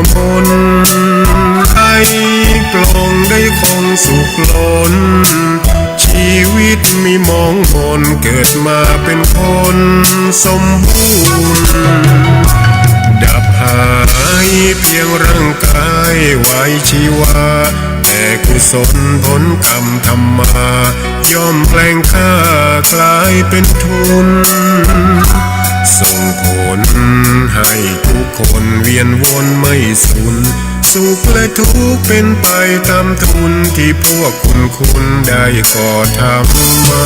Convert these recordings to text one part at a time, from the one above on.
ำมนให้กลองได้คงสุขล้นชีวิตมีมองมนเกิดมาเป็นคนสมบูรณ์ดับหายเพียงร่างกายไว้ชีวาแต่กุศลผลกรรมธรรมาย่อมแปลงค่ากลายเป็นทุนส่งผลให้ทุกคนเวียนวนไม่สูญสุขและทุกข์เป็นไปตามทุนที่พวกคุณได้ก่อทำมา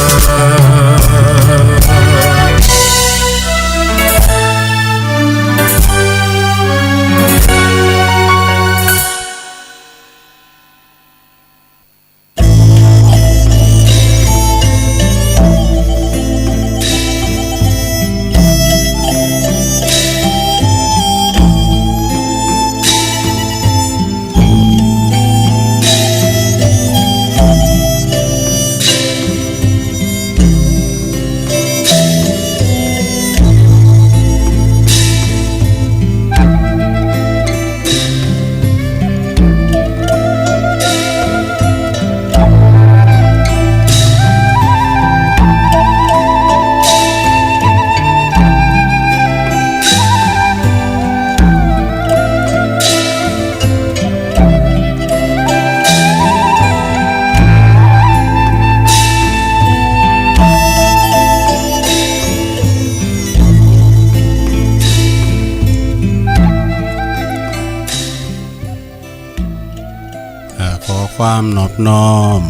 ความนอบน้อม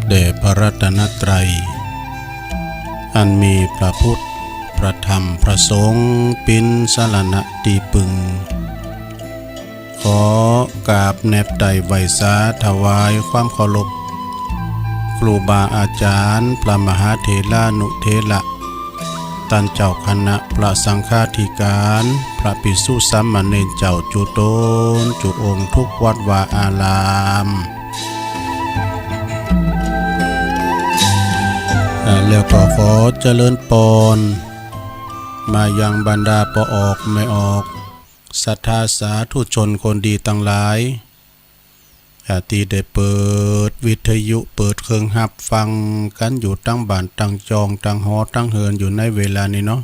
แด่พระรัตนตรัยอันมีพระพุทธพระธรรมพระสงฆ์เป็นสรณะที่พึ่งขอกราบแนบไต่ไหวสาถวายความเคารพครูบาอาจารย์พระมหาเถรานุเถระท่านเจ้าคณะพระสังฆาธิการพระภิกษุสามเณรเจ้าจุโตนจุองค์ทุกวัดวาอารามแล้วก็ขอเจริญพรมายังบรรดาปออกไม่ออกศรัทธาสาธุชนคนดีทั้งหลายที่ได้เปิดวิทยุเปิดเครื่องหับฟังกันอยู่ตั้งบ้านตั้งจองตั้งหอตั้งเฮินอยู่ในเวลานี้เนาะ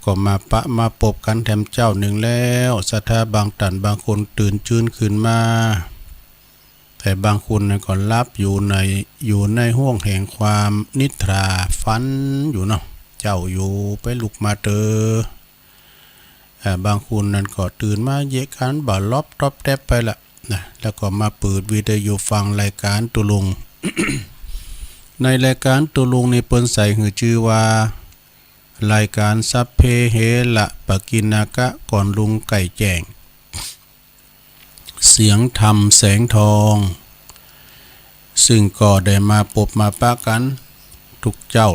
ก็มาพบกันแถมเจ้าหนึ่งแล้วศรัทธาบางท่านบางคนตื่นชื่นขึ้นมาแต่บางคนก็รับอยู่ในห้วงแห่งความนิทราฝันอยู่เนาะเจ้าอยู่ไปลุกมาเตอบางคนนั้นก็ตื่นมาเยะกันบ่ลบตบแทบไปละนะแล้วก็มาเปิดวิทยุฟังรายการตุลุง ในรายการตุลุงในเปิ้นใส่หือชื่อว่ารายการสัพเพเหระปกิณากะก่อนลุงไก่แจ้งเสียงธรรมแสงทองซึ่งก็ได้มาพบมาปะกันทุกเจ้า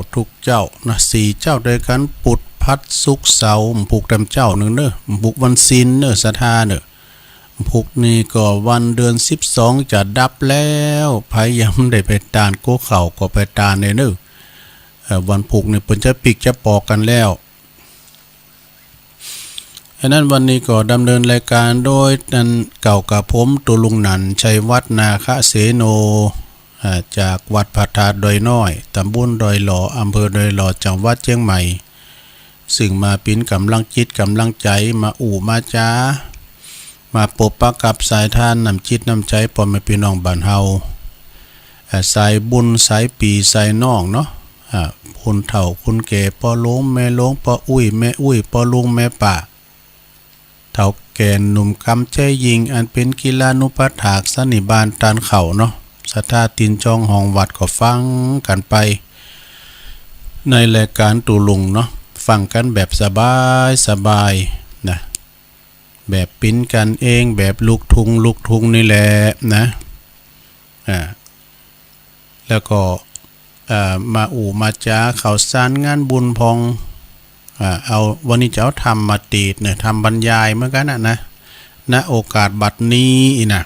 นะ4เจ้าด้วยกันปุดพัดสุกเสาผูกดำเจ้าหนึ่งเนอะผูกวันศีลเนอะศรัทธาเนอะผูกนี่ก็วันเดือน12จะดับแล้วพยายามได้ไปตานโกเข่าก็ไปตานในเนอะวันผูกนี่เพิ่นจะปิกจะปอกกันแล้วฉะนั้นวันนี้ก็ดำเนินรายการโดยนั้นเก่ากับผมตุลุงหนันชัยวัฒนาคเสโนจากวัดพระธาตุดอยน้อยตำบลดอยหล่ออำเภอดอยหล่อจังหวัดเชียงใหม่ซึ่งมาเป็นกำลังจิตกำลังใจมามาจ้ามาปบปะกับสายทานนำจิตนำใจปอมพี่น้องบ้านเฮาสายบุญสายปีสายน้องเนาะคนเฒ่าคนแก่ปอลงแม่ลงปออุ้ยแม่อุ้ยปอลุงแม่ป่าเฒ่าแก่หนุ่มคำใจยิงอันเป็นกีฬานุปถากสนิบาลตานเข่าเนาะศรัทธาตินจองห้องวัดก็ฟังกันไปในรายการตุลุงเนาะฟังกันแบบสบายนะแบบปิ้นกันเองแบบลูกทุงนี่แหละนะแล้วก็มามาจ้าข่าวสารงานบุญพองเอาวันนี้จะเอาทำมาตีดเนี่ยทำบรรยายเหมือนกันนะณโอกาสบัดนี้นะ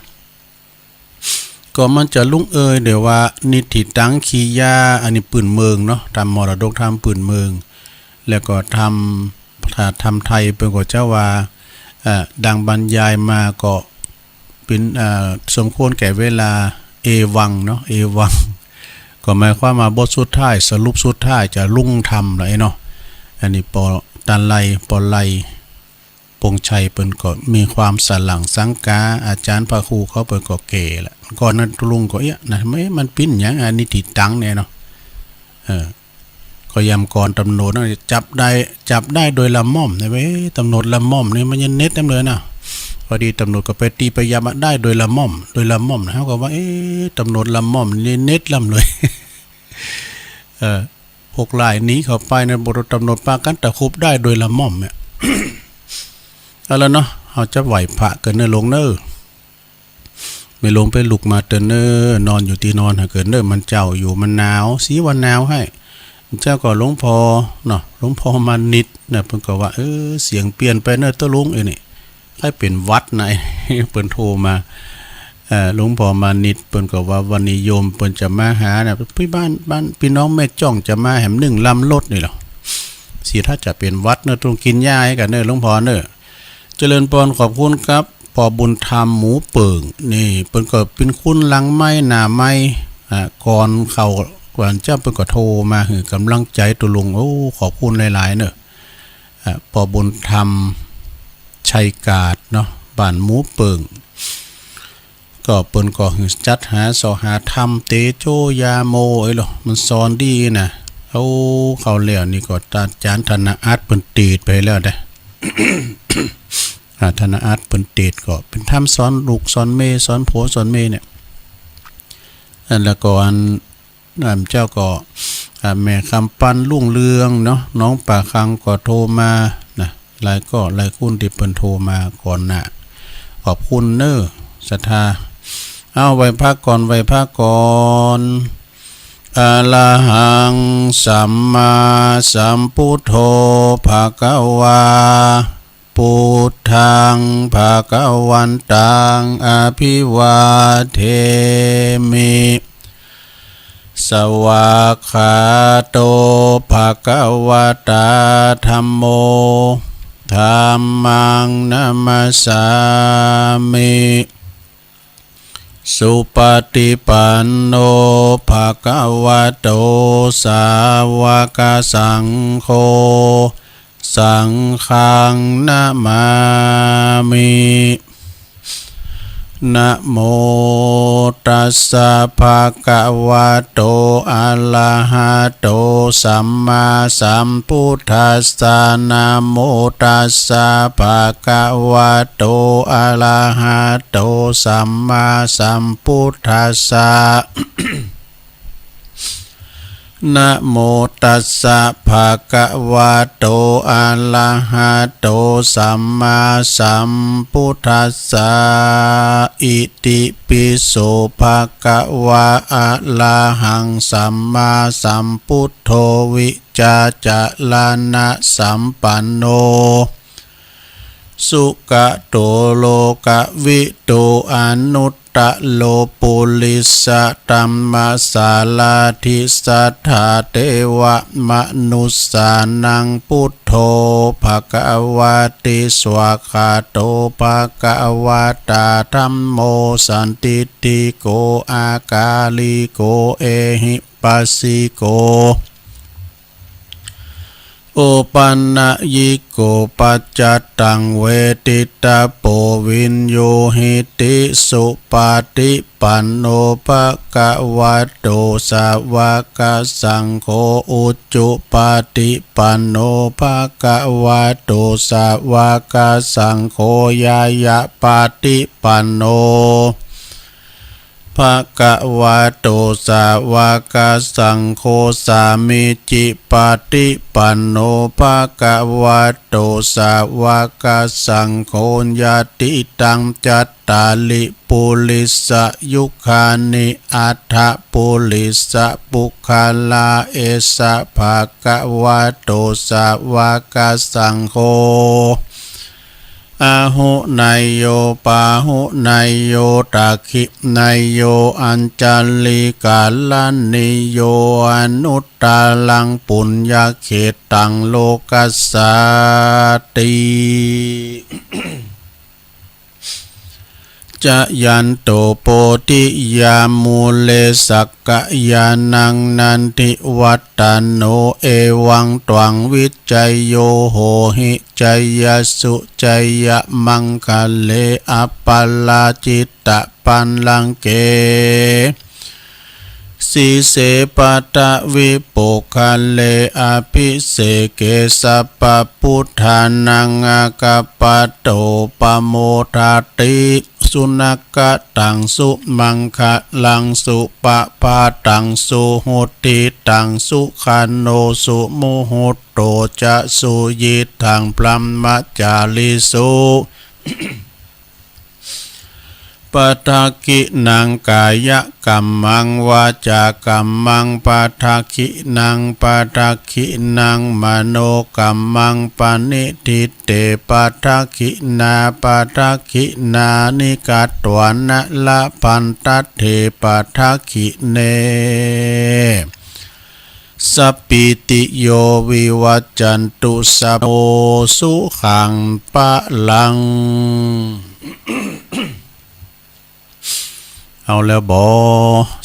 ก็มันจะลุ่งเดี๋ยวว่านิติตังคียาอันนี้ปืนเมืองเนาะทำมรดกทำปืนเมืองแล้วก็ทำไทยเป็นกับเจ้าว่า ดังบรรยายมาก็เป็นสมควรแก่เวลาเอวังเนาะเอวังก็หมายความมาบทสุดท้ายสรุปสุดท้ายจะลุ่งทำเลยเนาะอันนี้ปอตันไลปอไลปงชัยเปิ้นก็มีความสลังสังกาอาจารย์พระครูเขาเปิ้นก็เก๋ละก่อนนั้นลุงก็นะไม่มันปิ้นหยังอันนี้ติดตังเนี่ยเนาะก็ยำก่อนตำโหนดจับได้โดยละม่อมนะเว้ยตำโหนดละม่อมนี่มันยังเน็ตเต็มเลยนะพอดีตำโหนดก็ไปตีไปยำได้โดยละม่อมนะเขาก็ว่าตำโหนดละม่อมนี่เน็ตล่ำเลยพวกลายนี้เข้าไปในบทตำโหนดปากันตะคุบได้โดยละม่อมเนี่ย เอาละเนาะเขาจะไหวพระเกินเนื้อลงเนื้อไม่ลงไปลุกมาเตือนเนื้อนอนอยู่ที่นอนหาเกินเนื้อมันเจ้าอยู่มันหนาวสีวันหนาวให้เจ้าก็หลวงพ่อเนาะหลวงพ่อมานิดเนี่ยเพิ่นก็ว่าเสียงเปลี่ยนไปเนื้อตัวลุงนี่ให้เป็นวัดไหนเพิ่นโทรมาหลวงพ่อมานิดเพิ่นก็ว่าวันนี้โยมเพิ่นจะมาหาเนี่ยพี่บ้านพี่น้องแม่จ้องจะมาแหมหนึ่งลำรถนี่หรอสิถ้าจะเป็นวัดเนื้อตรงกินหญ้าให้กันเนื้อหลวงพ่อเนื้อเจริญพรขอบคุณครับพอบุญธรรมหมูเปิงนี่เปิ้นก็เป็นคุณหลังไม้หน้าไม้ก่อนเข้ากวนเจ้าเปิ้นก็โทรมาคือกำลังใจตัวลุงโอ้ขอบคุณหลายๆเนอะพอบุญธรรมชัยกาดเนาะบ้านหมูเปิงก็เปิ้นก็จัดหาสอหาธรรมเตโชยาโมหรอมันสอนดีนะเอาเข้าแล้วนี่ก็อาจารย์ธนอาร์ตเปิ้นตีดไปแล้วเด้ ธนอาร์ตเปิ้นเตดก็เป็นธรรมสอนลูกสอนเมสอนผัวสอนเมเนี่ยแล้วก็อันเจ้าก็แม่คำปันลุ่งเรืองเนาะน้องป่าคังก็โทรมานะหลายคุณที่เปิ้นโทรมาก่อนน่ะขอบคุณเน้อศรัทธาเอาไว้พักก่อนอะระหังสัมมาสัมพุทโธภะคะวาพุทธังภะคะวันตังอภิวาเทมิสวากขาโตภะคะวะตาธัมโมธัมมังนัมมัสสามิสุปฏิปันโนภะคะวะโตสาวกสังโฆสังฆังนะมามินะโมตัสสะภะคะวะโตอะระหะโตสัมมาสัมพุทธัสสะนะโมตัสสะภะคะวะโตอะระหะโตสัมมาสัมพุทธัสสะ นะโมตัสสะภะคะวะโตอะระหะโตสัมมาสัมพุทธัสสะอิติปิโสภะคะวะอะระหังสัมมาสัมพุทโธวิจาจารณะสัมปันโนสุขโตโลกวิโตอนุตตะโลปุลิสะตัมมาสาลาธิสัทธาเทวะมนุสสานังพุทโธภะคะวะติสวากขาโตภะคะวะตาธัมโมสันติติโกอากาลิโกเอหิปัสสิโกโอปันนะยิโกปัจจตังเวทิตาโปวินโยหิติสุปาติปันโนภะคะวะโตสาวกสังโฆอุจจุปาติปันโนภะคะวะโตสาวกสังโฆยายะปาติปันโนภะคะวะโตสาวกสังโฆสามิจิปาติปันโนภะคะวะโตสาวกสังโฆญาติตังจัตตาลิปุลิสยุคานิอัฏฐปุลิสปุคาลาเอสะภะคะวะโตสาวกสังโฆอาหุนายโยปาหุนายโยตาคินายโยอัญจลิกาลานิโยอนุตตาลังปุญญเขตังโลกัสสาติ จะยันโตโปติยามูเลสักกะยานังนันทิวัตตโนเอวังตวังวิจัยโยโหหิจัยยสุจัยยมังคะเลอปัลลาจิตตะปันลังเกสีเสปตะวิปุคันเลอภิเสเกสัพพุทธานังอากาปโตปโมทาติสุนักกะตังสุมังคะลังสุปะปาตังสุโหติตังสุขันโนสุโมโหโตจะสุยิทังพลัมมจาลิสุ ปะทาคินังกายกัมมังวาจากัมมังปะทาคินังปะทาคินังมโนกัมมังปณิทิเตปะทาคินาปะทาคินานิกัตตวนะละพันตัตเถปะทาคิเนสัพปิติโยวิวัจจันตุสัพโพสุขังปะลัง เอาแล้วบอ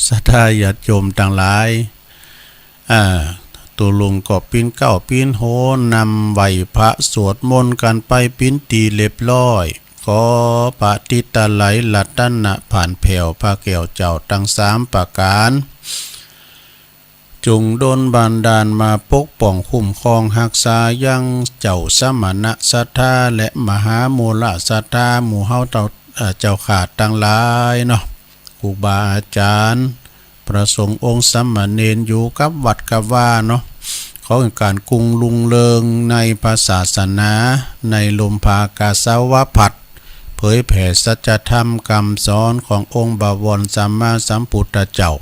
สัทธาญาติโยมต่างหลายตัวลุงก็ปิ้นเก้าปิ้นโหนำไหวพระสวดมนต์กันไปปิ้นตีเรียบร้อยขอปฏิตาไหลลัตตนะผ่านแผ่วพระแก้วเจ้าตั้ง3ประการจงดลบันดาลมาปกป้องคุ้มครองรักษายังเจ้าสมณะสัทธาและมหาโมละสัทธาหมู่เฮาเจ้าขาดตั้งหลายเนาะครูบาอาจารย์ประสงค์องค์สามเณรอยู่กับวัดกับว่าเนาะเขาเป็นการกรุงลุงเริงในพระศาสนาในลมพากาสาวพัดเผยแผ่สัจธรรมคำสอนขององค์บวรสัมมาสัมพุทธเจ้า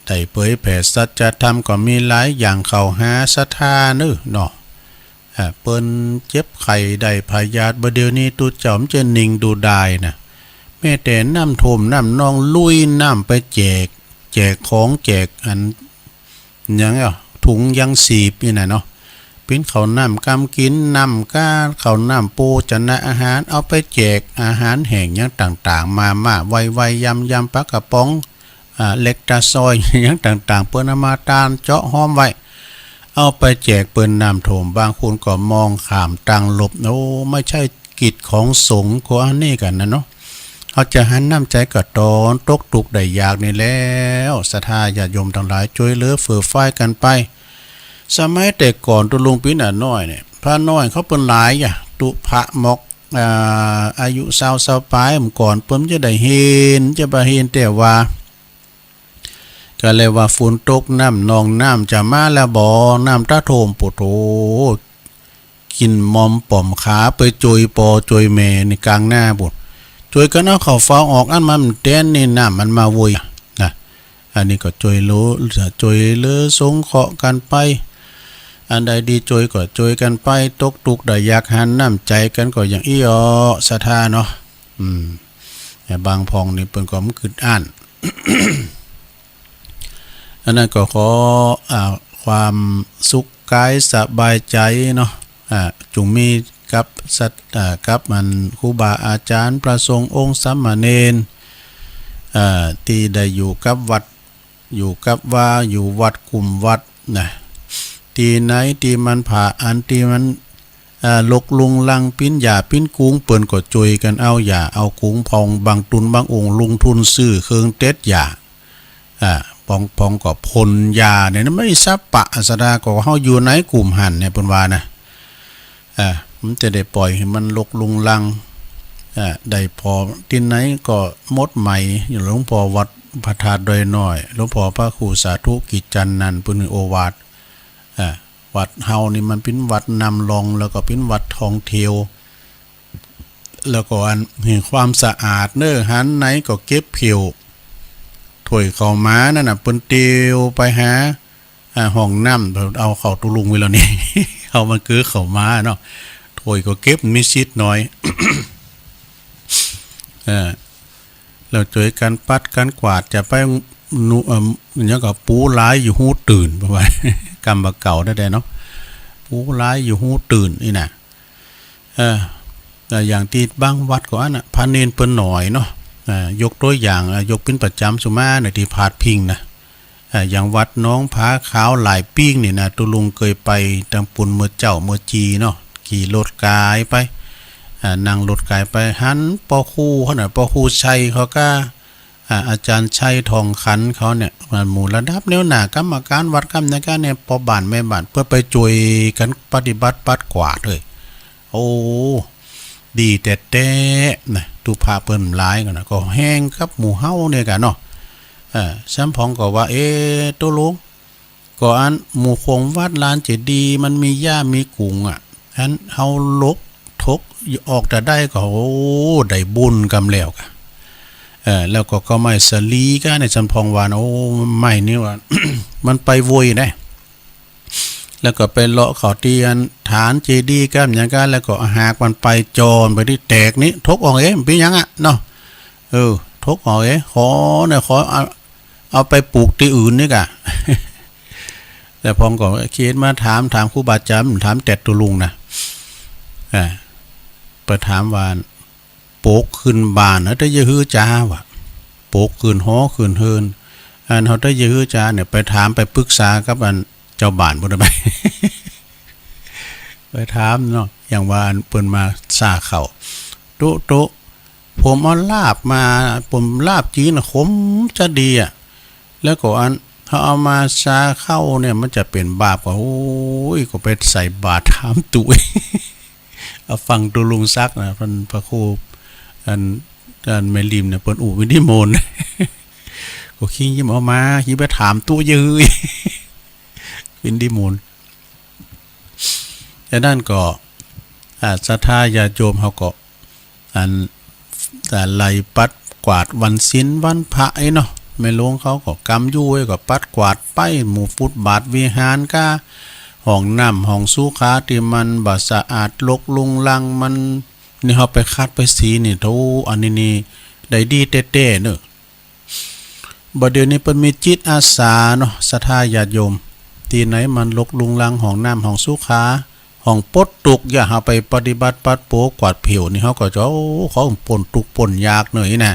ได้เผยแผ่สัจธรรมก็มีหลายอย่างเข้าหาศรัทธาเนาะเปิ้นเจ็บไข้ได้พยาธิบ่เดี๋ยวนี้ตุเจ้ามันจะนิ่งดูได้นะแม่แต่น้ำท่วมน้ำนองลุยน้ำไปแจกของแจกอันยังถุงยังสีบนี่นะเนาะเป็นข้าวน้ำกำกินน้ำก้าข้าวน้ำปูจนะอาหารเอาไปแจกอาหารแห้งอย่างต่างๆมาไวๆยำปลากระป๋องเล็กตาซอยอย่างต่างๆเปิ้นเอามาตานเจาะห้อมไว้เอาไปแจกเปิ้นน้ำท่วมบางคนก็มองข้ามตังหลบโอ้ไม่ใช่กิจของสงฆ์ก็อันนี้กันนะเนาะเขาจะหันน้ำใจกระตอนตกตุกได้ยากนี่แล้วศรัทธาญาติโยมทั้งหลายช่วยเหลือเฟื่อฝ้ายกันไปสมัยแต่ก่อนตุลุงปีน่ะน้อยเนี่ยพระน้อยเขาเป็นหลายตุพระมกอายุ20ปลายเมื่อก่อนเพิ่นจะได้เห็นจะบ่เห็นแต่ว่าก็เลยว่าฝนตกน้ำนองน้ำจะมาแล้วบ่น้ำตาโทมปุโตกินมอมป่อมขาไปจุยปอจุยแม่ในกลางหน้าบุตรจุยก็เอาเข้าฟ้าออกอันมันแต้นนี่น้ำมันมาวุยนะอันนี้ก็จุยรู้จุยเลือสงเคราะห์กันไปอันใดดีจุยก็จุยกันไปตกตุกได้อยากหันน้ำใจกันก็อย่างอี้ศรัทธาเนาะแต่บางพองนี่เปิ้นก็มันขึ้นอ่าน อันนั้นก็ขอความสุขกายสบายใจเนาะจงมีกับสัตกับมันครูบาอาจารย์ประสงค์องค์สามเณรที่ได้อยู่กับวัดอยู่กับว่าอยู่วัดกลุ่มวัดนะที่ไหนที่มันผ่าอันที่มันลกลุงลังปิ้นหยาปิ้นกุ้งเปิ้นก็จุยกันเอาหยาเอากุ้งพองบางตุนบางองค์ลงทุนซื้อเครื่องเต็ดหยาพองก็พลยาเนี่ยไม่ซับปะสดาก็เฮาอยู่ในกลุ่มหันเนี่ยเพิ่นว่านะมันจะได้ปล่อยให้มันลกลุงลังได้พอที่ไหนก็มดใหม่อย่างหลวงพ่อวัดพระธาตุดอยน้อยหลวงพ่อพระครูสาธุกิจจันนันท์ปุณโอวาทวัดเฮานี่มันเป็นวัดนำลองแล้วก็เป็นวัดท่องเที่ยวแล้วก็อันเห็นความสะอาดเน้อหันไหนก็เก็บผิวถวยเข้ามานั่นน่ะเปิ้นเตียวไปหาห้องน้ำเอาเข้าตุลุงไว้แล้วนี่ เอามันคือเข้ามาเนาะถวยก็เก็บมีชิดหน่อย เราช่วยกันปัดกันกวาดจะไปอย่างกับปูร้ายอยู่หูตื่นประมาณ กรรมเก่าได้เนาะปูร้ายอยู่หูตื่นนี่นะ อย่างที่บางวัดก็อันน่ะพระเนนเปิ้นหน่อยเนาะยกตัวอย่างยกเป็นประจำสุมาในที่พาดพิงนะอย่างวัดน้องผาขาวหลายปิ้งนี่นะตุลุงเคยไปตังปุ่นเมื่อเจ้าเมื่อจีเนาะขี่รถกายไปนั่งรถกายไปหันปอคู่เขาน่ะปอคู่ชัยเขาก็อาจารย์ชัยทองขันเขาเนี่ยมันหมู่ระดับแนวหน้ากรรมการวัดกรรมในการเนี่ยปอบ้านแม่บ้านเพื่อไปช่วยกันปฏิบัติปัดกวาดเลยโอ้ดีแต่นะตุภาเปิ้นหลายกันนะก็แห้งครับหมู่เฮาเนี่ยกันเนาะซ้ำพองก็ว่าตัวลุงก็อันหมู่คงวัดลานเจดีมันมีหญ้ามีกุ้งอันเฮาลกทกออกแต่ได้ก็โอ้ได้บุญกำแล้วกะแล้วก็ไม่สลีก็ในซ้ำพองว่าโอ้ไม่นี่ว่า มันไปโวยได้แล้วก็ไปเลาะเขาเตียนฐานเจดีย์กันอย่างกันแล้วก็หากมันไปจรไปที่แตกนี้ทกออกเป็นยังเนาะทกออกขอเนี่ยขอเอาไปปลูกที่อื่นนี่กะ แต่พองก็เขียนมาถามครูบาอาจารย์ถามแต่ตุลุงนะไปถามว่าโปกขึ้นบานได้ยะฮือจ้าวะโปกขึ้นหอขึ้นเฮินอันเขาได้ยะฮือจ้าเนี่ยไปถามไปปรึกษากับอันเจ้าบ้านบ่ได้ไป ไปถามเนาะอย่างว่าเปิ้นมาซาเข้าโตผมเอาลาบมาผมลาบจีนขมจะดีแล้วก็อันถ้าเอามาซาเข้าเนี่ยมันจะเป็นบาปก็โอ้ยก็ไปใส่บาตรถามตุย เอาฟังตุลุงซักนะเพิ่นพระครูอันแม่ริมเนี่ยเปิ้นวินิมนต์ ก็ขี้ยิ้มเอามาขี้ไปถามตู้ยืย วินิมนต์แต่นั่นก็ศรัทธาญาติโยมเฮาก็แต่ไล่ปัดกวาดวันศีลวันพระเนาะแม่หลวงเขาก็กำอยู่ไว้ก็ปัดกวาดไปหมู่ฟุตบาทวิหารก็ห้องน้ำห้องสุขาที่มันบ่สะอาดรกลุงลังมันนี่เฮาไปคัดไปสีนี่โธ่อันนี้ได้ดีเต้ๆเนาะบ่เดี๋ยวนี้เปิ้นมีจิตอาสาเนาะศรัทธาญาติโยมที่ไหนมันรกลุงลังห้องน้ำห้องสุขาห้องปดตุกอย่าเฮาไปปฏิบัติปัดโปกวาดผิวนี่เฮาก็จะเขาป่นตุกป่นยากหน่อยนะ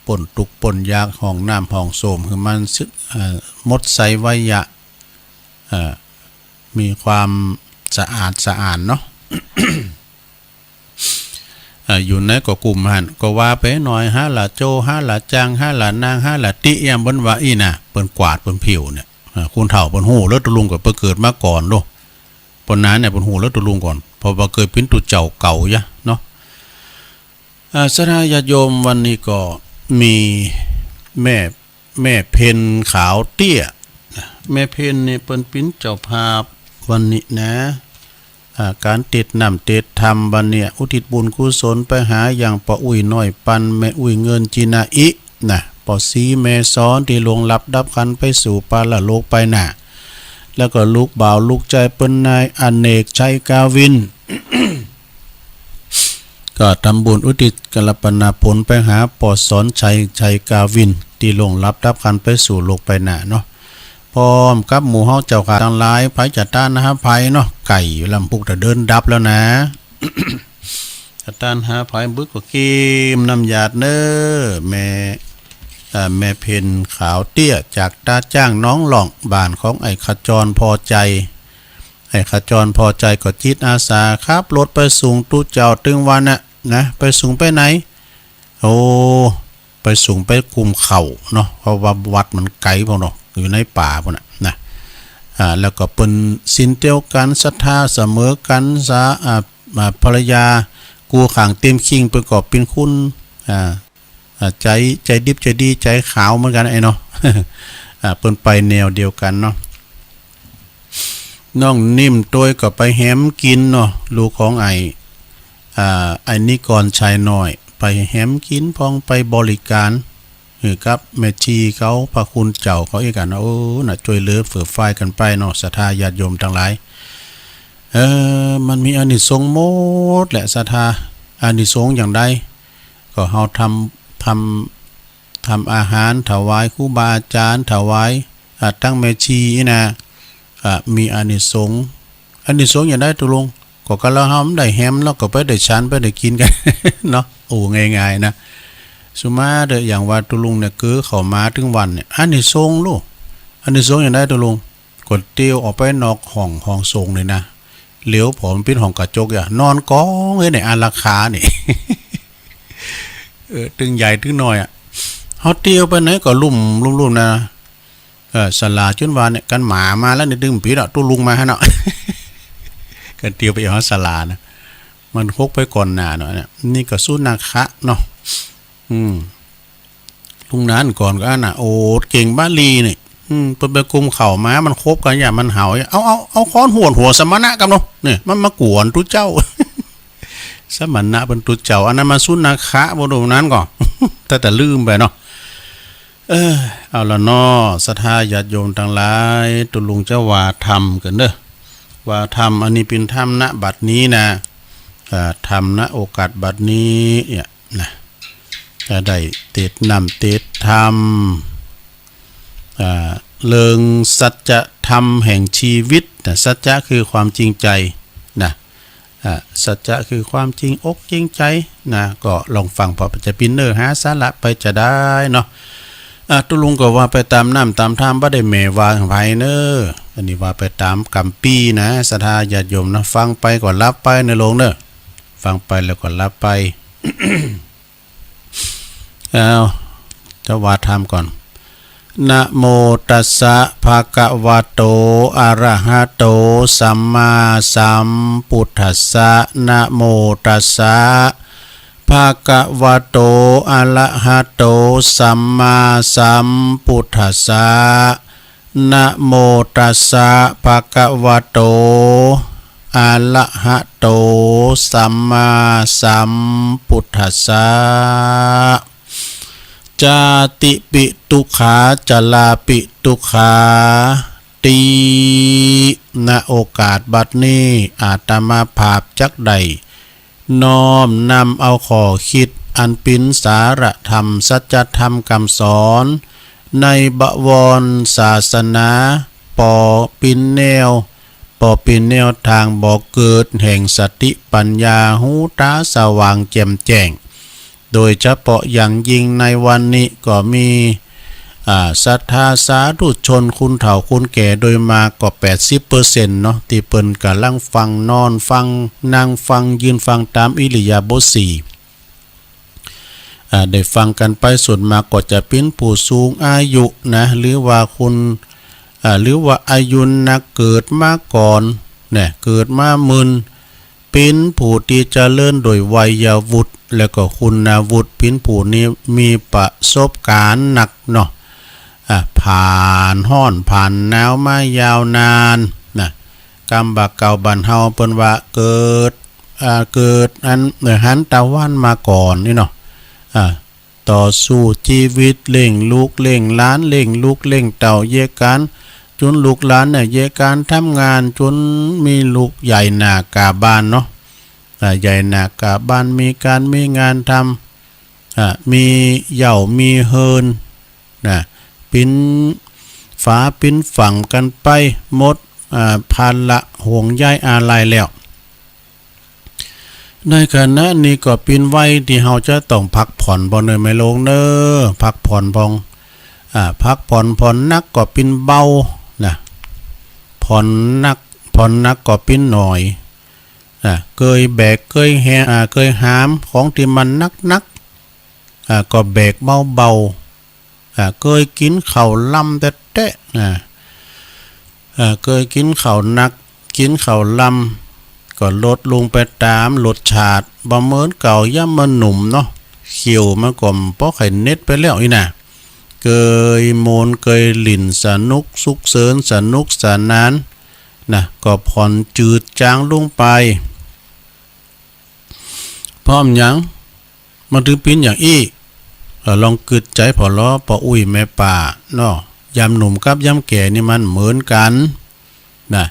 ป่นตุกป่นยากห้องน้ำห้องโสมคือมันมดใสไวยะมีความสะอาดเนาะ อยู่ในก็กลุ่มหันก็ว่าไปหน่อย5ละโจ5ละจาง5ละนาง5ละติยามเปิ้นว่าอีน่ะเปิ้นกวาดเปิ้นผิวเนี่ยคุณเฒ่าเปิ้นฮู้แล้วตะลุงก็เปิ้นเกิดมาก่อนโลปนนั้นเนี่ยเปิ้นฮู้แล้วตะลุงก่อนเพราะว่าเคยเป็นตุเจ้าเก่ายะเนาะศรัทธาญาติโยมวันนี้ก็มีแม่เพ็ญขาวเตี้ยแม่เพ็ญนี่เปิ้นเป็นเจ้าภาพวันนี้นะการติดน้ำติดธรรมบันเนี่ยอุทิศบุญกุศลไปหาอย่างปออุ้ยน้อยปันแม่อุ้ยเงินจีนาอินะปอซีแม่ซ้อนที่ลงรับดับคันไปสู่ปาละโลกไปน่ะแล้วก็ลูกบ่าวลูกใจเปิ้นนายอเนกชัยกาวิน ก็ทำบุญอุทิศกัลปนาผลไปหาปอสอนชัยกาวินที่ลงรับดับคันไปสู่โลกไปน่ะเนาะพร้อมกับหมู่เฮาเจ้าขาทั้งหลายไผจัดต้านนะครับไผเนาะไก่ลำพุกแต่เดินดับแล้วนะ จัดต้านหาไผบึกก็กิมน้ำยาดเน้อแม่เพ็ญขาวเตี้ยจากตาจ้างน้องหล่องบ้านของไอ้ขจรพอใจก็จิตอาสาครับรถไปสูงตู้เจ้าตึงวันนะไปสูงไปไหนโอ้ไปสูงไปกุมเข่าเนาะเพราะว่าวัดมันไกลพอเนาะอยู่ในป่าพุ่นนะแล้วก็เป็นสินเดียวกันศรัทธาเสมอกันภรรยากูขังเต็มคิงประกอบเป็นคุณใจดิบใจดีใจขาวเหมือนกันไอ้เนาะ เปิ้นไปแนวเดียวกันเนาะน้องนิ่มตัวก็ไปแหมกินเนาะลูกของไอ้นิกรชายน้อยไปแหมกินพองไปบริการครับแม่ชีเขาพระคุณเจ้าเขาอีกกันโอ้น่ะช่วยเหลือเฟื่อฝ่ายกันไปเนาะศรัทธาญาติโยมทั้งหลายมันมีอานิสงส์หมดแหละศรัทธาอานิสงส์อย่างใดก็เฮาทำอาหารถวายครูบาอาจารย์ถวายตั้งแม่ชีนะมีอานิสงส์อย่างใดตุลง ก็กะละหอมได้แฮมแล้วก็ไปได้ชั้นไปได้กินกัน เนาะโอ้ง่ายๆนะสุมาเด้ออย่างว่าตุลุงเนี่ยคือเข้ามาถึงวันเนี่ยอันนี้ทรงลูกอันนี้ทรงอย่างได้ตุลุงกดเตียวออกไปนอกห้องทรงเลยนะเหลียวผมเป็นห้องกระจกนอนกองในอาราคานี่ ตึงใหญ่ตึงน้อยเฮาเตียวไปไหนก็ลุ่มนะสลาจนว่าเนี่ยกันหมามาแล้วนี่ดึงปีตุลุงมาให้เนาะ กันเตียวไปเอาสลานะมันคกไปก่อนหน้าเนาะเนี่ยนี่ก็สู้นาคะเนาะลุงนั้นก่อนก็น่ะโอ้เก่งบาลีนี่เปิ้นไปกุมเข่าม้ามันคบกันอย่ามันเห่าเอาค้อนหัวสมณะกันเนาะนี่มันมากวนตุเจ้า สมณะเป็นตุเจ้าอันนั้นมาสู้นาคะบ่ดูนั้นก่อน แต่ลืมไปเนาะเอาละเนาะศรัทธาญาติโยมทั้งหลายตุลุงเจ้าว่าธรรมกันเด้อว่าธรรมอันนี้เป็นธรรมณบัดนี้นะธรรมณโอกาสบัดนี้เนี่ยนะจะได้เตดนำเตดธรรมเริงสัจธรรมแห่งชีวิตนะสัจจะคือความจริงใจนะสัจจะคือความจริงอกจริงใจนะก็ลองฟังพอจะปินเนอร์หาสาระไปจะได้เนาะตุลุงก็ว่าไปตามน้ำตามท่ามบ่ได้แม่วางไผเนออันนี้ว่าไปตามกำปีนะศรัทธาญาติโยมนะฟังไปก็รับไปในโลงเนอฟังไปแล้วก็รับไป เอาจะว่าธรรมก่อนนะโมตัสสะภะคะวะโตอะระหะโตสัมมาสัมพุทธัสสะนะโมตัสสะภะคะวะโตอะระหะโตสัมมาสัมพุทธัสสะนะโมตัสสะภะคะวะโตอะระหะโตสัมมาสัมพุทธัสสะจาติปิทุกขาจลาปิทุกขาตีณโอกาสบัดนี้อาตมาภาพจักใดน้อมนำเอาข้อคิดอันปินสารธรรมสัจธรรมคำสอนในบวรศาสนาปอปินแนวทางบ่เกิดแห่งสติปัญญาหูตาสว่างแจ่มแจ้งโดยเฉพาะอย่างยิ่งในวันนี้ก็มีศรัทธาสาธุชนคุณเฒ่าคุณแก่โดยมาก็ 80% เนาะที่เปิ้นกำลังฟังนอนฟังนั่งฟังยืนฟังตามอิริยาบถ4ได้ฟังกันไปส่วนมากก็จะเป็นผู้สูงอายุนะหรือว่าคุณหรือว่าอายุนักเกิดมาก่อนเนี่ยเกิดมามึนเป็นผู้ที่เจริญโดยวัยวุฒิแล้วก็คุณวุฒิเป็นผู้นี้มีประสบการณ์หนักเนาะผ่านห้อนผ่านหนาวมายาวนานนะกรรมบักเก่าบันเฮาเปิ้นว่าเกิดอันหันตะวันมาก่อนนี่เนาะต่อสู้ชีวิตเล่งลูกเล่งล้านเล่งลูกเล่งเต่าเยกันจนลูกหลานเนี่ยเยกันทำงานจนมีลูกใหญ่หน้ากาบ้านเนาะใหญ่หน้ากาบ้านมีการมีงานทำมีเหย่ามีเฮินนะปิ้นฝาปิ้นฝั่งกันไปหมดพันละห่วงใยอะไรแล้วในขณะนี้ก็ปิ้นไว้ที่เฮาจะต้องพักผ่อนบ่เนยไม่ลงเนอพักผ่อนพองพักผ่อนนักก็ปิ้นเบานะผ่อนนักก็ปิ้นหน่อยเคยแบกเคยแฮเคยหามของที่มันนักก็แบกเบาเคยกินข้าวลำแต่เคยกินข้าวนักกินข้าวลำก็ลดลงไปตามรสชาติบ่เหมือนเก่าย่ำมันหนุ่มเนาะเขียวมาก่อมเพราะไข่เน็ตไปแล้วนี่นะเคยโมนเคยหลิ่นสนุกสุขเสริญสนุกสนานนะก็ผ่อนจืดจางลงไปพร้อมยังมาถึงปิ้นอย่างอี้ลองกึดใจพอล้อปออุ้ยแม่ป่าเนาะยำหนุ่มกับยำแก่นี่มันเหมือนกันนะ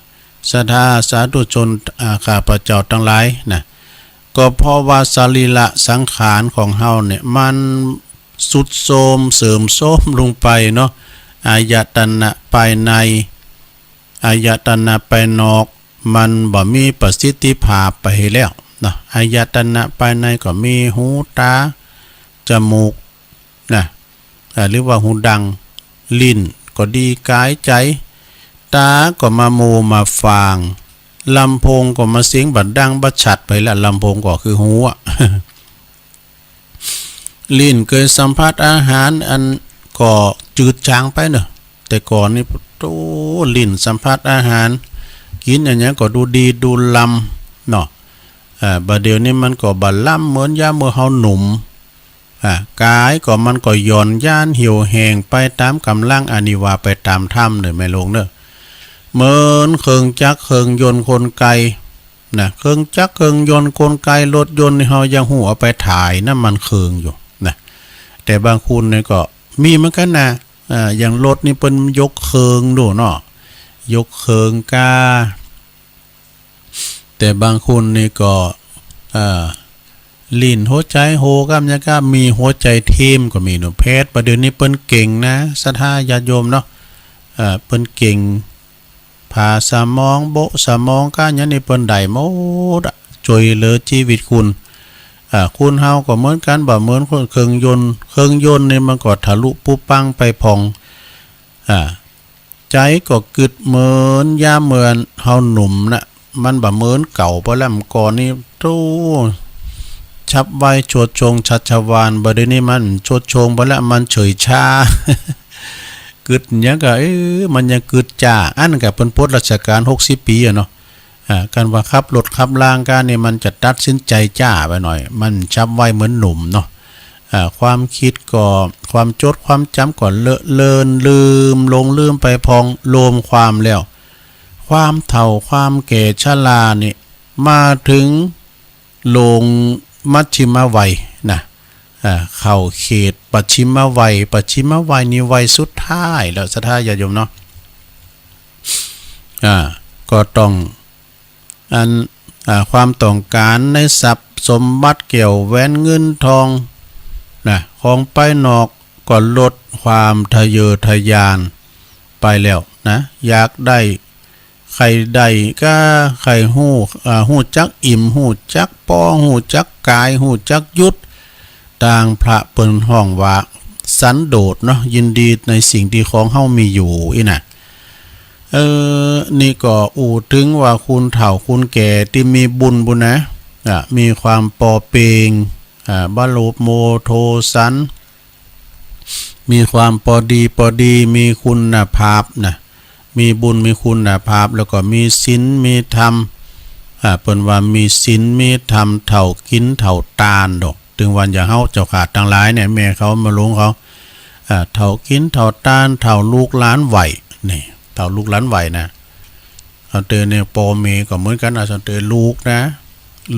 ศรัทธาสาธุชนข้าพเจ้าทั้งหลายนะก็เพราะว่าสรีระสังขารของเฮาเนี่ยมันสุดโทรมเสริมโทรมลงไปเนาะอายตนะภายในอายตนะภายนอก มันบ่มีประสิทธิภาพไปแล้วเนาะอายตนะภายในก็มีหูตาจมูกนะหรือว่าหูดังลิ้นก็ดีกายใจตาก็มาโมมาฟังลำโพงก็มาเสียงบัดดังบัดชัดไปละลำโพงก็คือหูอ่ะ ลิ้นเคยสัมผัสอาหารอันก็จืดจางไปเนอะแต่ก่อนนี่โตลิ้นสัมผัสอาหารกินอันนี้ก็ดูดีดูลำเนาะบัดเดี๋ยวนี้มันก็บัดล่ำเหมือนยามเมื่อเฮาหนุ่มกายก็มันก็ย่อนย่านเหี่ยวแห้งไปตามกำลังอานิวาไปตามถ้ำเลยไม่ลงเนอะเหมือนเครื่องจักรเครื่องยนต์กลไกนะเครื่องจักรเครื่องยนต์กลไกรถยนต์เฮายังหูเอาไปถ่ายน้ำมันเครื่องอยู่นะแต่บางคนเนี่ยก็มีเหมือนกันนะอย่างรถนี่เป็นยกเครื่องดูเนาะยกเครื่องกาแต่บางคนนี่ก็ลิ้นหัวใจโหกำยังก็มีหัวใจเทมก็มีหนูเพชรประเดี๋ยวนี้เปิ้นเก่งนะศรัทธาญาติโยมเนาะเปิ้นเก่งผ่าสมองโบสมองก้ายันนี่เปิ้นได้หมดช่วยเหลือชีวิตคุณคุณเฮาก็เหมือนกันบ่เหมือนเครื่องยนต์นี่มันก็ทะลุปุ๊บปังไปพองใจก็กึดเหมือนยามเหมือนเฮาหนุ่มนะมันบ่เหมือนเก่าเพราะแล้วก่อนนี่ตู้ชับไว้โชดชงชัชวานบ่ได้นี่มันโชดชงบ่แล้วมันเฉยชากึดหยังก็มันยังกึดจ้าอันก็เพิ่นปลดราชการ60ปีเนาะการว่าขับรถขับล่างการนี่มันจะตัดสินใจจ้าไปหน่อยมันชับไว้เหมือนหนุ่มเนาะความคิดก็ความจดความจำก็เลอะเลือนลืมไปพองโลมความแล้วความเฒ่าความแก่ชรานี่มาถึงลงมัชชิมวัยนะเข้าเขตปัจฉิมวัยนี่วัยสุดท้ายแล้วศรัทธาญาติโยมเนาะก็ต้องความต้องการในทรัพย์สมบัติเกี่ยวแหวนเงินทองนะของไปนอกก็ลดความทะเยอทะยานไปแล้วนะอยากได้ใครได้ก็ใครหู้จักอิ่มหู้จักป้อหู้จักกายหู้จักยุดต่างพระเปิ้นห้องว่าสันโดษเนาะยินดีในสิ่งที่ของเฮามีอยู่น่ะนี่ก็ถึงว่าคุณเฒ่าคุณแก่ที่มีบุญนะมีความปอเปงบาโลโมโทสันมีความพอดีมีคุณภาพนะมีบุญมีคุณภาพแล้วก็มีศีลมีธรรมเปิ้นว่ามีศีลมีธรรมเท่ากินเท่าตาลดอกถึงวันอย่าเฮาเจ้าขาดทั้งหลายเนี่ยแม่เขามาลงเขาเท่ากินเท่าตาลเท่าลูกหลานไหวนี่เท่าลูกหลานไหวนะเอาเตอเนี่ยปอเมก็เหมือนกันเอาเตอลูกนะ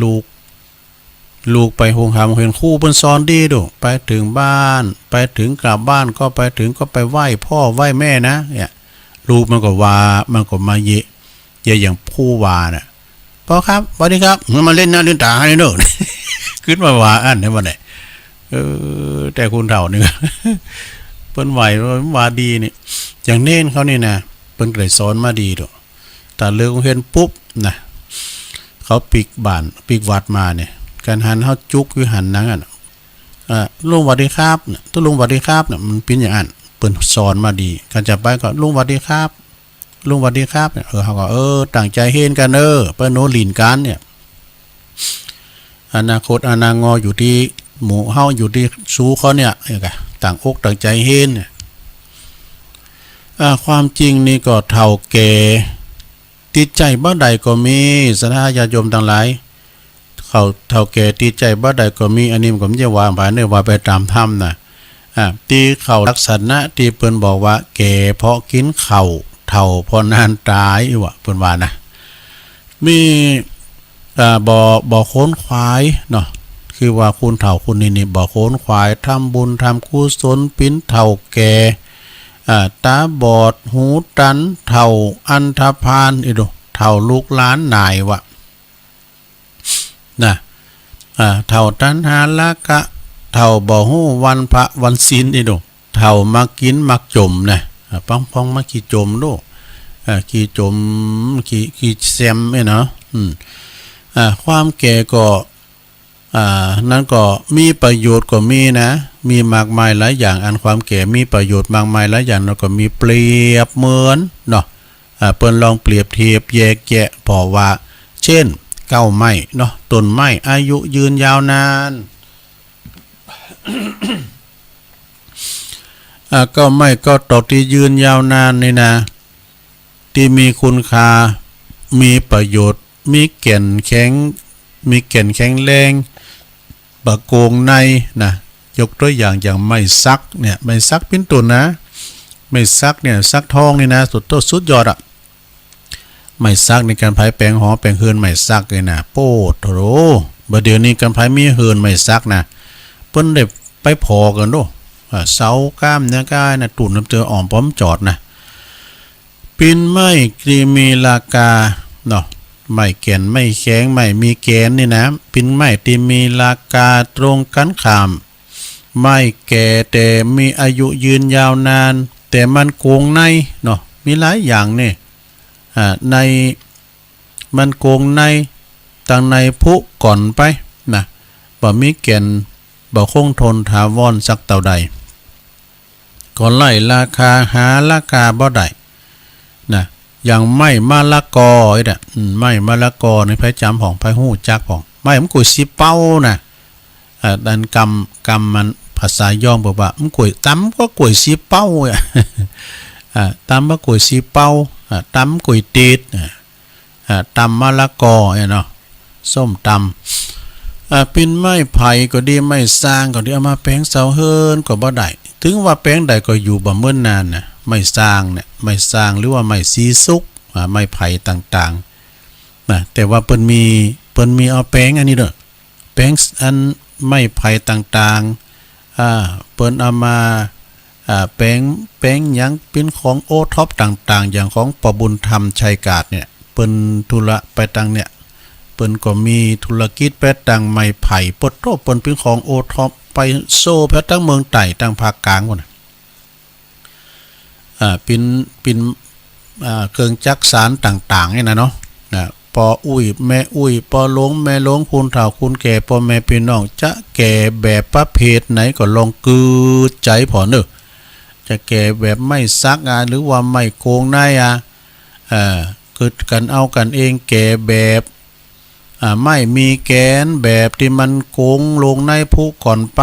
ลูกไปโรงหามเห็นครูเพิ่นสอนดีดูไปถึงบ้านไปถึงกลับบ้านก็ไปถึงก็ไปไหว้พ่อไหว้แม่นะเนี่ยลูกมันก็ว่ามันก็มาเยะอย่างผู้ว่าน่ะพ่อครับสวัสดีครับมาเล่นหน้าเล่นตาให้เด้อ ขึ้นมาว่าอันได้บ่ได้แต่คุณเฒ่านี่ เพิ่นไหวว่าดีนี่อย่างเน้นเขานี่นะเพิ่นก็เลยสอนมาดีดอกแต่เลิกเห็นปุ๊บนะเขาปิกบ้านปิกวัดมาเนี่ยการหันเฮาจุกอยู่หันนั้นลุงสวัสดีครับตุลุงสวัสดีครับน่ะมันเป็นอย่างนั้นเปิ้นสอนมาดีการจะไปก็ลุงสวัสดีครับลุงสวัสดีครับเนี่ยเฮาก็ตั้งใจเฮ็ดกันเปิ้นโนหลินกันเนี่ยอนาคตอนาคตอยู่ที่หมู่เฮาอยู่ที่สู้เขาเนี่ยก็ต่างอกต่างใจเฮ็ดเนี่ยความจริงนี่ก็เฒ่าแก่ติดใจบ่ใดก็มีศรัทธาญาติโยมทั้งหลายเฒ่าแก่ติดใจบ่ใดก็มีอันนี้ผมจะวางผ่านเนี่ยว่าไปตามธรรมน่ะที่เขาลักษณะที่เพิ่นบอกว่าแก่เพราะกินข้าวเฒ่าเพราะนานตายว่าเพิ่นว่านะมีบ่โค้นควายเนาะคือว่าคุณเฒ่าคุณนี่บ่โค้นควายทำบุญทำกุศลปิ้นเฒ่าแก่ตาบอดหูตันเฒ่าอันธพาลดูเฒ่าลูกหลานนายวะนะเฒ่าตันหาละกะเฒ่าบ่ฮู้วันพระวันศีลดูเฒ่ามักกินมักจมนะป้องมักขี้จมดู ขี้จมขี้แซมเนาะความแก่ก็นั่นก็มีประโยชน์ก็มีนะมีมากมายหลายอย่างอันความแก่มีประโยชน์มากมายหลายอย่างแล้วก็มีเปรียบเหมือนเนาะเปิ้นลองเปรียบเทียบแยกแยะพอว่าเช่นเก้าไม้เนาะต้นไม้อายุยืนยาวนานเก้าไม้ก็ตกที่ยืนยาวนานนี่นะที่มีคุณค่ามีประโยชน์มีแก่นแข็งแรงบะโกงในนะยกตัวอย่างไม้ซักเนี่ยไม้ซักเป็นต้นนะไม้ซักเนี่ยซักทองนี่นะสุดยอดอ่ะไม้ซักในการไผแปลงหอแปลงเฮือนไม้ซักเลยนะโปดโหบ่เดี๋ยวนี้การไผมีเฮือนไม้ซักนะเพิ่นได้ไปพอกันโดเสาก้ามเนี่ยก้ายนะตุ่นน้ำเจออ่อมป้อมจอดนะปินไม้ที่มีราคาเนาะไม้แก่นไม้แข็งไม้มีแกนนี่นะปินไม้ที่มีราคาตรงกันข้ามไม้แก่แต่มีอายุยืนยาวนานแต่มันโกงในเนาะมีหลายอย่างนี่ในมันโกงในตั้งในผู้ก่อนไปนะบ่มีแก่นบ่คงทนถาวรสักเท่าใดก็ไล่ราคาหาราคาบ่ได้นะอย่างไม้มะละกอไอ้น่ะไม้มะละกอในไผจำของไผฮู้จักของไม้มันกุยสิเป้านะดันกำมันภาษาย่องบอกว่ามันกุยตำก็กุยสิเป้าตำก็กุยสิเป้าตำกุยตีดตำมะละกอเนาะส้มตำปิ่นไม้ไผ่ก็ดีไม้สร้างก็ดีเอามาแปลงเสาเฮิรนก็บ่ได้ถึงว่าแปลงใดก็อยู่บ่เมื่อนนานนะไม้สร้างเนี่ยไม้สร้างหรือว่าไม้สีสุกไม้ไผ่ต่างๆนะแต่ว่าเปิ้นมีเอาแปลงอันนี้เด้อแปลงอันไม้ไผ่ต่างๆเปิ้นเอามาแปลงหยังเป็นของโอท็อปต่างๆอย่างของปบุญธรรมชัยกาศเนี่ยเปิ้นธุระไปตังเนี่ยเปิ้นก็มีธุรกิจไปตังไม้ไผ่ปดโตเปิ้นเป็นของโอท็อปไปโซ่ไปตั้งเมืองไต้ตั้งภาคกลางพุ่นน่ะเป็นเครื่องจักสานต่างๆนี่นะเนาะปออุ้ยแม่อุ้ยปอหลงแม่หลงคุณเฒ่าคุณแก่พ่อแม่พี่น้องจะแก่แบบประเภทไหนก็ลองกือใจพอเนอะจะแก่แบบไม่ซักหรือว่าไม่โกงได้เกิดกันเอากันเองแก่แบบไม่มีแกนแบบที่มันโกงลงในผู้ก่อนไป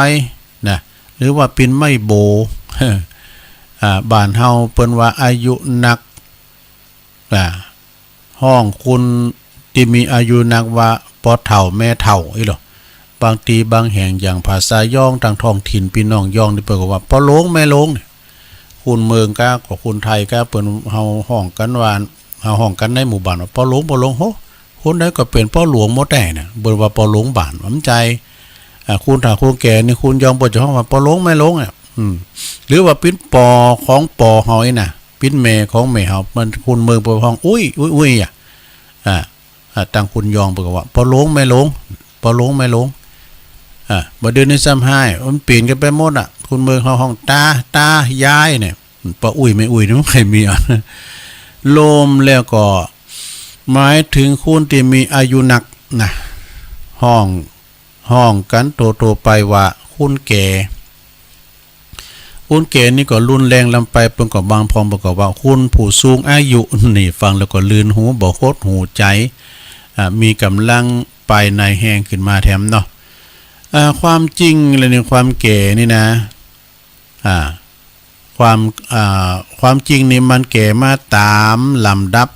นะหรือว่าเป็นไม่โบบ้านเฮาเปิ้นว่าอายุนักห้องคุณที่มีอายุนักว่าปอเฒ่าแม่เฒ่าอีหรอบางทีบางแห่งอย่างภาษาย่องทางท้องถิ่นพี่น้องย่องนี่เปิ้นก็ว่าปอหลงแม่หลงคุณเมืองก็กับคุณไทยก็เปิ้นเฮาห้องกันว่าเฮาห้องกันในหมู่บ้านว่าปอหลงโหคนใดก็เป็นปอหลวงหมดได้น่ะเปิ้นว่าปอหลงบ้านหวำใจคุณถ้าคุณแก่นี่คุณยองบ่จะห้องว่าปอหลงแม่หลงหรือว่าปิ้นปอของปอเฮานี่น่ะปิ้นแม่ของแม่เฮามันคุณเมืองปอห้องอุ้ยตั้งคุณยองเปิ้นก็ว่าปอหลงแม่หลงปอหลงแม่หลงบ่เดือนนี้ซ้ำให้มันเปลี่ยนกันไปหมดคุณเมืองเฮาห้องตายายเนี่ยปออุ้ยไม่อุ้ยนี่มันใครมีโลมแล้วก็หมายถึงคุณที่มีอายุนักนะห้องกันโตไปว่าคุณแก่นี่ก็รุนแรงลำไปเพิ่นก็บางพร้อมประกอบว่าคุณผู้สูงอายุนี่ฟังแล้วก็ลื่นหูบ่โคตรหูใจมีกำลังไปในแห้งขึ้นมาแถมเนาะความจริงเลยในความแก่นี่นะความจริงนี่มันแก่มาตามลำดับ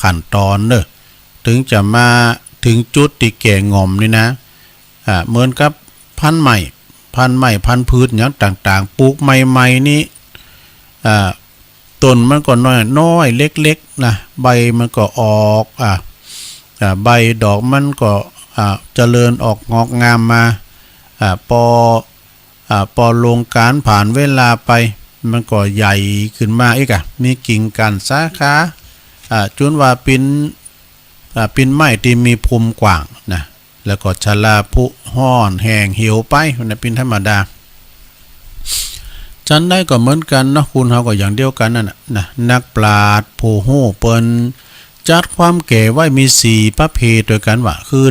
ขั้นตอนเด้อถึงจะมาถึงจุดที่แก่งอมนี่นะเหมือนกับพันธุ์ใหม่พันธุ์พืชอย่างต่างๆปลูกใหม่ๆนี่ต้นมันก็น้อยเล็กๆนะใบมันก็ออกใบดอกมันก็เจริญออกงอกงามมาพอลงการผ่านเวลาไปมันก็ใหญ่ขึ้นมาอีกมีกิ่งก้านสาขาจนว่าเป็นไม้ที่มีภูมิกว้างนะแล้วก็ชราพุห้อนแห้งเหี่ยวไปมันเป็นธรรมดา ฉันได้ก็เหมือนกันเนาะคุณเฮาก็อย่างเดียวกันนั่นน่ะนะนักปราชญ์ผู้ฮู้เปิ้นจัดความแก่ไว้มี4ประเภทด้วยกันว่าคือ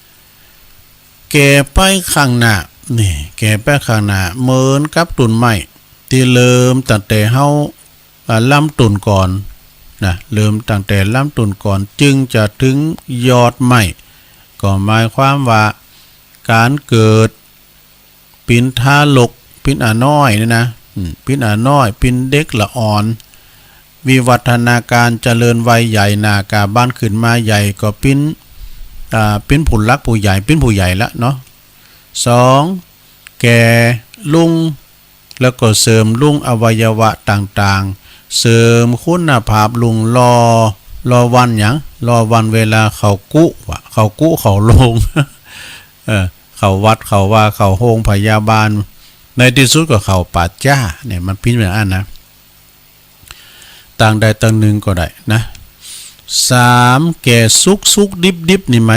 1แก่ไปข้างหน้านี่แก่ไปข้างหน้าเหมือนกับต้นไม้ที่เริ่มตั้งแต่เฮาลำต้นก่อนนะเริ่มตั้งแต่ลำต้นก่อนจึงจะถึงยอดไม้ก็หมายความว่าการเกิดปินทารกปินน้อยนี่นะปินน้อยปินเด็กละอ่อนวิวัฒนาการเจริญวัยใหญ่นากาบ้านขึ้นมาใหญ่ก็เป็นผุนลักผู้ใหญ่เป็นผู้ใหญ่ละเนาะ2แก่ลุงแล้วก็เสริมลุงอวัยวะต่างๆเสริมคุณภาพลุงรอวันหยังรอวันเวลาเขากุว่ะเขากุเขาลง เขาวัดเขาว่าเขาโฮงพยาบาลในที่สุดก็เขาป่าจ้าเนี่ยมันพิ้นแบบนั้นนะต่างใดต่างหนึ่งก็ได้นะ3แก่สุกดิบนี่ห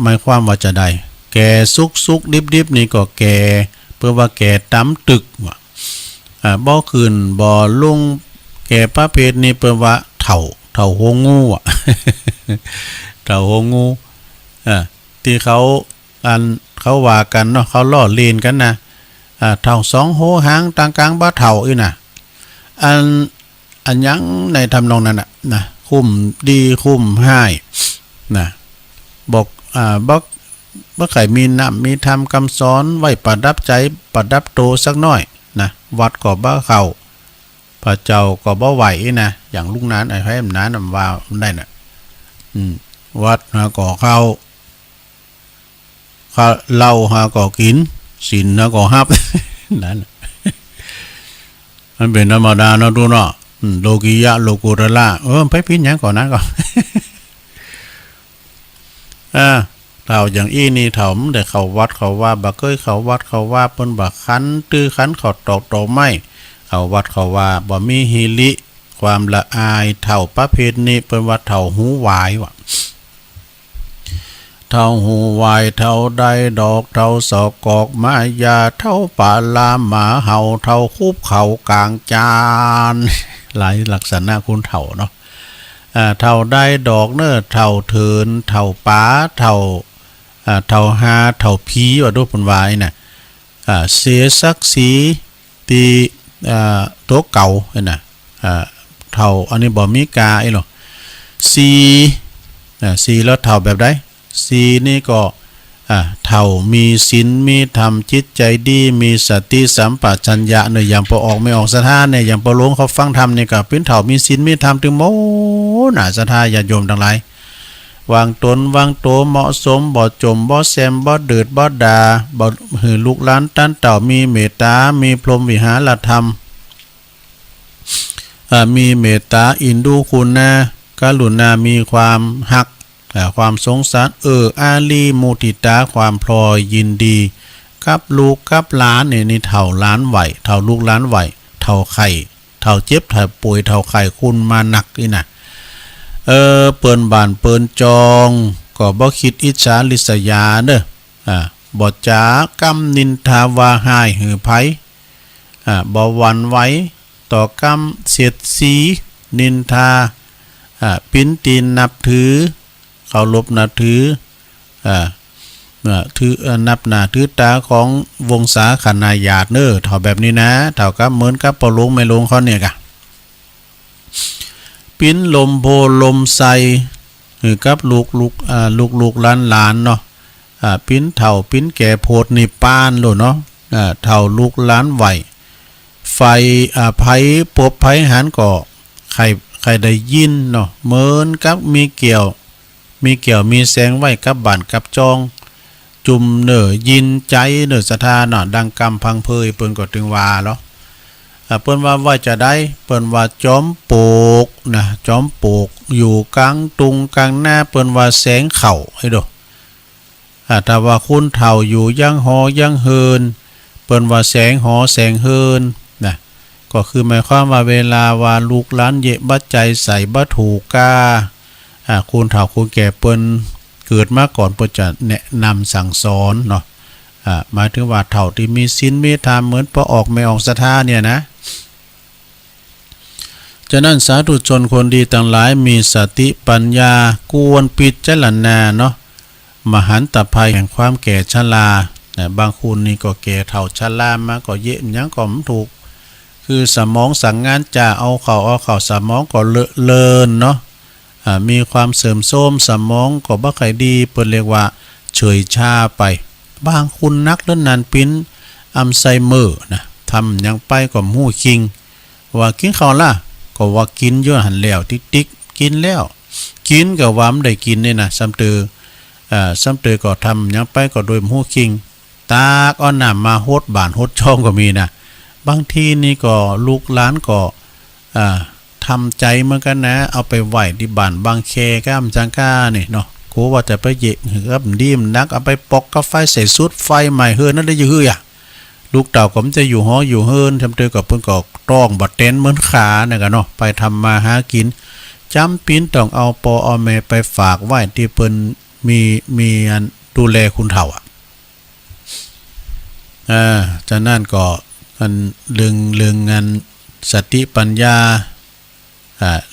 มายความว่าจะได้แก่สุกดิบนี่ก็แก่เพื่อว่าแก่ตำตึกว่ะบ่ขึ้นบ่ลงแก่ประเภทนี้เพื่อว่าเฒ่าโหงูอ่ะ เฒ่าโหงูที่เขาว่ากันเนาะเขาล้อเลียนกันนะเฒ่า2โหหางต่างกลางบ่เฒ่าอีน่ะอันยังในทำนองนั้นน่ะนะคุ้มดีคุ้มให้นะบอกบ่ใครมีน้ำมีธรรมคำสอนไว้ประดับใจประดับโตสักหน่อยนะวัดก็บ่เข้าพระเจ้าก็บ่ไหวนะอย่างลูกนั้นไอ้ให้มันนั้นว่าได้น่ะวัดหาก็เข้าเหล้าหาก็กินศีลหาก็ฮับ นั่นมันเป็นธรรมดาเนาะดูเนาะโลกิยะโลกุตระไปพิ้นหยังก่อนนะก่อนเท่าอย่างอี้นี่เท่ามันได้เข้าวัดเขาว่าบ่เคยเข้าวัดเขาว่าเปิ้นบ่คันตื้อคันเขาตอกตอไม้เข้าวัดเขาว่าบ่มีฮิริความละอายเท่าประเภทนี้เปิ้นว่าเท่าหูหวายว่ะเท่าหูวายเท่าใดดอกเท่าศอกกอกมายาเท่าป่าลาหมาเห่าเท่าคูบเขากลางจานหลายลักษณะคุณเท่าเนาะเท่าได้ดอกเน้อเท่าเถินเท่าป้าเท่าหาเท่าผีว่าดูผลวายน่ะเสียศักดิ์ศรีตีตัวเก่าน่ะเท่าอันนี้บ่มีกาไอ้หรอสีแล้วเท่าแบบใดสีนี่ก็เท่ามีศีลมีธรรมจิตใจดีมีสติสัมปชัญญะเนี่ยอย่างพอออกไม่ออกสถานเนี่ยอย่างพอลงเขาฟังธรรมเนี่ยก็เป็นเท่ามีศีลมีธรรมถึงโมน่ะศรัทธาญาติโยมทั้งหลายวางตนวางตัวเหมาะสมบ่จมบ่แซมบ่เดือดบ่ด่าบ่หือลูกหลานตั้นเต่ามีเมตตามีพรหมวิหารธรรมมีเมตตาอินดูคุณนะกรุณามีความหักความสงสารอารีมุทิตาความพลอยยินดีกับลูกกับหลานเนี่ยนี่เท่าล้านไหวเท่าลูกล้านไหวเท่าไข่เท่าเจ็บเท่าป่วยเท่าไข่คุณมาหนักนี่นะเปิ้นบานเปิ้นจองก็บ่คิดอิจฉาริษยาเด้อบ่จากำนินทาวาหายหือไผบ่หวั่นไหวต่อกำเสียดสีนินทาปิ้นตีนนับถือเคารพนับถือนับหน้าถือตาของวงศาคณาญาติเน้อเท่าแบบนี้นะเท่ากับเหมือนกับปลงไม่ลงเขาเนี่ยกะปิ้นลมโพลมใสหรือกับลูกหลานเนาะปิ้นเท่าปิ้นแก่โพดนิปานโลเนาะเท่าลูกหลานไหวไฟไผปบไผหันก็ใครได้ยินเนาะเหมือนกับมีเกี่ยวมีแสงไว้กับบ้านกับจองจุ่มเนอยินใจเนอศรัทธาเนาะดังกำพังเพยเปิ้นก็ถึงว่าเนาะเปิ้นว่าจะได้เปิ้นว่าจอมโปกนะจอมโปกอยู่กลางตุงกลางหน้าเปิ้นว่าแสงเข่าให้ดูถ้าว่าคุณเฒ่าอยู่ยังหอยังเฮินเปิ้นว่าแสงหอแสงเฮินนะก็คือหมายความว่าเวลาว่าลูกหลานเยบัดใจใส่บ่ถูกกาคุณเฒ่าคุณแก่เปิ้นเกิดมาก่อนเปิ้นจะแนะนำสั่งสอนเนาะ หมายถึงว่าเถ่าที่มีศีลมีธรรมเหมือนพอออกไม่ออกศรัทธาเนี่ยนะฉะนั้นสาธุชนคนดีต่างหลายมีสติปัญญากวนปิดเจรณาเนาะมหันตภัยแห่งความแก่ชราบางคนนี่ก็แก่เฒ่าชรามาก็เยะยังก็ไม่ถูกคือสมองสั่งงานจะเอาเข่าสมองก็เลอะเลินเนาะมีความเสื่อมโทรมสมองก็บ่ค่อยดีเปิ้นเรียกว่าเฉยชาไปบางคุณนักเล่นนานปิ้นอัลไซเมอร์นะทำยังไปก็หู้คิงว่ากินข้าวล่ะก็ว่ากินเยอะหันแล้วติ๊กกินแล้วกินก็ว่าไม่ได้กินนี่นะซ้ำเตือก็ทำยังไปก็โดยหู้คิงตากเอาน้ำมาโฮดบานโฮดช่องก็มีนะบางทีนี่ก็ลูกหลานก็ทำใจเหมือนกันนะเอาไปไหวที่บ้านบางแคก้ามจังก้านี่เนาะกูว่าจะไปเยะหือกับดีมนักเอาไปปอกกาไฟใส่สุดไฟใหม่เฮือนั่นได้ยื้อลูกเต่าก็มันจะอยู่หออยู่เฮินทำเตอกับเพิ่นก็ต้องบัดเต้นเหมือนขาเนี่ยกันเนาะไปทำมาหากินจำปิ้นต้องเอาปอเอาแม่ไปฝากไว้ที่เพิ่นมีอันดูแลคุณเฒ่าจากนั้นก็อันเรื่องงานสติปัญญา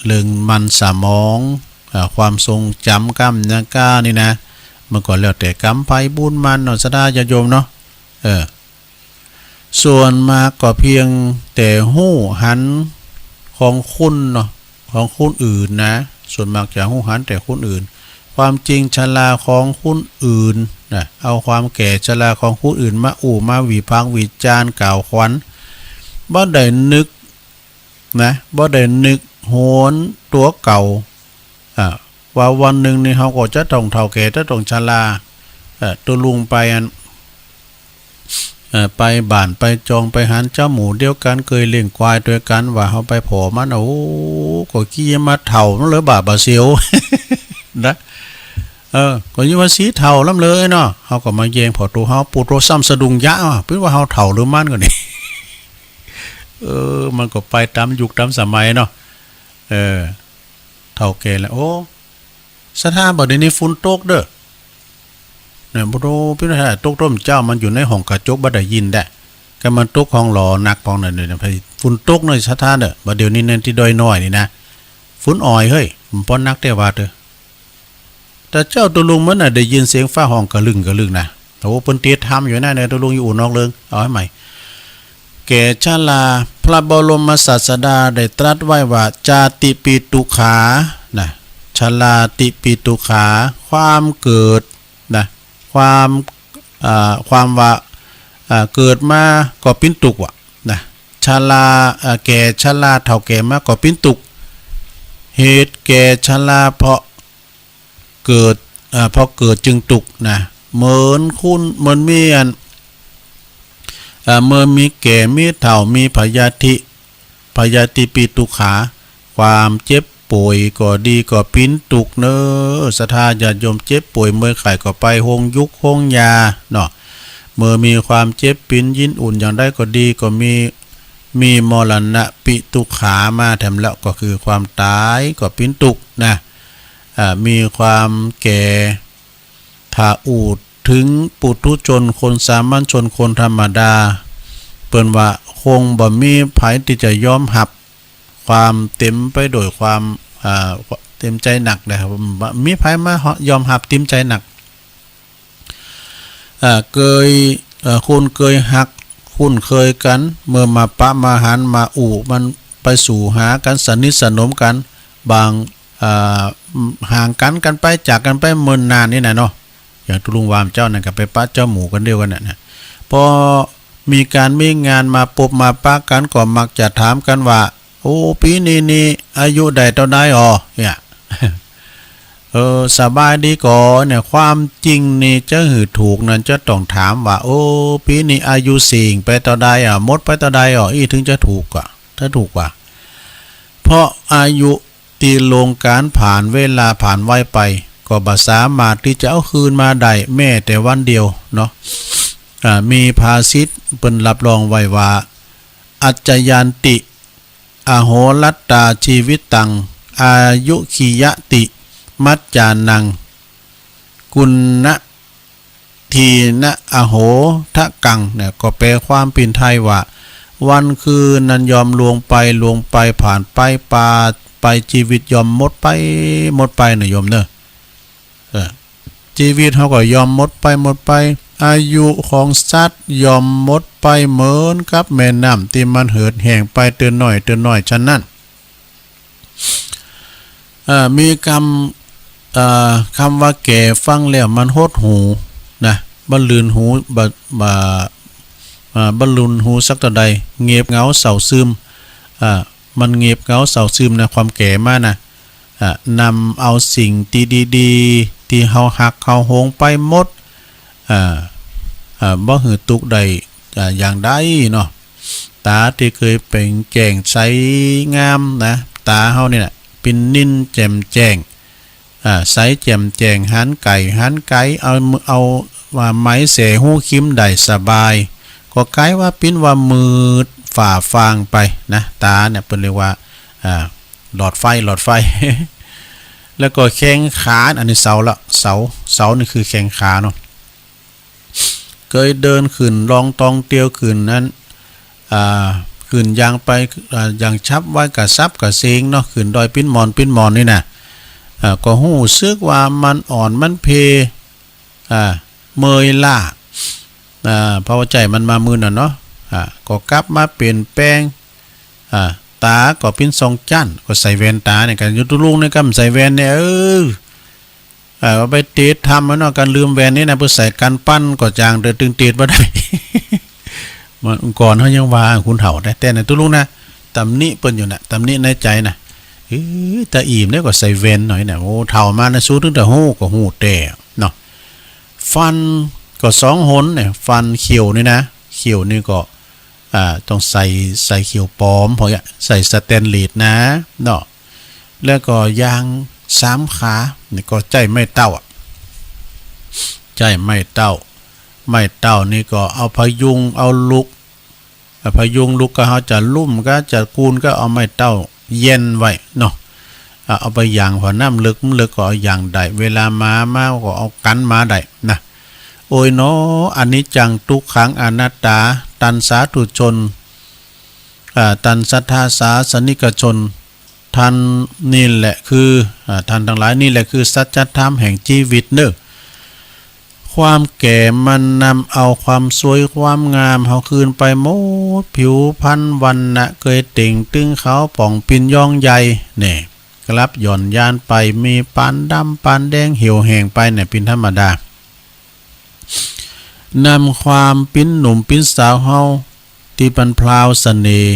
เรื่องมันสมองความทรงจำกรรมยังก้านี่นะมันก็แล้วแต่กรรมภัยบุญมันเนาะสดาญาโยมเนาะส่วนมากก็เพียงแต่หู้หันของคุณเนาะของคนอื่นนะส่วนมากจะหู้หันแต่คนอื่นความจริงชราของคนอื่นนะเอาความแก่ชราของคนอื่นมามาวิพากษ์วิจารณ์กล่าวขวัญบ่ได้นึกนะบ่ได้นึกโหนตัวเก่าว่าวันหนึ่งนี่เขาก็จะต้องเฒ่าแก่จะต้องชราตัวลุงไปไปบ้านไปจองไปหันเจ้าหมูเดียวกันเคยเลี้ยงควายด้วยกันว่าเขาไปผอมันโอ้ก็ขี้มาเฒ่ามันเลยบาเสียว นะก็ยิ่งว่าสีเฒ่าล้ำเลยเนาะเขาก็มาแยงพอตัวเขาปูโตซ้ำสะดุงยะเพิ่นว่าเขาเฒ่าหรือมันก็นี่ มันก็ไปตามยุคตามสมัยเนาะเฒ่าแก่แล้วโอ้สถานบัดนี้ฝนตกเด้อเนี่ยบ่รู้พี่น้าตกร่มเจ้ามันอยู่ในห้องกระจกบ่ได้ยินได้ก็มันตกห้องหลอนักปองนั่นนี่ไปฝนตกในสถานเด้อบัดเดี๋ยวนี้นั่นที่ดอยน้อยนี่นะฝนอ่อยเฮ้ยมันป้อนนักแต่ว่าเด้อแต่เจ้าตัวลุงมันน่ะได้ยินเสียงฟ้าห้องกระลึงนะโอ้เปิ้นเตียทำอยู่นั่นเนี่ยตัวลุงอยู่อู่นอกเลิงเอาให้ใหม่แก่ชราพระบรมศาสดาได้ตรัสไว้ว่าจาติปิตุขานะชราติปิตุขาความเกิดนะความว่าเกิดมาก็ปิ้นตุกว่ะนะชราแก่ชราเฒ่าแก่มาก็ปิ้นตุกเหตุแก่ชราเพราะเกิดจึงตุกนะเหมือนคุณเหมือนมีอันเมื่อมีแก่มีเฒ่ามีพยาธิปิตุขาความเจ็บป่วยก็ดีก็ปิ้นตุกเนอศรัทธาญาติโยมเจ็บป่วยเมื่อไข้ก็ไปโรงยุกโรงยาเนาะเมื่อมีความเจ็บปิ้นยินอุ่นอย่างได้ก็ดีก็มีมรณะปิตุขามาแถมแล้วก็คือความตายก็ปิ้นตุกนะมีความแก่ถ้าอูดถึงปุถุชนคนสามัญชนคนธรรมดาเปิ้นว่าคงบ่มีไผที่จะยอมรับความเต็มไปโดยความเต็มใจหนักนะครับมีไผมายอมรับเต็มใจหนักคุณเคยหักคุณเคยกันเมื่อมาปะมาหันมามันไปสู่หากันสนิทสนมกันบางห่างกันไปจากกันไปเมินนานนี่นะเนาะอย่างตุลุงวามเจ้านั่นก็ไปปะเจ้าหมูกันเดียวกันน่ะพอมีการมีงานมาปบมาปะกันก็มักจะถามกันว่าโอ้ปีนี้อายุใดเท่าใดเนี่ยสบายดีก่อเนี่ยความจริงนี่จะหือถูกนั่นจะต้องถามว่าโอ้ปีนี้อายุสิ่งไปเท่าใดหมดไปเท่าใดอีถึงจะถูกกว่าถ้าถูกกว่าเพราะอายุตีลงการผ่านเวลาผ่านไวไปก็บ่สามารถที่จะเอาคืนมาได้แม้แต่วันเดียวเนาะมีภาษิตเปิ้นรับรองไว้ว่าอัจจยันติอโหรัตตาชีวิตตังอายุขียติมัจจานังกุณนะ ทีนะอโหทะกังเนี่ยก็แปลความเป็นไทยว่าวันคืนนั้นยอมลวงไปผ่านไปปาไปชีวิตยอมหมดไปนะโยมเนอะชีวิตเขาก็ยอมหมดไปอายุของสัตว์ยอมหมดไปเหมือนกับแม่น้ำที่มันเหือดแห้งไปเตือนหน่อยฉะนั้นมีคำว่าแก่ฟังแล้วมันโหดหูนะบรรลืนหูบรรลุนหูสักต่อใดเงียบเหงาเศร้าซึมมันเงียบเหงาเศร้าซึมนะความแก่มานะนำเอาสิ่งดีๆที่เฮาหักเฮาโหงไปหมดบ่หือตุกใดอย่างใดเนาะตาที่เคยเป็นแจ่งใสงามนะตาเฮานี่แหละเป็นนิ่นแจ่มแจ้งใสแจ่มแจ้งหันไก่เอาว่าไม้เสหูคิมได้สบายก็ไกลว่าปิ้นว่ามืดฝ่าฟางไปนะตาเนี่ยเป็นเรียกว่าหลอดไฟ แล้วก็แข้งขาอันนี้เสานี่คือแข้งขาเนาะเคยเดินขึ้นลองตองเตียวขึ้นนั้นขึ้นยางไปอย่างชับไว้กับซับกับเซงเนาะขึ้นดอยปิ้นมอนนี่นะก็หู้ซึกว่ามันอ่อนมันเพเมยล่าเพราะว่าใจมันมามือน่ะเนาะก็กลับมาเปลี่ยนแปลงตาก็เป็นทรงจั่นก็ใส่แว่นตาเนี่ยกันยุตุลุงเนี่ยก็ใส่แว่นเนี่ยว่าไปเตะทำมันเนาะการลืมแว่นนี่นะเพื่อใส่กันปั้นก็จางเดินตึงเตะบ่ได้ มันก่อนเขายังว่าคุณเฒ่าได้แต่ในตุลุงนะตำหนิเปิ้นอยู่น่ะตำหนิในใจน่ะตาอิ่มเนี่ยก็ใส่แว่นหน่อยน่ะโอ้เฒ่ามานะสู้ถึงแต่ฮู้ก็ฮู้แต่เนาะฟันก็2หนเนี่ยฟันเขียวนี่นะเขียวนี่ก็ต้องใส่เขียวปลอมพอใส่สแตนเลสนะเนาะแล้วก็ยาง3ขานี่ก็ใจไม่เต้าใจไม่เต้านี่ก็เอาพยุงเอาลุกก็เขาจะลุ่มก็จะกูนก็เอาไม้เต้าเย็นไว้เนาะเอาไปอย่างพอน้ำลึกก็เอาอย่างใดเวลามาก็เอากันมาได้นะโอ้ยเนาะอันนี้จังทุกขังอนัตตาตันสาธุชนตันสัทธาสาสนิกชนท่านนี่แหละคือท่านทั้งหลายนี่แหละคือสัจธรรมแห่งชีวิตเนอะความแก่มันนำเอาความสวยความงามเฮาคืนไปหมดผิวพรรณวรรณะเคยเต่งตึงเขาป่องปินย่องใหญ่เนี่ยกลับหย่อนยานไปมีปานดำปานแดงเหี่ยวแห้งไปเนี่ยเป็นธรรมดานำความปิ้นหนุ่มปิ้นสาวเฮาที่ปันพลาวเสน่ห์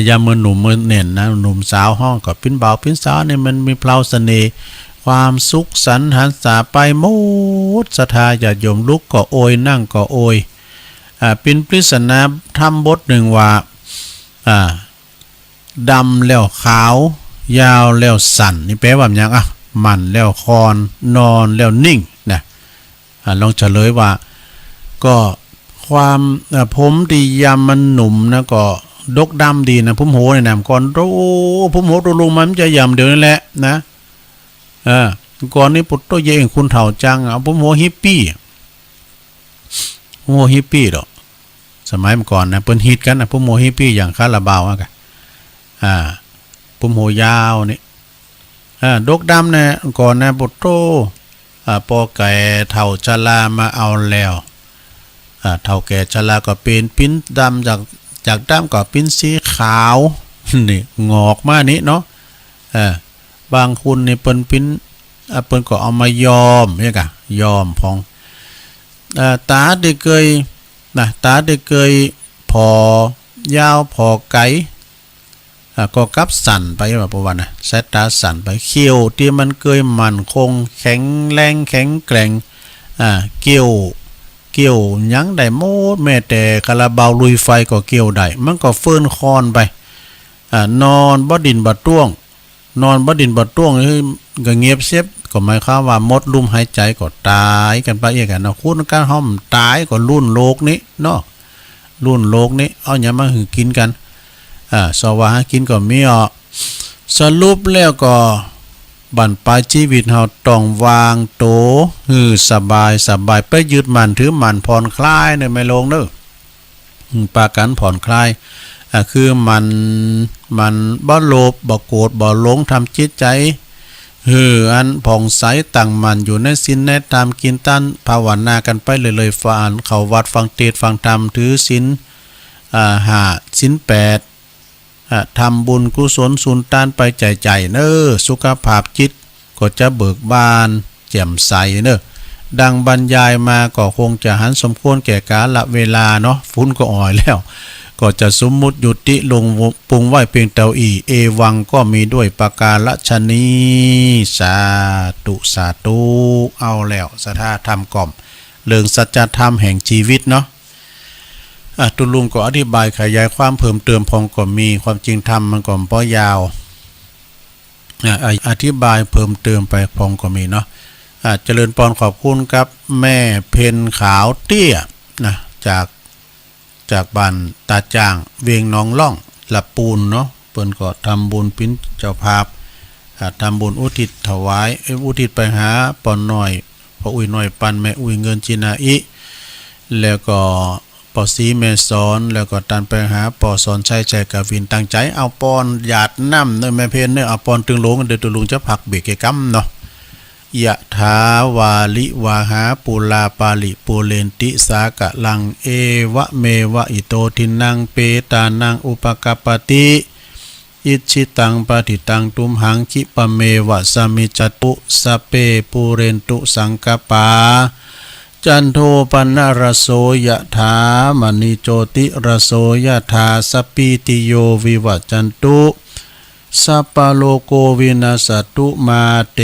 ยามมือหนุ่มมือเน่นนะหนุ่มสาวห้องก็ปิ้นเบาปิ้นสาวเนี่ยมันมีพลาวเสน่ห์ความสุขสันต์หันษาไปหมดศรัทธาญาติโยมลุกก็โอยนั่งก็โอยเป็นปริศนาธรรมบทหนึ่งว่าดำแล้วขาวยาวแล้วสั่นนี่แปลว่าอย่างมันแล้วคอนนอนแล้วนิ่งนะลองเฉลยว่าก็ความผมดียามมันหนุ่มนะก็ดกดำดีนะผมโหเนี่ยนะก่อนผมโหตัวลงมันจะยำเดี๋ยวนี้แหละนะก่อนนี้ปุตโตเยงคุณเฒ่าจังผมโหฮิปปี้ดอกสมัยเมื่อก่อนนะเปิ้นฮิตกันนะผมโหฮิปปี้อย่างคาราบาวกันผมโหยาวนี่ดกดำนะก่อนนะปุตโตพอแก่เฒ่าชรามาเอาแล้วเฒ่าแก่ชราก็เป็นปิ้นดำจากดำก็ปิ้นสีขาวนี่งอกมานี้เนาะบางคุณนี่เปิ้นก็เอามายอมเนี่ยกะยอมพองตาได้เคยพอยาวพอไกลก็กับสั่นไปแบบประวัตินะสายตาสั่นไปเขี้ยวที่มันเคยมั่นคงแข็งแรงแข็งแกร่งเกี่ยวยังได้หมดแม้แต่คาราบาวลุยไฟก็เกี่ยวได้มันก็เฟิ่นคอนไปนอนบ่ดินบ่ต้วงก็เงียบเสียบก็หมายความว่าหมดลมหายใจก็ตายกันไปอีกกันเนาะคุณการห้อมตายก็รุ่นโลกนี้เนาะรุ่นโลกนี้เอาหยังมาหือกินกันสวากินก็มีสรุปแล้วก็ บั้นปลายชีวิตเฮาต้องวางโตฮือสบายไปยึดมั่นถือมั่นผ่อนคลายเด้อแม่ลงเด้อปากันผ่อนคลายคือมันบ่โลภบ่โกรธบ่หลงทำจิตใจอันผ่องใสตั้งมั่นอยู่ในศีลในธรรมกินตันภาวนากันไปเลยๆฟังเข้าวัดฟังเทศน์ฟังธรรมถือศีล5ศีล8ทำบุญกุศลสุนทานไปใจเน้อสุขภาพจิตก็จะเบิกบานแจ่มใสเน้อดังบรรยายมาก็คงจะหันสมควรแก่กาลเวลาเนาะฟุ้นก็อ่อยแล้วก็จะสมมุติยุติลงปรุงไว้เพียงเท่าอีเอวังก็มีด้วยประกาศนีสาธุเอาแล้วศรัทธาธรรมกล่อมเรื่องสัจธรรมแห่งชีวิตเนาะตุลุงก็อธิบายขยายความเพิ่มเติมพองก็มีความจริงธรรมมันก็บ่ยาวอธิบายเพิ่มเติมไปพองก็มีเนาะเจริญพรขอบคุณครับแม่เพ็ญขาวเตี้ยนะจากบ้านตาจ้างเวียงหนองล่องละปูนเนาะเปิ้นก็ทำบุญปิ้นเจ้าภาพทำบุญอุทิศถวายอุทิศไปหาปอนน้อยพ่ออุ้ยน้อยปันแม่อุ้ยเงินจินาอิแล้วก็ปอสีแม่สอนแล้วก็ตันไปหาปอสอนชัยใจกวินตั้งใจเอาปอนหยาดน้ำเนื้อแม่เพนเนื้อเอาปอนตึงโลงเดี๋ยวตัวลุงจะผักเบรกกรรมเนาะยะถาวาลิวาหาปุลาปาลิปูเลนติสากะลังเอวะเมวะอิโตทินังเปตานังอุปกปปติอิชิตังปฏิตังตุมหังคิปะเมวะสมิจตุสเปปูเรนตุสังกปาจันโทปนรโสยะถามณิโจติรโสยะถาสปิติโยวิวัจจันตุสัพพะโลโกวินาสตุมาเต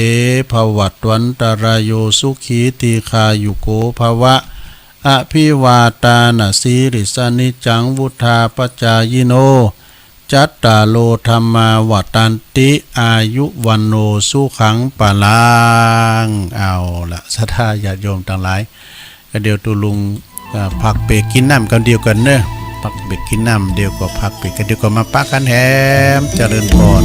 ภวัตวันตรายโยสุขีติคายุโกภวะอภิวาตานาสีริสนิจังวุธาปจายโนจัตตาโลธรรมาวัตันติอายุวันโนสุขังปะลังเอาละศรัทธาญาติโยมทั้งหลายก็เดี๋ยวตุลุงพักเบรกกินน้ำกันเดียวกันเนอะพักเบรกกินน้ำเดียวก็พักเบรกกันเดียวก็มาปักกันแฮมเจริญพร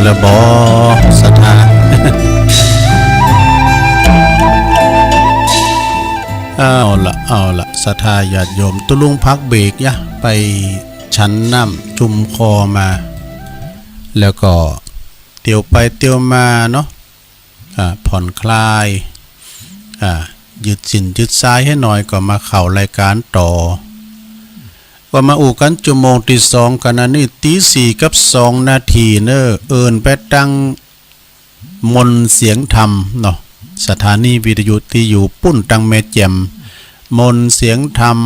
แล้วบ่ศรัทธา เอาละศรัทธาญาติโยมตุลุงพักเบรกยะไปชั้นน้ำจุ่มคอมา แล้วก็เตียวไปเตียวมาเนาะผ่อนคลายยืดสินยืดซ้ายให้หน่อยก็มาเข้ารายการต่อก็มาอู่กันชั่วโมงที่2กันนะนี่ตี4กับ2นาทีเนอะเอินไปตั้งมนเสียงธรรมเนาะสถานีวิทยุที่อยู่ปุ้นตังแม่แจ่มมนเสียงธรรม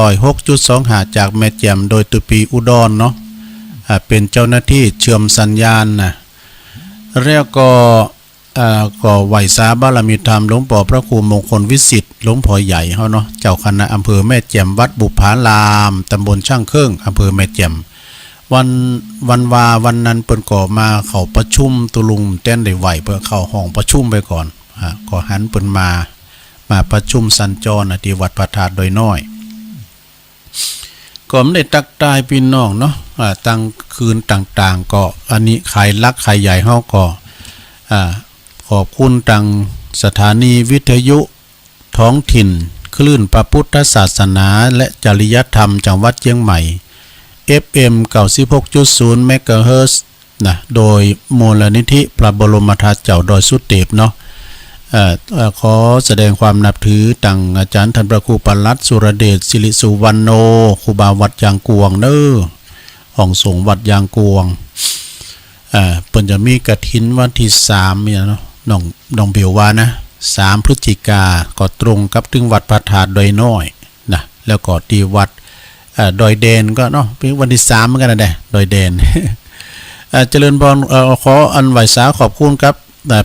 106.25จากแม่แจ่มโดยตุปีอุดรเนาะเป็นเจ้าหน้าที่เชื่อมสัญญาณนะแล้วก็ไหวสาบารมีธรรมหลวงพ่อพระครูมงคลวิสิทธิ์หลวงพ่อใหญ่เฮาเนาะเจ้าคณะอำเภอแม่แจ่มวัดบุพารามตำบลช่างเครื่องอำเภอแม่แจ่มวันนั้นเปิ้นก็มาเข้าประชุมตุลุงแต้นได้ไหวเพื่อเข้าห้องประชุมไปก่อนก็หันเปิ้นมาประชุมสัญจรที่วัดพระธาตุดอยน้อยก็ไม่ได้ตักตายพี่น้องเนาะตั้งคืนต่างๆก็อันนี้ขายลักขายใหญ่เฮาก็ขอบคุณตังสถานีวิทยุท้องถิ่นคลื่นพระพุทธศาสนาและจริยธรรมจังหวัดเชียงใหม่ FM 96.0 เมกะเฮิรตซ์นะโดยมูลนิธิพระบรมธาตุเจ้าดอยสุเทพเนาะขอแสดงความนับถือตังอาจารย์ท่านพระครูปลัดสุรเดชสิริสุวรรณโนครูบาวัดยางกวงเด้อห้องสงฆ์วัดยางกวงเปิ้นจะมีกฐินวันที่3เนี่ยเนาะน้องเบลว่านะ3พฤศจิกาก็ตรงกับถึงวัดพระธาตุดอยน้อยนะแล้วก็ที่วัดดอยแดนก็เนาะเป็นวันที่3เหมือนกันนะดอยแดน เจริญพรขออันไหวสาขอบคุณครับ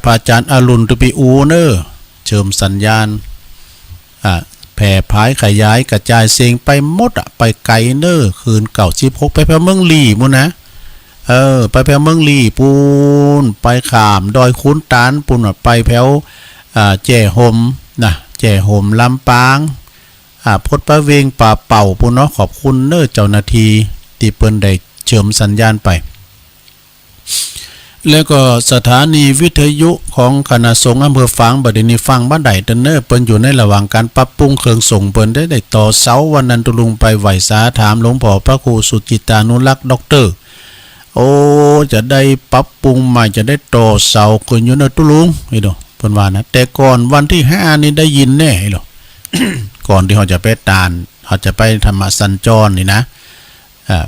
พระอาจารย์อรุณตุปีอูเนอร์เชิมสัญญาณแผ่พายขยายกระจายเสียงไปหมดไปไกลเนอร์คืน96ไปแพเมืองลีมุ่นนะไปแพเมืองลีปูนไปขามดอยคุ้นตานปูนไปแพวแจ่ห่มนะแจ่ห่มลำปางพดประเวงป่าเป่าปูนเนาะขอบคุณเนอร์เจ้าหน้าที่ที่เปิ้นได้เชิมสัญญาณไปแล้วก็สถานีวิทยุของคณะสงฆ์อำเภอฝางบัดนี้ฟังบ้านใดเตนเนอร์เปิ้นอยู่ในระหว่างการปรับปรุงเครื่องส่งเปิ้นได้ต่อเสาวันนั้นตุลุงไปไหวสาถามหลวงพ่อพระครูสุจิตานุรักษ์ด็อกเตอร์โอ้จะได้ปรับปรุงใหม่จะได้ต่อเสาขึ้นอยู่นะตุลุงไอ้ดอกเพิ่นว่านะแต่ก่อนวันที่5นี่ได้ยินแน่ไอ้ดอก ก่อนที่เขาจะไปตานเขาจะไปธรรมสัญจรนี่นะ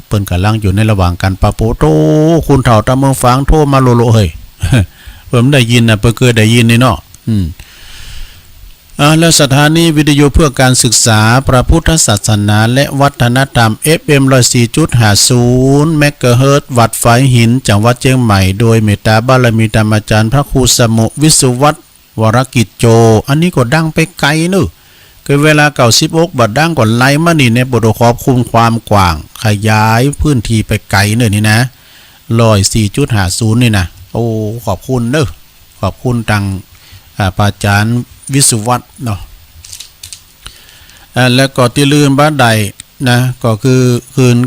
เปิ้นกำลังอยู่ในระหว่างการปะโปโตคุณเฒ่าตาเมืองฝางโทรมาโลโลเฮ้ย เพิ่นได้ยินนะเพิ่นเคยได้ยินนี่เนาะและสถานีวิทยุเพื่อการศึกษาพระพุทธศาสนาและวัฒนธรรม FM 104.50 เมกะเฮิรตซ์วัดฝายหินจังหวัดเชียงใหม่โดยเมตตาบารมีธรรมอาจารย์พระครูสมุวิสุวัฒน์วรกิจโจอันนี้ก็ดังไปไกลเนอะคือเวลา96บัดดังก่อนไล่มานี่ในบทขอบคุมความกว้างขยายพื้นที่ไปไกลเนอะนี่นะ104.50นี่นะโอ้ขอบคุณเนอะขอบคุณตังพระอาจารย์วิสุวัฒน์เนาะแล้วก็ที่ลืมบ้านใดนะก็คือคืน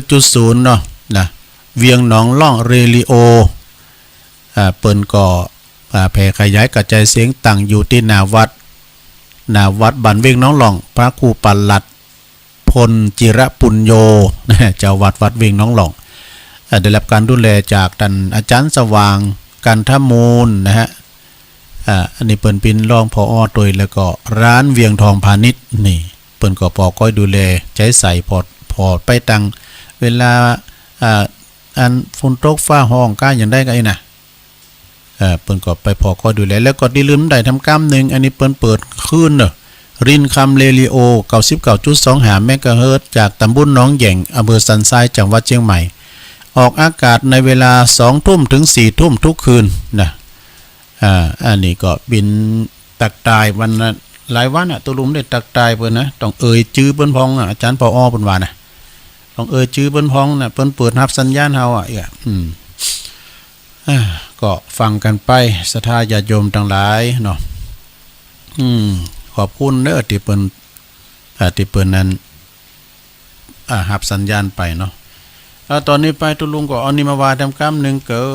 91.0เนาะนะเวียงหนองล่องเรลิโอเปิ้นก็แผ่ขยายกระจายเสียงตั้งอยู่ที่หน้าวัดบ้านเวียงน้องหล่องพระครูปลัดพลจิระปุญโยเจ้าวัดเวียงน้องหล่องได้รับการดูแลจากท่านอาจารย์สว่างกันทมูลนะฮะอันนี้เปิ้นเป็นรองผอ.โดยแล้วก็ร้านเวียงทองพาณิชย์นี่เปิ้นก็ปอก้อยดูแลใจใส่พอไปตังเวลาอันฝนตกฟ้าห้องก้าอย่างได้ก็ไอ้นะเปิ้นก็ไปพอก้อยดูแลแล้วก็ได้ลืมได้ทำกรรมนึงอันนี้เปิ้นเปิดคืนเนอะรินคำเรลิโอ 99.25 เมกะเฮิรตซ์จากตำบลหนองแหย่งอำเภอสันทรายจังหวัดเชียงใหม่ออกอากาศในเวลา 20:00 นถึง 4:00 นทุกคืนนะอันนี้ก็บินตักตายวันหลายวันตุลุมได้ตักตายเพิ่นนะต้องจื้อเปิ้นพองอาจารย์ผอ.เพิ่นว่านะต้องจื้อเปิ้นพองนะเปิ้นเปิดรับสัญญาณเฮาก็ฟังกันไปศรัทธาญาติโยมทั้งหลายเนาะขอบคุณเด้อที่เปิ้นนั้นรับสัญญาณไปเนาะ ตอนนี้ไปตุลุงก็เอานี่มาวาทำกรรมหนึ่งเกิ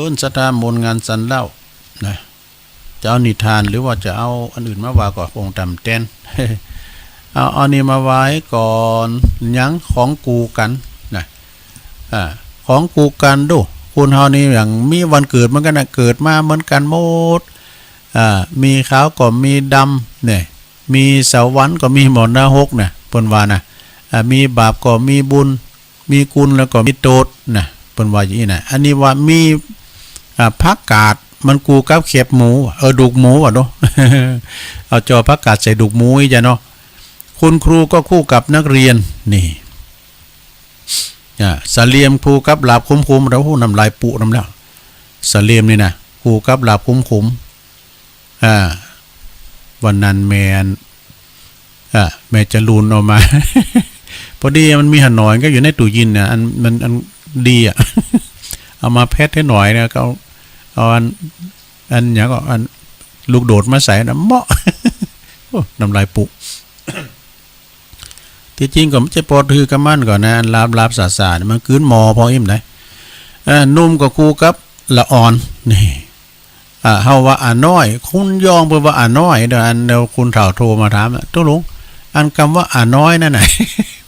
นสถานมนต์งานสันเล่านะจะเอานิทานหรือว่าจะเอาอันอื่นมาวาก็คงตำเต้น เอานี่มาไว้ก่อนยังของกูกันนะของกูกันดูคุณเฮานี่อย่างมีวันเกิดเหมือนกันนะเกิดมาเหมือนกันหมดมีขาวก็มีดำเนี่ยมีสวรรค์ก็มีหมอนหกเนี่ยเปิ้นว่านะมีบาปก็มีบุญมีกุลแล้วก็มีโทษนะเปิ้นว่าอย่างนี้นะอันนี้ว่ามีผักกาดมันกูกับเข็บหมูดุกหมูอ่ะเนาะ เอาจอผักกาดใส่ดุกหมูอีจ้ะเนาะคุณครูก็คู่กับนักเรียนนี่สะเลียมครูกับหลาบคุ้มๆแล้วหูน้ำลายปุน้ำแล้วสะเลียมนี่นะครูกับหลาบคุ้มวันนั้นแม่จะลูนออกมา พอดีมันมีหันหน่อยก็อยู่ในตู้ยินเนี่ยอันดีอ่ะ เอามาแพทให้หน่อยนะก็เอาอันอย่างก็อันลูกโดดมาใส่นะเหมาะ น้ำลายปุ ที่จริงก็ไม่ใช่ปอถือกับมันก่อนนะลาบสามันคืนหมอพออิ่มไหนนุ่มก็คู่กับละอ่อนนี่เฮาว่าน้อยคุณยองเพิ่นว่าน้อยเดี๋ยวอันเดี๋ยวคุณเฒ่าโทรมาถามตุ้ลุงอันคำว่าน้อยนั่นน่ะ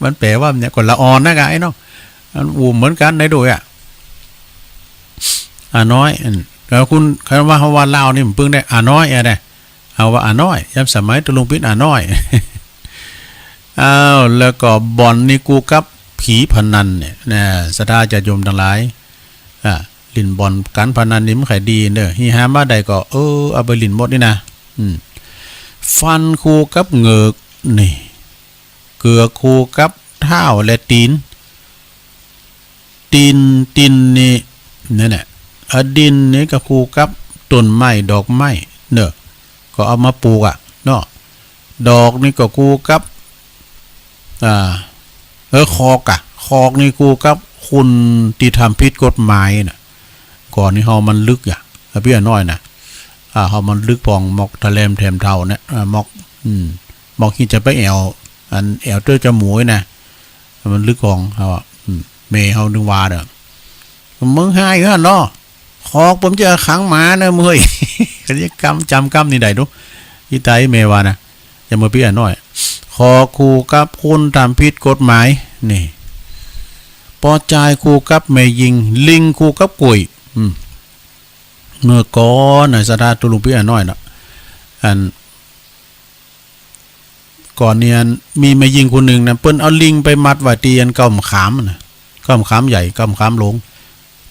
มันแปลว่าเนี่ยคนละอ่อนนะกะไอ้เนาะอันอูเหมือนกันได้ด้วยน้อยแล้วคุณคำว่าเฮาว่าลาวนี่มันเพิ่งได้น้อยได้เอาว่าน้อยยามสมัยตุ้ลุงพิษน้อย แล้วก็บ่อนนี่กูกับผีพนันเนี่ยนะศรัทธาญาติโยมทั้งหลายลินบ่อนการพนันนี่มันขายดีเด้อฮีฮามาใดก็เอาไปลินหมดนี่นะฟันคู่กับเหงือกนี่เกลือคู่กับเท้าและตีนนี่นั่นแหละดินนี่ก็คู่กับต้นไม้ดอกไม้เด้อก็เอามาปลูกเนาะดอกนี่ก็คู่กับคอกนี่กูกับคุณที่ทำผิดกฎหมายน่ะก่อนนี่เฮามันลึกพี่น้อยนะเฮามันลึกปองมอกทะเลมแถมเท่าเนี่ยมอกที่จะไปแอวเตื้อจมูกนะมันลึกของเฮาเมเฮานึงว่าเด้อมึงหายเนาะคอกผมจะขังหมานะมึง ก็จะจำกำนี่ได้ดูอีไตเมว่านะจะมาพี่น้อยขอคู่กับคุณทำผิดกฎหมายนี่ปอจายคู่กับแม่ยิงลิงคู่กับกุยเมื่อก่อนในสถานตุลุงพี่น้อยนะก่อนเนี่ยมีแม่ยิงคนหนึ่งนะเปิ้นเอาลิงไปมัดไว้ตีอันก้อมขามนะก้อมขามใหญ่ก้อมขามหลง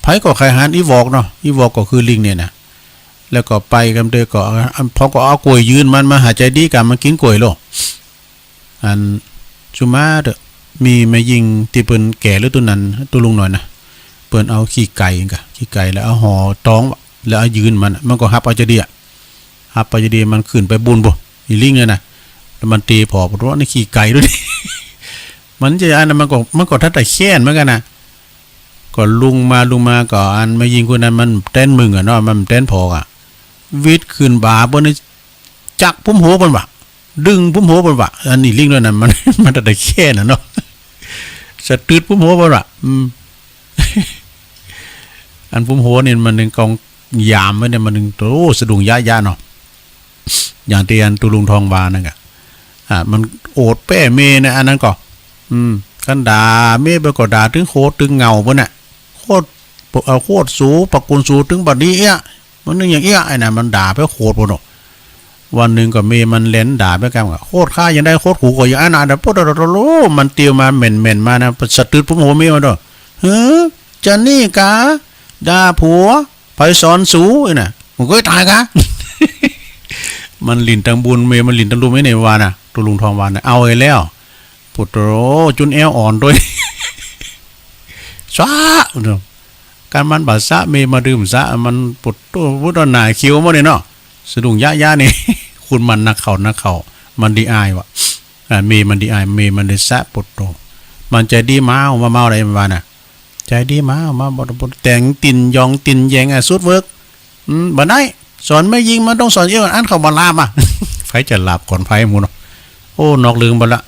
ไผก็ใครหานอีวอกเนาะอีวอกก็คือลิงเนี่ยนะแล้วก็ไปกันเด้อก็พอก็เอากล้วยยืนมันมาหาใจดีกันมากินกล้วยโลชุมาเด้อมีแม่ยิงที่เปิ้นแก่หรือตัวนั้นตัวลุงหน่อยนะเปิ้นเอาขี้ไก่แล้วเอาห่อตองแล้วเอายืนมันก็หับเอาจะดีหับเอาจะดีมันขึ้นไปบุญบ่อีลิงเนี่ยนะแล้วมันตีพอเพราะว่านี่ขี้ไก่ด้วย มันจะอันนั้นมันก็ทัดแต่แค้นเหมือนกันนะก็ลุงมาก็อันแม่ยิงคนนั้นมันเต้นมึงเนาะมันเต้นพอวิทย์ขึ้นบาเปิ้นจักพุ่มโหเปิ้นว่าดึงพุ่มโหบ่ว่าอันนี้ลิงด้วยนั่นมันแต่แค่น่ะเนาะสะตืดพุ่มโหบ่ว่าอันพุ่มโหนี่มันนึงกองยามไว้เนี่ยมันนึงโตสะดุ้งยะเนาะอย่างที่อันตุลุงทองวานั่นก็มันโอดแป้เมนะอันนั้นก็กันด่าเมไปก็ด่าถึงโคตรถึงเงาพุ่นน่ะโคตรสูปกุลสูถึงบัดนี้มันนึงอย่างไอ้น่ะมันด่าไปโคตรพุ่นเนาะวันหนึ่งก็มีมันเล่นด่าไปกันโคตรข้ายังได้โคตรขู่ก็อย่างนั้นนะปุ๊บมันเตียวมาเหม็นมานะสะตืดพุ่มหัวมีมาด้วยจะนี่กะด่าผัวไปสอนสูน่ะมึงก็ตายกะ มันลินตังบุญเมมันลินตังลุงไม่ในวานะตัวลุงทองวานนะเอาไอ้แล้วปุตโตจุนแอวอ่อนด้วย ซ้าการมันบาดซะเมมาดื่มซะมันปุตโตพุทธนาคิวมาเนี่ยเนาะสะดุ้งยะนี่ คุณมันนักเข่ามันดีอายวะเมมันดีอายเมมันได้ซะปุตโตมันใจดีมาอะไรมาน่ะใจดีมาบ่แต่งตินยองตินแยงสุดเวิร์กบ่ได้สอนไม่ยิงมันต้องสอนเยอะอันเขาบ่ลาบไฟจะหลับก่อนไฟหมู่เนาะโอ้นอกลืมบ่ละ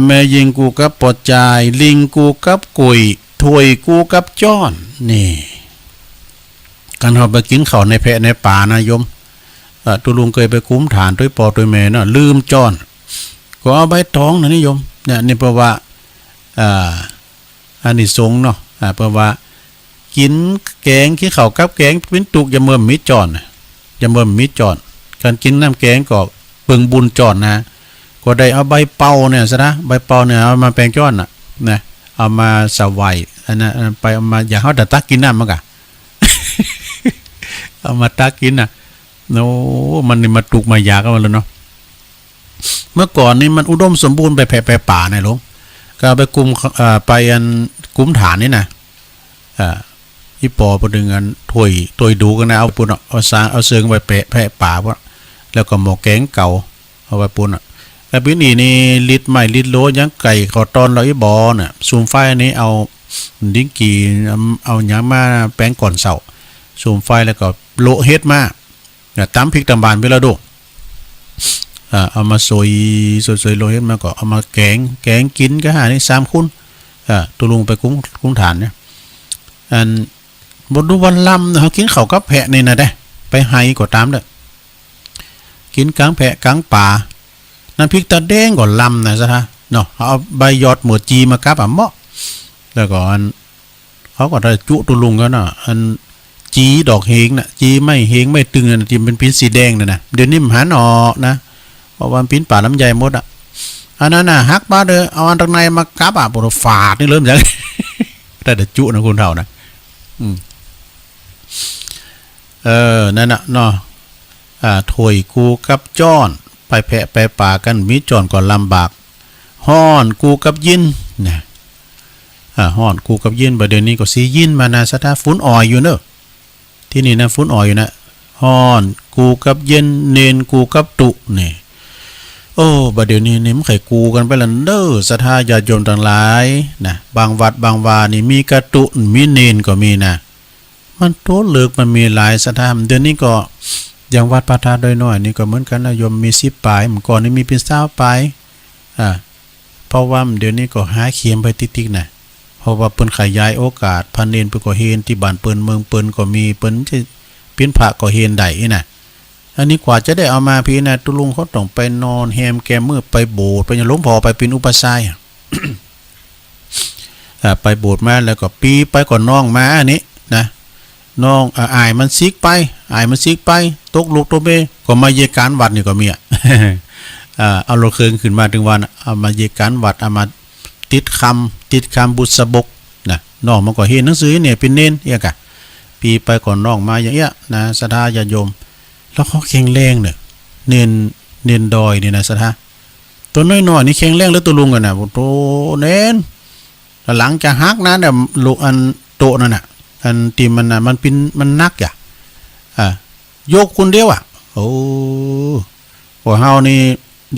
แม่ยิงกูกับปอดจายลิงกูกับกุยถวยกูกับจ้อนนี่กันเขาไปกินข้าวในแพะในป่านะโยมตุลุงเคยไปคุ้มฐานด้วยปอด้วยแม่เนาะลืมจ้อนก็เอาใบตองนะนิยมเนี่ยนี่เพราะว่าอันนี้สงเนาะเพราะว่ากินแกงขี้ข้าวกับแกงเป็นตุกอย่าเมื่อมีจ้อนอย่าเมื่อมีจ้อนการกินน้ำแกงก็เปิงบุญจ้อนนะก็ได้เอาใบเป่าเนี่ยซะนะใบเป่าเนี่ยเอามาแปลงจ้อนน่ะนะเอามาสวายอันนั้นไปเอามาอย่าเขาแต่ตักกินน้ำมั้งกะ เอามาตักกินน่ะโน้มันนี่มาตุกมายากันมาแล้วเนาะเมื่อก่อนนี่มันอุดมสมบูรณ์ไปแผ่ไปป่าเนี่ยหลวงก็ไปกุมไปอันกุมฐานนี่นะที่ปอประดึงอันถวยตัวดูกันนะเอาปุ่นเอาสางเอาเสืองไปแผ่ป่าพวกแล้วก็หมกแกงเก่าเอาไปปุ่นแต่ปีนี้นี่ลิดใหม่ลิดโลยังไก่ขอตอนเราอีบอเนี่ยซูมไฟนี้เอาดิ้งกี่เอาหยางมาแป้งก่อนเสาซูมไฟแล้วก็โลเฮ็ดมาตำพริกตำบานไปแล้วดูเอามาซอยโลเฮ็ดมาก็เอามาแกงกินก็หานี่3คุ้นตัวลุงไปคุ้งฐานเนี่ยอันบนดูวันลำเขากินข้าวกับแพะนี่นะได้ไปไฮก็ตามเด้อกินกลางแพะกลางป่าน้ำพริกตาแดงก่อนลำนะซะฮะเนาะเอาใบยอดหมวดจีมากับเหมาะแล้วก็อันเขาก็ได้จุตุลุงก็เนาะอันจีดอกเฮงน่ะจีไม่เฮงไม่ตึงน่ะที่เป็นปิ้นสีแดงน่ะนะเดี๋ยวนี้มันหาหนอนะเพราะว่าปิ้นป่าลำไยหมดอ่ะอันนั้นน่ะฮักมาเด้อเอาอันตรงในมากับปวดฝาดนี่เริ่มจากได้แต่จุนะคุณเฒ่านะนั่นน่ะเนาะถวยกูกับจ้อนไปแพะไปป่ากันมีจอนก่อนลำบากฮ้อนกูกับยินนะฮ้อนกูกับยินประเดี๋ยวนี้ก็ซียินมานะสะท้าฟุ้นอ่อยอยู่เนอะที่นี่นะฟุ้นอ่อยอยู่นะฮ้อนกูกับเย็นเนนกูกับตุนี่โอ้ประเดี๋ยวนี้มันไข่กูกันไปละเด้อสะท้าญาติโยมต่างหลายนะบางวัดบางวานี่มีกระตุมีเนนก็มีนะมันโตเลิกมันมีหลายสะท้าเดี๋ยวนี้ก็อย่างวัดพระธาตุดอยน้อยนี่ก็เหมือนกันนะโยมมี10ปลายเมื่อก่อนนี่มีเป็น20ปลายเพราะว่าเดี๋ยวนี้ก็หาเขียมไปติ๊กๆนะเพราะว่าเปิ้นขยายโอกาสพันเนนเปิ้นก็เฮ็นที่บ้านเปิ้นเมืองเปิ้นก็มีเปิ้นจะปิ้นพระก็เฮ็นได้น่ะอันนี้กว่าจะได้เอามาพี่นะตุลุงเขาต้องไปนอนแฮมแกมมื้อไปโบสถ์ไปหลวงพ่อไปเป็นอุปชายไปโบสถ์มาแล้วก็ปีไปก่อนน้องมาอันนี้นะน้องอายมันซิกไปตกลูกตัวเบก็มาเยการวัดนี่ก็มีเอาเราเคยขึ้นมาถึงวันเอามาเยการวัดเอามาติดคำบุษบกนะน้องมันก็เห็นหนังสือเนี่ยเป็นเน้นเอียกะปีไปก่อนน้องมาอย่างเงี้ยนะศรัทธาญาติโยมแล้วเขาแข็งแรงเนี่ยเน้นดอยนี่นะศรัทธาตัวน้อยๆนี่แข็งแรงแล้วตัวลุงกันนะโตเน้นหลังจากฮักนะเนี่ยลูกอันโตนั่นน่ะอันตีมันน่ะมันเป็นมันนักโยกคนเดียวโอ้พวกเฮานี่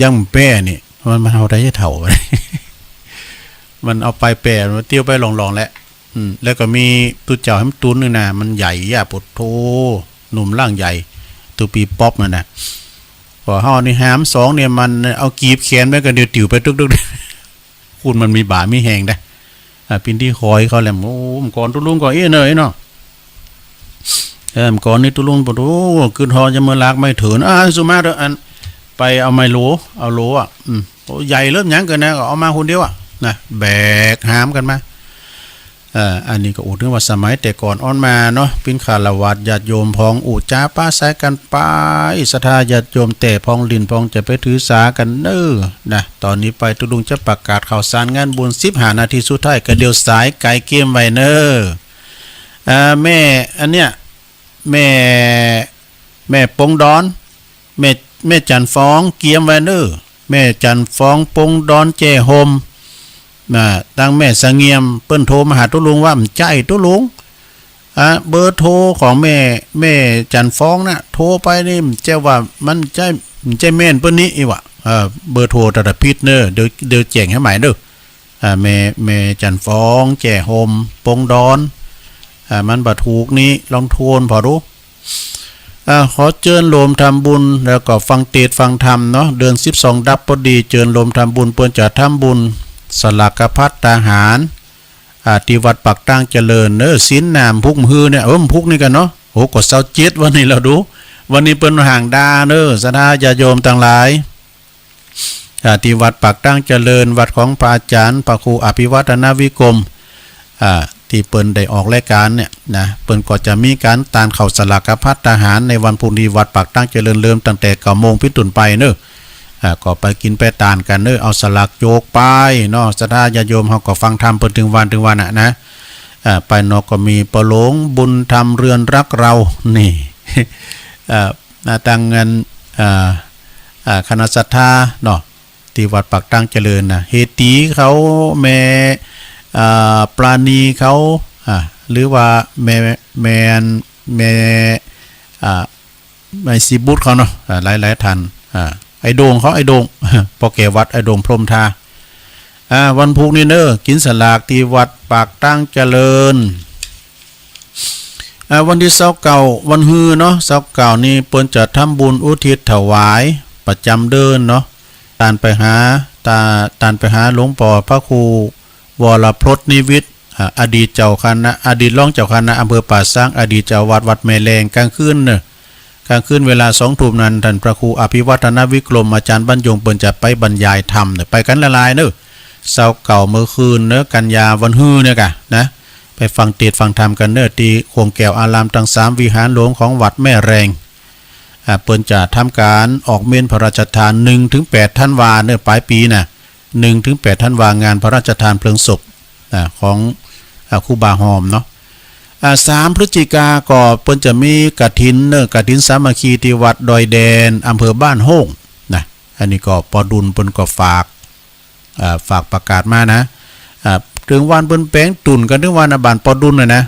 ยังแป้นี่มันเอาได้เท่ามันเอาไปแปรมันเตี้ยวไปหลองๆแล้วแล้วก็มีตัวเจ้าให้มันตุ้นนึงนะมันใหญ่ย่าปดโทหนุ่มร่างใหญ่ตัวปีป๊อปนั่นน่ะพอเฮานี่หาม2เนี่ยมันเอากีบแขนไว้ก็เดี๋ยวติ๋วไปตึกๆคุณมันมีบ่ามีแหงได้ปินที่คอยเขาแหลมโอ้ก่อนตุลุงก่อนเนยเนาะก่อนนี้ตุลุงปะโอ้ขึ้นหอจะมาลากไม่ถือสุมาเด้ออันไปเอาไม้โหลเอาโหลโอ้ใหญ่เริ่มยังเกินนะก็เอามาคนเดียวนะแบกหามกันมาอันนี้ก็อูถึงว่าสมัยแต่ก่อนอ้อนมาเนาะเป็นคารวะญาติโยมพองอูจ้าป้าสายกันไปศรัทธาญาติโยมแต่พองลินพองจะไปถือสากันเด้อนะตอนนี้ไปตุลุงจะประกาศข่าวสารงานบุญ15นาทีสุดท้ายก็เดียวสายไก่เกมไว้เน้อแม่อันเนี้ยแม่ปงดอนแม่จันฟ้องเกียมไว้เน้อแม่จันฟ้องปงดอนเจโฮมตั้งแม่สงเงียมเปิ้นโทรมาหาตุลุงว่ามันใจตุลุงเบอร์โทรของแม่จันฟ้องนะโทรไปนี่เจ้าว่ามันใจแม่นเปิ้นนี้อีวะเบอร์โทรตะพิษเด้อเดี๋ยวแจ้งให้ใหม่เด้อแม่จันฟ้องแจ่โฮมปงดอนมันบ่ถูกนี้ลองทวนพอรู้ ขอเจิญโลมทำบุญแล้วก็ฟังเทศน์ฟังธรรมเนาะเดือน12ดับพอดีเจิญโลมทำบุญเปิ้นจะทำบุญสลากพัฒทหารที่วัดปักตั้งเจริญศีลนามพุกมือเนี่ยพุกนี่กันเนาะโหกด27วันนี้เราดูวันนี้เปิ้นห่างดาศรัทธาญาติโยมทั้งหลายที่วัดปักตั้งเจริญวัดของพระอาจารย์พระครูอภิวัฒนวิกรมที่เปิ้นได้ออกรายการเนี่ยนะเปิ้นก็จะมีการตานเข้าสลากพัฒทหารในวันพรุ่งนี้วัดปักตั้งเจริญเริ่มตั้งแต่9 โมงเป็นต้นไปก็ไปกินไปตานกันเอาสลากโยกไปเนาะศรัทธาญาติโยมเฮาก็ฟังธรรมเปิ้นถึงวันนะไปเนาะก็มีประหลงบุญธรรมเรือนรักเรานี่ตั้งเงินคณะศรัทธาเนาะที่วัดปักตั้งเจริญนะเฮตีเขาแม่ปราณีเขาหรือว่าแม่ไม่สิบุตรเขาเนาะหลายท่านไอ้โดงเขาไอ้โดงพอแก่วัดไอ้โดงพรหมทาวันพุธนี้กินสลากที่วัดปากตั้งเจริญวันที่29วันฮือเนาะ29นี้เปิ้นจะทำบุญอุทิศถวายประจำเดือนเนาะตานไปหาหลวงปู่พระครูวรพจน์นิวิทย์อดีตเจ้าคณะอดีตรองเจ้าคณะอำเภอป่าซางอดีตเจ้าวัดแม่แรงกลางคืนกลางคืนเวลา20 ทุ่มนั้นท่านพระครูอภิวัฒนวิกรมอาจารย์บรรยงเปิ้นจะไปบรรยายธรรมไปกันละลาย29เมื่อคืนกันยาวันฮือเนี่ยกะนะไปฟังเทศน์ฟังธรรมกันที่โคงแก้วอารามทั้ง3วิหารหลวงของวัดแม่แรงเปิ้นจะทำการออกเมนพระราชทาน 1-8 ธันวาปลายปี1-8 ธันวางานพระราชทานเพลิงศพของครูบาหอมเนาะ3 พฤศจิกาก็เปิ้นจะมีกฐินกฐินสามัคคีที่วัดดอยแดนอำเภอบ้านโฮ่งนะอันนี้ก็ปอดุลเปิ้นก็ฝากประกาศมานะถึงวันเปิ้นแป้งตุ่นกันถึงวันบานปอดุลนะ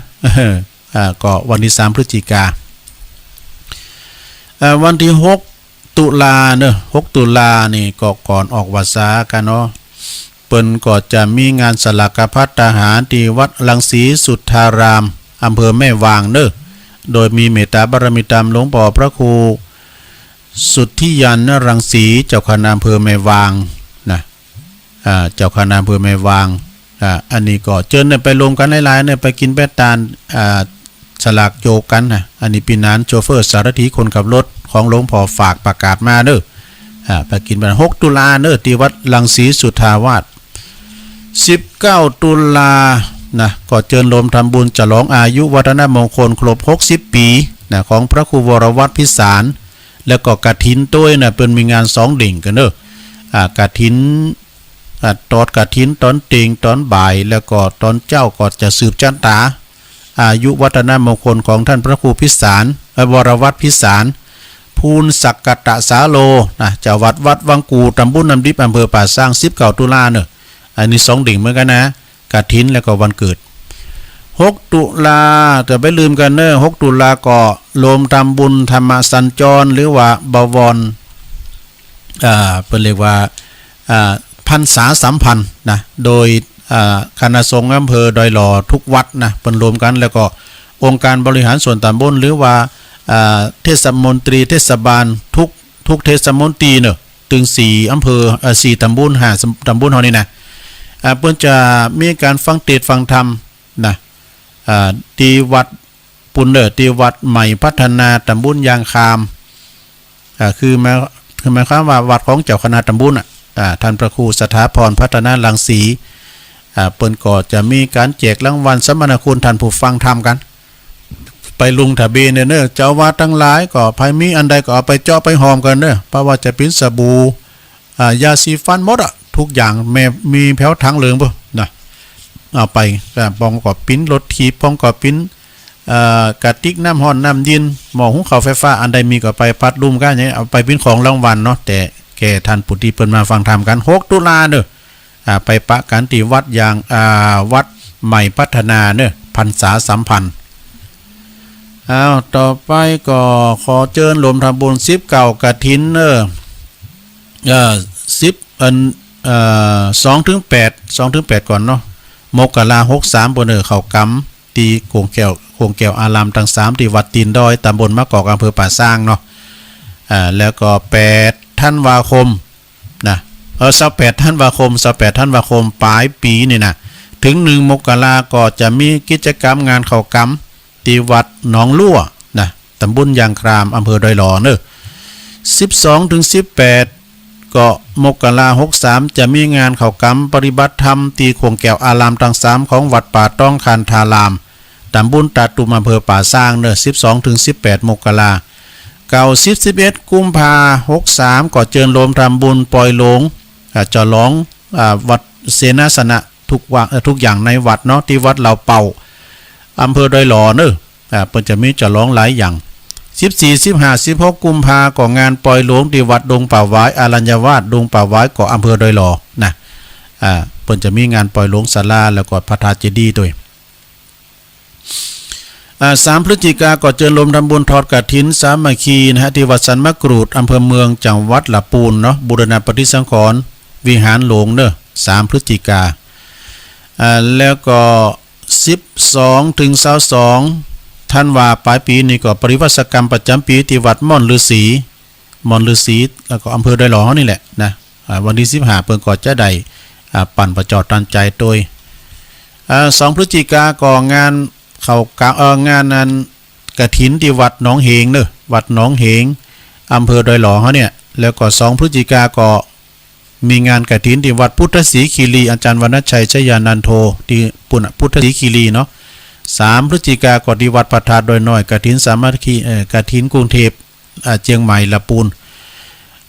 ก็วันที่3 พฤศจิกาวันที่6 ตุลา6 ตุลานี่ก็ก่อนออกวาสากันเนาะเปิ้นก็จะมีงานสลากพัฒทหารที่วัดลังสีสุทธารามอำเภอแม่วางโดยมีเมตตาบารมีธรรมหลวงพ่อพระครูสุทธิยันรังสีเจ้าคณะอำเภอแม่วางนะเจ้าคณะอำเภอแม่วางอันนี้ก็เชิญไปรวมกันหลายๆไปกินแป้ตาลสลากโยกกันอันนี้ปีนั้นโชเฟอร์สารถีคนขับรถของหลวงพ่อฝากประกาศมาไปกินไป6 ตุลาที่วัดลังสีสุทธาวาส19 ตุลาก็เจิญโลมทำบุญฉลองอายุวัฒนมงคลครบ60 ปีของพระครูวรวัฒน์พิสารแล้วก็กฐินด้วยเป็นมีงาน2 ดิ่งกันกฐินตอนกฐินตอนเต็งตอนบ่ายแล้วก็ตอนเจ้าก็จะสืบจันตาอายุวัฒนมงคลของท่านพระครูพิสารวรวัฒน์พิสารภูลศักกตสาโลเจ้าวัดวังกูตำบลน้ำดิบอำเภอป่าซาง19 ตุลาอันนี้2 ดิ่งเหมือนกันนะกฐินแล้วก็วันเกิด6 ตุลาแต่ไม่ลืมกัน6 ตุลาก็โลมทำบุญธรรมสัญจรหรือว่าบวรเป็นเรียกว่าพรรษาสัมพันธ์โดยคณะสงฆ์อำเภอดอยหล่อทุกวัดเป็นรวมกันแล้วก็องค์การบริหารส่วนตำบลหรือว่าเทศมนตรีเทศบาลทุกเทศมนตรีถึง4 อำเภอ4 ตำบล5 ตำบลเฮานี่เพิ่นจะมีการฟังเทศน์ฟังธรรมที่วัดปุณที่วัดใหม่พัฒนาตำบลยางคามคือหมายความว่าวัดของเจ้าคณะตำบลท่านพระครูสถาพรพัฒนารังสีเปิ้นก็จะมีการแจกรางวัลสมณคุณท่านผู้ฟังธรรมกันไปลุงทะเบียนเจ้าวาดทั้งหลายก็ภัยมีอันใดก็เอาไปเจาะไปหอมกันเพราะว่าจะเป็นสบู่ยาสีฟันหมดทุกอย่างแม่มีแผวถังเหลืองเอาไปป้องก็ปิ้นรถถีบป้องก็ปิ้นกระติกน้ำห้อนน้ำเย็นหม้อหุงข้าวไฟฟ้าอันใดมีก็ไปพัดลุ่มกันอย่างเอาไปปิ้นของรางวัลเนาะแต่แก่ท่านผู้ที่เปิ้นมาฟังธรรมกัน6 ตุลาไปปะกันที่วัดอย่างวัดใหม่พัฒนาพรรษาสัมพันธ์ต่อไปก็ขอเจิญรวมทำบุญ19 กฐิน2-8ก่อนเนาะมกรา63เข้ากำตีโคงแก้ว วงแก้วอารามทั้ง3ที่วัดตีนดอยตำบลมะกอกอำเภอป่าซางเนาะแล้วก็8ธันวาคมนะ28ธันวาคมปลายปีนี่นะถึง1มกราก็จะมีกิจกรรมงานเข้ากรรมที่วัดหนองลั่วนะตำบลยางครามอำเภอดอยหล่อเนอะ12ถึง18ก็มกรา63จะมีงานเข้ากรรมปฏิบัติธรรมตีขวงแก้วอารามทั้ง3ของวัดป่าต้องคันธารามตำบลตาตุมอำเภอป่าซางเนอะ12ถึง18มกราเก่า11กุมภา63ก็เจิญโลมทำบุญปล่อยหลงจะร้องวัดเสนาสนะทุกอย่างในวัดเนาะที่วัดเหล่าเป่าอำเภอดอยหล่อเนอะเพิ่นจะมีจะร้องหลายอย่าง14 15 16กุมภาก็งานปล่อยหลวงที่วัดดงป่าหวายอารัญญวาสดงป่าหวายก็อำเภอดอยหล่อนะเพิ่นจะมีงานปล่อยหลวงศาลาแล้วก็พระธาตุเจดีย์ด้วย3พฤศจิกาก็เจริญลมทำบุญทอดกฐินสามัคคีนะฮะที่วัดสันมะกรูดอำเภอเมืองจังหวัดละปูนเนาะบูรณะปฏิสังขรณ์วิหารหลวงเนอะ3พฤศจิกาแล้วก็12ถึง22ธันวาปลายปีนี้ก็ปริวัติกรรมประจำปีที่วัดม่อนฤาษีแล้วก็อำเภอดอยหล่อนี่แหละนะวันที่15เพิ่นก็จะได้ปั่นประจอดตันใจโดย2พฤศจิกาก็งานเข้างานนั้นกฐินที่วัดหนองเหงเนอะวัดหนองเหงอำเภอดอยหล่อเขาเนี่ยแล้วก็2พฤศจิกาก็มีงานกฐินที่วัดพุทธศรีคีรีอาจารย์วรรณชัยชยานันโทที่พุทธศรีคีรีเนาะ3พฤศจิกาก็ที่วัดพระธาตุดอยน้อยกฐินสามัคคีกฐินกรุงเทพเชียงใหม่ละปูน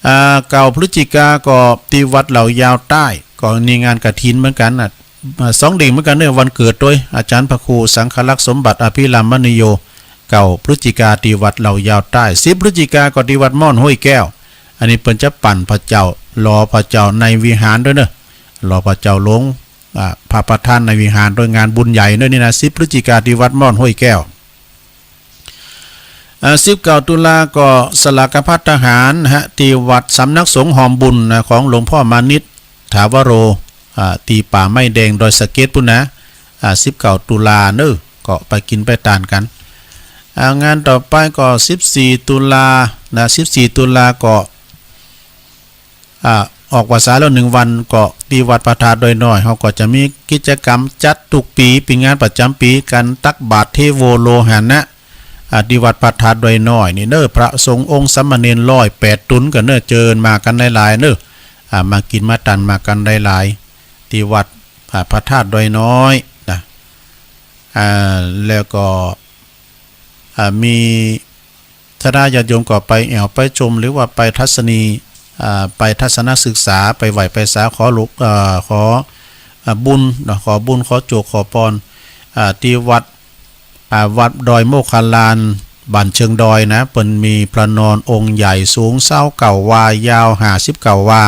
9พฤศจิกาก็ที่วัดเหล่ายาวใต้ก็มีงานกฐินเหมือนกัน2เด้งเหมือนกันเนี่ยวันเกิดด้วยอาจารย์พระครูสังฆลักษณ์สมบัติอภิรามนิโย9พฤศจิกาที่วัดเหล่ายาวใต้10พฤศจิกาก็ที่วัดม่อนห้วยแก้วอันนี้เปิ้นจะปั่นพระเจ้ารอพระเจ้าในวิหารด้วยเนอะรอพระเจ้าลงพระประธานในวิหารโดยงานบุญใหญ่ด้วยนี่นะ10พฤศจิกาที่วัดม่อนห้วยแก้ว19ตุลาก็สลากภัตทหารฮะที่วัดสำนักสงฆ์หอมบุญนะของหลวงพ่อมานิตถาวโรตีป่าไม้แดงดอยสะเก็ดปุ่นนะ19ตุลาเนอะก็ไปกินไปทานกันงานต่อไปก็14ตุลานะ14ตุลาก็ออกพรรษาแล้ว1วันก็ที่วัดพระธาตุดอยน้อยเขาก็จะมีกิจกรรมจัดทุกปีเป็นงานประจำปีกันตักบาตรเทโวโลหะนะที่วัดพระธาตุดอยน้อยนี่เนอะพระสงฆ์องค์สามเณร108ตุนกันเนอะเจิญมากันหลายๆเนอะมากินมาตันมากันหลายๆที่วัดพระธาตุดอยน้อยนะแล้วก็มีถ้าได้ญาติโยมก็ไปแอวไปชมหรือว่าไปทัศนีไปทัศนศึกษาไปไหวไปสาขอบุญขอบุญขอโจกขอพรที่วัดดอยโมคคัลลานบ้านเชิงดอยนะเปิ้นมีพระนอนองค์ใหญ่สูง29วายาว59วา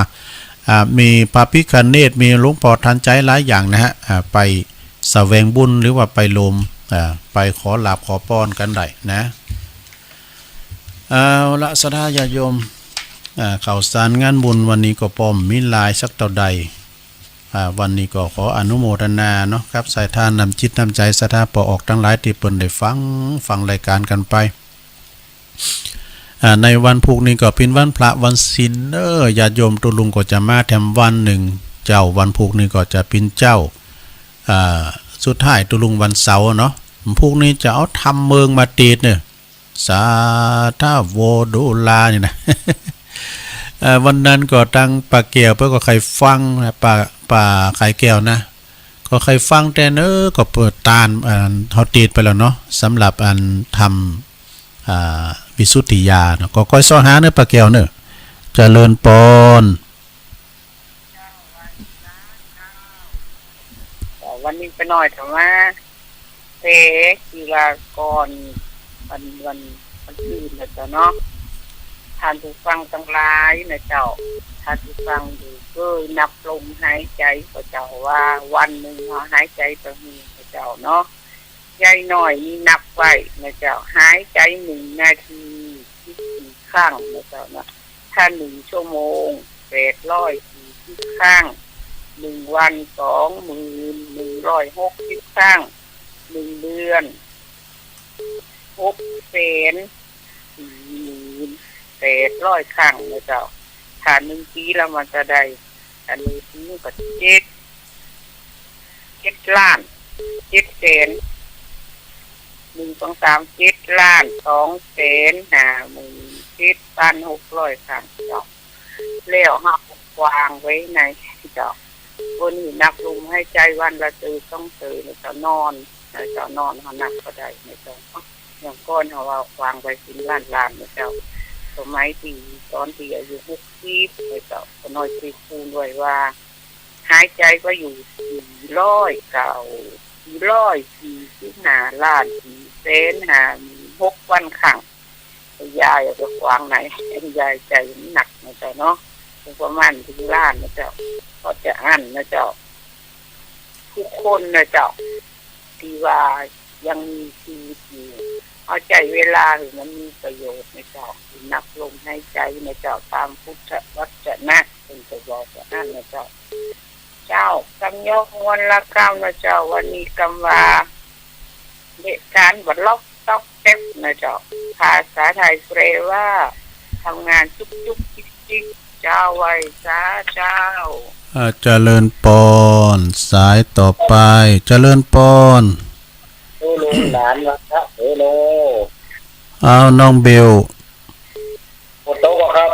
มีพระพิฆเนศมีหลวงพ่อทันใจหลายอย่างนะฮะไปแสวงบุญหรือว่าไปลมไปขอลาภขอพรกันได้นะละศรัทธาญาติโยมข่าวสารงานบุญวันนี้ก็ป้อมมีลายสักเท่าใดวันนี้ก็ขออนุโมทนาเนาะครับสายทานนำจิตนำใจศรัทธาปอออกทั้งหลายที่เปิ้นได้ฟังรายการกันไปในวันพุกนี้ก็เป็นวันพระวันศีลญาติโยมตุลุงก็จะมาแถมวันหนึ่งเจ้าวันพุกนี้ก็จะเป็นเจ้าสุดท้ายตุลุงวันเสาร์เนาะพุกนี้จะเอาทำเมืองมาตีดเนี่ยสาธาโวโดลานี่นะวันนั้นก็ตั้งปลาแก้วเพื่อก็ใครฟังป่าไข่แก้วนะก็ใครฟังแต่ก็เปิดตาลเขาตีดไปแล้วเนาะสำหรับทำวิสุทธิยาก็ค่อยซ้อหาปลาแก้วเจริญปนวันนี้ไปหน่อยแต่ว่ากีฬากรวันคืนนะจ๊ะเนาะท่านผู้ฟังทั้งหลายนะเจ้าท่านผู้ฟังดูก็นับลมหายใจก็เจ้าว่าวันหนึ่งเราหายใจต่อมีนะเจ้าเนาะใจหน่อยนี่นับไว้นะเจ้าหายใจ1 นาที4 ครั้งนะเจ้าเนาะถ้า1 ชั่วโมง840 ครั้ง1 วัน2160 ครั้ง1 เดือน 6,400,000 ครั้งนะเจ้าถ้า1 ปีแล้วมันจะได้อันนี้ก็7 ล้าน7 แสน1 2 3 7 ล้าน2 7,50,600 ครั้งเจ้าแล้วเฮาวางไว้ในเจ้าบนนี้นักลมให้ใจวันละตื่นต้องตื่นแล้วจะนอนแล้วจะนอนเฮานักก็ได้นะเจ้าอย่างก้อนเฮาว่าวางไว้10 ล้านนะเจ้าสมัยที่ตอนที่อายุ60นะเจ้าก็น้อยสิคูณด้วยว่าหายใจก็อยู่445 ล้าน4,600,000 ครั้งยายจะวางไหนยายใจหนักนะเจ้าเนาะประมาณถึงล้านนะเจ้าก็จะอั้นนะเจ้าทุกคนนะเจ้าที่ว่ายังมีชีวิตอยู่เอาใจเวลาให้มันมีประโยชน์นะเจ้านับลมหายใจนะเจ้าตามพุทธวจนะเป็นจะบอกว่าอั้นนะเจ้าเจ้ากำยกวันละกำนะเจ้าวันนี้กำว่าเหตุการณ์บัดล็อกตอกเต็บนะเจ้าภาษาไทยแปลว่าทำงานจุกจิกเจ้าไว้ซาเจ้าเจริญปอนสายต่อไปเจริญปอนโอ้ลุงหลานวะครับเฮโลเอาน้องเบลหมดโต๊ะครับ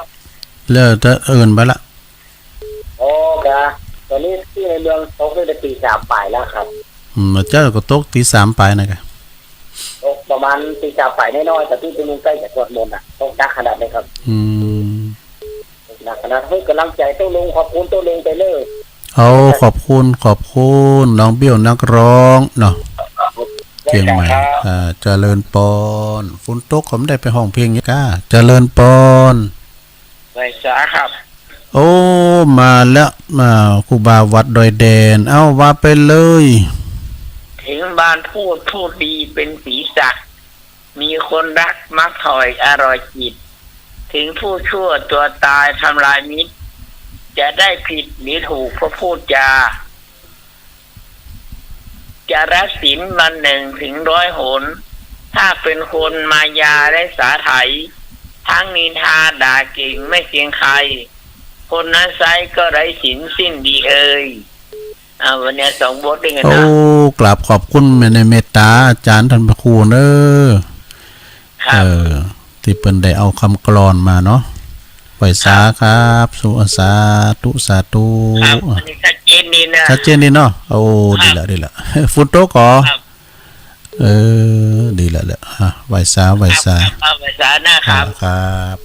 เลิกจะเอิ้นไปละโอ้กะตอนนี้ที่ในเมืองตกได้ตี3 ปลายแล้วครับเจ้าก็ตกตี 3ไปนะกะตกประมาณตี 3 ปลายน้อยๆแต่ที่เป็นเมืองใกล้จากสวดมนต์ตกหนักขนาดไหนครับหนักขนาดให้กำลังใจโต๊ะลุงขอบคุณโต๊ะลุงไปเลยเอาขอบคุณน้องเบี้ยวนักร้องเนาะเก่งใหม่เจริญปอนฝนตกผมได้ไปห้องเพลงนี้ก้าเจริญปอนไม่จ้าครับโอ้มาแล้วมาครูบาวัดดอยแดนเอ้าว่าไปเลยถึงบ้านพูดดีเป็นศีรษะมีคนรักมักถอยอร่อยจิตถึงผู้ชั่วตัวตายทำลายมิตรจะได้ผิดหรือถูกเพราะพูดจาจะรักศีลวัน1 ถึง 100 หนถ้าเป็นคนมายาได้สาไถทั้งนินทาด่าเก่งไม่เกรงใครคนนั้นไซก็ไร้ศีลสิ้นดีเอ่ยวันนี้2 บทด้วยกันนะกราบขอบคุณในเมตตาอาจารย์ท่านพระครูเนที่เปิ้นได้เอาคำกลอนมาเนาะไหวสาครับสุสาธุครับอันนี้ชัดเจนดีนะชัดเจนดีเนาะโอ้ดีละฟุตโตก่อดีละไหวสาไหวสานะครับครับ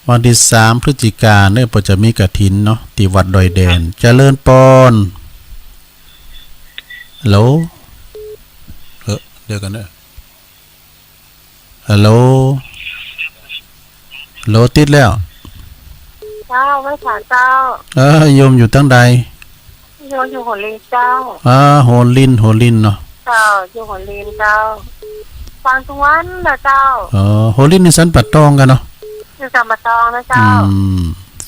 วันที่3 พฤศจิกายนเนี่ยก็จะมีกฐินเนาะที่วัดดอยแดนเจริญปอนฮัลโหลเดี๋ยวกันเด้อฮัลโหลติดแล้วเจ้าไม่ผ่านเจ้าโยมอยู่ตั้งใดโยมอยู่หัวลินเจ้าโหลินเนาะเจ้าอยู่หัวลินเจ้าฟังทุกวันนะเจ้าโหลินนี่สันปัดตองกันเนาะอยู่สันปัดตองนะเจ้า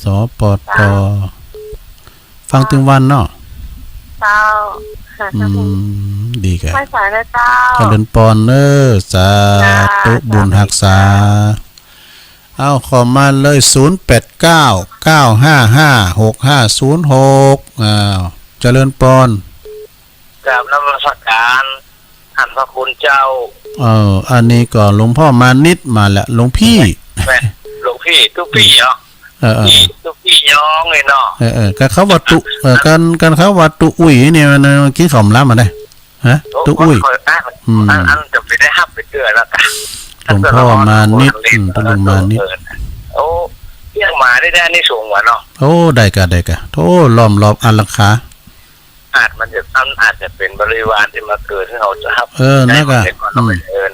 สปตฟังถึงวันเนาะเจ้าดีแกไม่สายนะเจ้าเจริญปอนสาธุบุญรักษาเอาขอมาเลย0899556506เจริญปอนกราบนมัสการท่านพระคุณเจ้าอันนี้ก็หลวงพ่อมานิดมาแล้วหลวงพี่ทุกพี่เนาะทุกพี่ย้องเลยเนาะกันเขาวัตถุกันเขาวัตถุอุ้ยเนี่ยมันกินขอมล้ำมาได้ฮะตุอุ้ยอันจะไปได้ฮับไปเดือแล้วกันหลวงพ่อมานิดตุลุงมานิดโอ้เรียกมาได้นี่สูงกว่าเนาะโอ้ได้กะโธ่ล้อมรอบอันราคาอาจจะเป็นบริวารที่มาเกิดให้เขาจะครับนั่นก็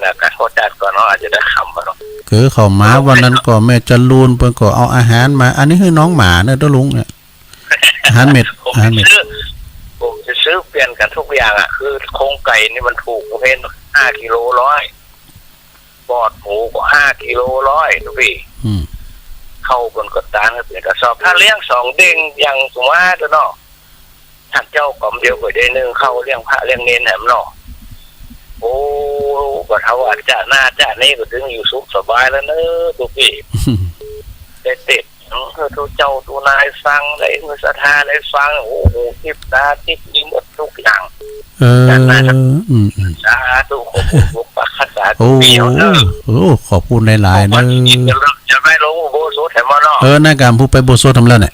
นะก็เขาจัดก่อนเนาะอาจจะได้คำมาเนาะคือเขาหมาวันนั้นก็แม่จะลูนเพิ่นก็เอาอาหารมาอันนี้คือน้องหมาเนี่ยตัวลุงเนี่ยอาหารเม็ดผมจะซื้อเปลี่ยนกันทุกอย่างคือโครงไก่นี่มันถูกประเภท5 กิโล 100ปอดหมูก็5 กิโล 100ทุกพี่เข้าคนกดตานก็เป็นกระสอบถ้าเลี้ยง2 เด้งอย่างสมมติเนาะท่านเจ้ากล่อมเดียวก็ได้1เข้าเลี้ยงพระเลี้ยงเนรแหมเนาะ โอ้ก็เท่าว่าจ้าหน้าจ้านี่ก็ถึงอยู่สุขสบายแล้วเนอะทุกพี่ได้ติดตัวเจ้าตัวนายฟังได้เมื่อศรัทธาได้ฟังโอ้โหทิพตาทิพมีหมดทุกอย่างสาธุขอบคุณบุปผาษาทุกปีเนอะ โอ้ขอบคุณหลายๆเนอะ จะไม่ลงโบโซแถมเนาะ หน้าการผู้ไปโบโซทำแล้วเนี่ย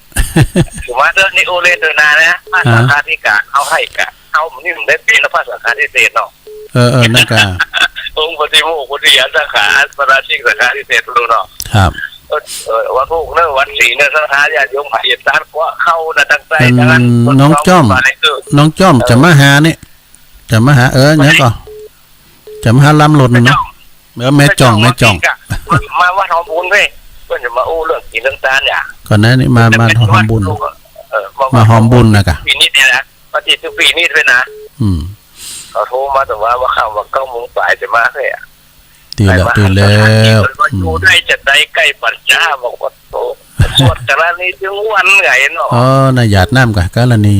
ถือว่าเรื่องนี้โอเลนเดินนานะภาษาคาธิกะเอาให้กะเอานี่ผมได้เป็นภาษาคาธิเศษเนาะหน้าการ องค์ปฏิโมกข์ปฏิญาณสาขาปราชิกสาขาธิเศษรู้เนาะ ครับวันพวกเนื้อวันสีเนื้อสถานญาติโยมหายตานว่าเข้านะตั้งใจนั้น น้องจ้อมจะมาหาเนี่ยจะมาหาเนี่ยก็จะมาหาลำรถเนาะแม่จ่องมาว่าทอมบุญเว้ยเพื่อนจะมาอู้เรื่องกินเรื่องตาเนี่ยก่อนหน้านี้มาหอมบุญมาหอมบุญนะกะปีนี้เนี่ยนะปฏิทุกปีนี้ด้วยนะเขาโทรมาแต่ว่าข้าวว่า9 โมงบ่ายจะมาเลยอ่ะตีแล้วอยู่ได้จะได้ใกล้ปัญญาบอกว่าโตสวดกะละนี้ถึงวันไงเนาะน่ะหยาดน้ำกะกะละนี้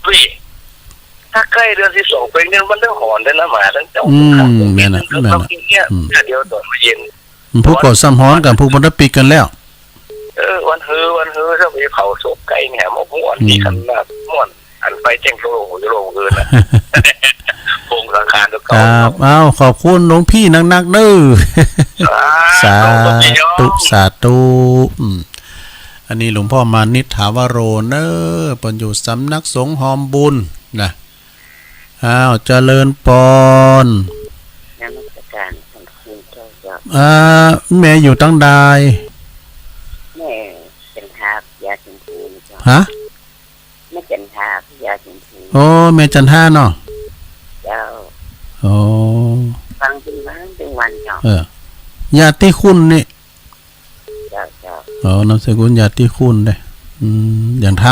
พี่ถ้าใกล้เดือนที่2เป็นเดือนมันต้องหอนได้นะหมาทั้งเจ้าแม่น่ะเดียวตอนเย็นผู้ก่อซ้ำฮ้อนกับผู้บ่ได้ปิดกันแล้ววันฮือถ้ามีเผาศพไก่เนี่ยหมกม่วนที่ขนาดม่วนอันไปแจ้งโลกเกินนะโครงสังขารตัวเก่าครับขอบคุณหลวงพี่นักๆเด้อสาธุอันนี้หลวงพ่อมานิถาวโรเนอปนอยู่สำนักสงฆ์หอมบุญนะเจริญปอนนมัสการขอบคุณเจ้าครับแม่อยู่ตั้งใดแม่เป็นทาพยาชมพูฮะแม่จันทาพยาชมพูโอ้แม่จันทาเนาะเจ้าโอ้ฟังเป็นวันเจ้าญาติคุณนี่เจ้านามสกุลญาติคุณเด้อย่างท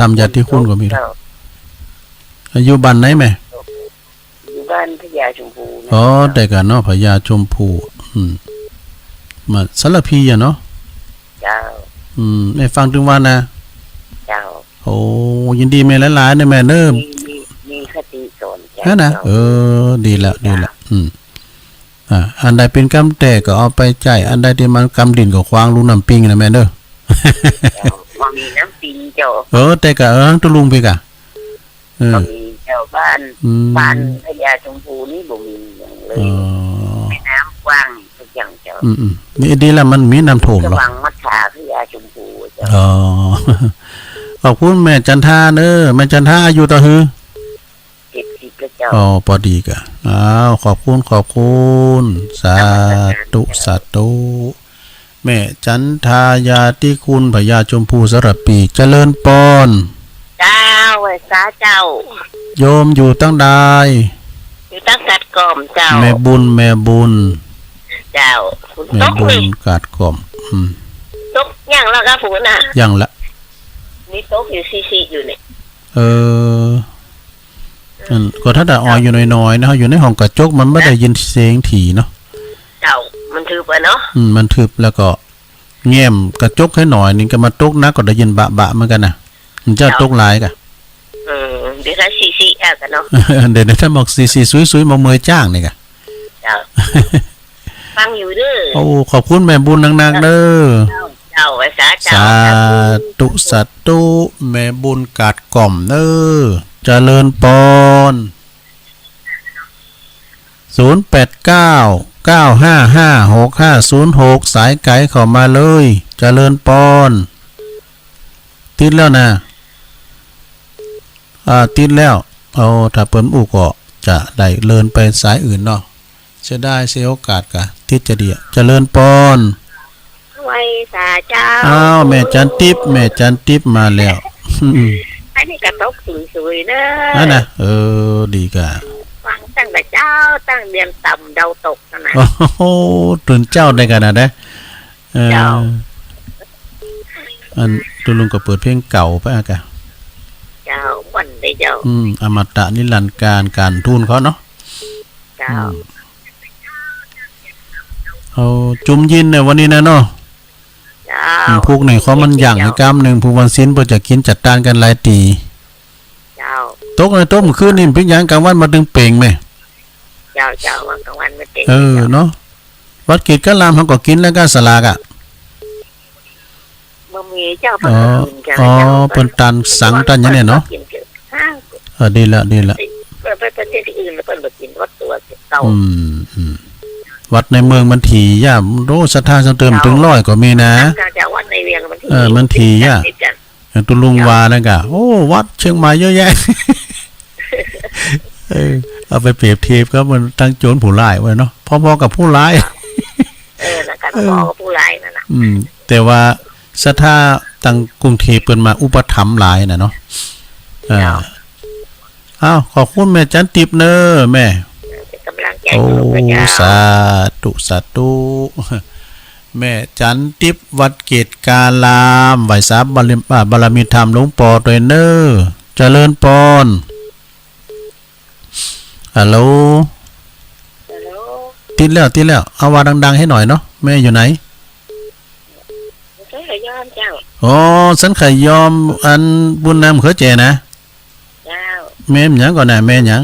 ำญาติคุณก็มีอยู่บ้านไหนแม่อยู่บ้านพญาชมพูแต่กันเนาะพญาชมพูมาสารพีอ่ะเนาะเจ้าได้ฟังถึงว่านะเจ้าโอ้ยินดีแม่หลายๆนะแม่เนิ่มมีคติสอนใจนะดีแล้วอันใดเป็นกำแตก็เอาไปจ่ายอันใดที่มันกำดินก็ควางลูกน้ำปิงนะแม่เด้อว่ามีน้ำปิงเจ้าแต่ก็ตุลุงไปกะมีเจ้าบ้านพญาชมพูนี่บ่มีอย่างเลยแม่น้ำกว้างทุกอย่างเจ้านี่ดีแล้วมันมีน้ำโถมหรอวังมัทฉาพญาชมพูเจ้าขอบคุณแม่จันทาเด้อแม่จันทาอายุต่อฮือเจ้าพอดีกะขอบคุณสาธุแม่จันทายาติคุณพญาชมพูสระปีเจริญปอนเจ้าสาเจ้าโยมอยู่ตั้งใดอยู่ตั้งกัดกล่อมเจ้าแม่บุญเจ้าแม่บุญกัดกล่อมตกอย่างละครับผมน่ะอย่างละนี่ตกอยู่ซีอยู่เนี่ยก็ถ้าแต่ออยอยู่น้อยๆนะอยู่ในห้องกระจกมันไม่ได้ยินเสียงถี่เนาะเจ้ามันทึบไปเนาะมันทึบแล้วก็แง้มกระจกให้หน่อยนึงก็มาตกนะก็ได้ยินบะเหมือนกันนะมันจะตกหลายกะเดี๋ยวถ้าซีกันเนาะเดี๋ยวถ้าบอกซีสวยๆมาเมยจ้างนี่กะเจ้าฟังอยู่เด้อโอ้ขอบคุณแม่บุญนักๆเด้อเจ้าสาธุแม่บุญกัดกล่อมเด้อเจริญปอน0899556506สายไกด์เข้ามาเลยเจริญปอนติดแล้วนะติดแล้วถ้าเปิ้นอู้ก็จะได้เลินไปสายอื่นเนาะจะได้เสียโอกาสกะทิศจะดีเจริญปอนไว้สาเจ้าแม่จันติ๊บมาแล้วอันนี้กระตกสวยๆนะนั่นนะดีกะฟังตั้งแต่เจ้าตั้งเรียนต่ำเดาตกนะโอ้โหตื่นเจ้าได้กันนะเด้เจ้าอันตุลุงก็เปิดเพลงเก่าไปอะกะเจ้าวันได้เจ้าอมตะนิรันดร์การทูนเขาเนาะเจ้าจุ่มยินในวันนี้นะเนาะพวกไหนเขามันอย่างในกล้ามหนึ่งพวกวันสิ้นเพื่อจะกินจัดการกันหลายตีโต๊ะในโต๊ะมันขึ้นนี่พิ้งยางกลางวันมาดึงเป่งไหม เจ้าวันกลางวันไม่เต็ม เนาะวัดเกตก็ลามเขาก็กินแล้วก็สลากอ่ะ บ่มีเจ้า อ๋ออ๋อเปิ้นตันสังตันอย่างเนี้ยเนาะดีละไปประเทศอื่นแล้วเปิ้นบ่กินวัดตัวเก่าวัดในเมืองมันถี่ย่าโอ้ศรัทธาเติมถึง100ก็มีนะจากวัดในเวียงมันถี่มันถี่ย่าอย่างตุลุงวาแล้วก็โอ้วัดเชียงใหม่เยอะแยะเอาไปเปรียบเทียบก็มันตั้งโจรผู้ร้ายไว้เนาะพอๆกับผู้ร้ายแล้วกันพอกับผู้ร้ายนั่นน่ะแต่ว่าศรัทธาตั้งกรุงเทพเปิ้นมาอุปถัมภ์หลายน่ะเนาะอ้าวขอบคุณแม่จันติบเน้อแม่กำลังใจ โอ้สาธุแม่จันติบวัดเกตกาลามไหวสาบารมีธรรมหลวงปู่ตัวเน้อเจริญพรฮัลโหลติดแล้วเอาว่าดังๆให้หน่อยเนาะแม่อยู่ไหนสันไข่ยอมเจ้าอ๋อสันไข่ยอมอันบุญนำเขอเจนะเจ้าแม่หยังก่อนน่ะแม่หยัง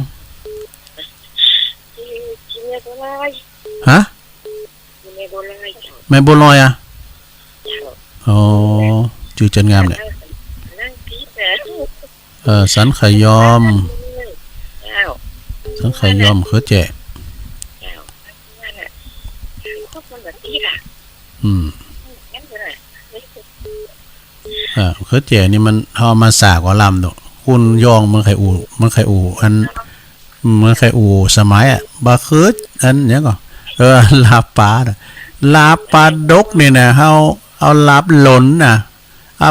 ฮะแม่บัวลอยอ่ะอ๋อชื่อจันงามเนี่ยสันไข่ยอมสันไข่ยอมเขอเจเขอเจนี่มันเฮามาสากว่าลำดอกคุณยองเมืองไข่อูอันเมืองไข่อูสมัยอ่ะบ่เคยอันเนี้ยก็ลาปลาดกนี่นะเฮาเอาลาบหล่นน่ะ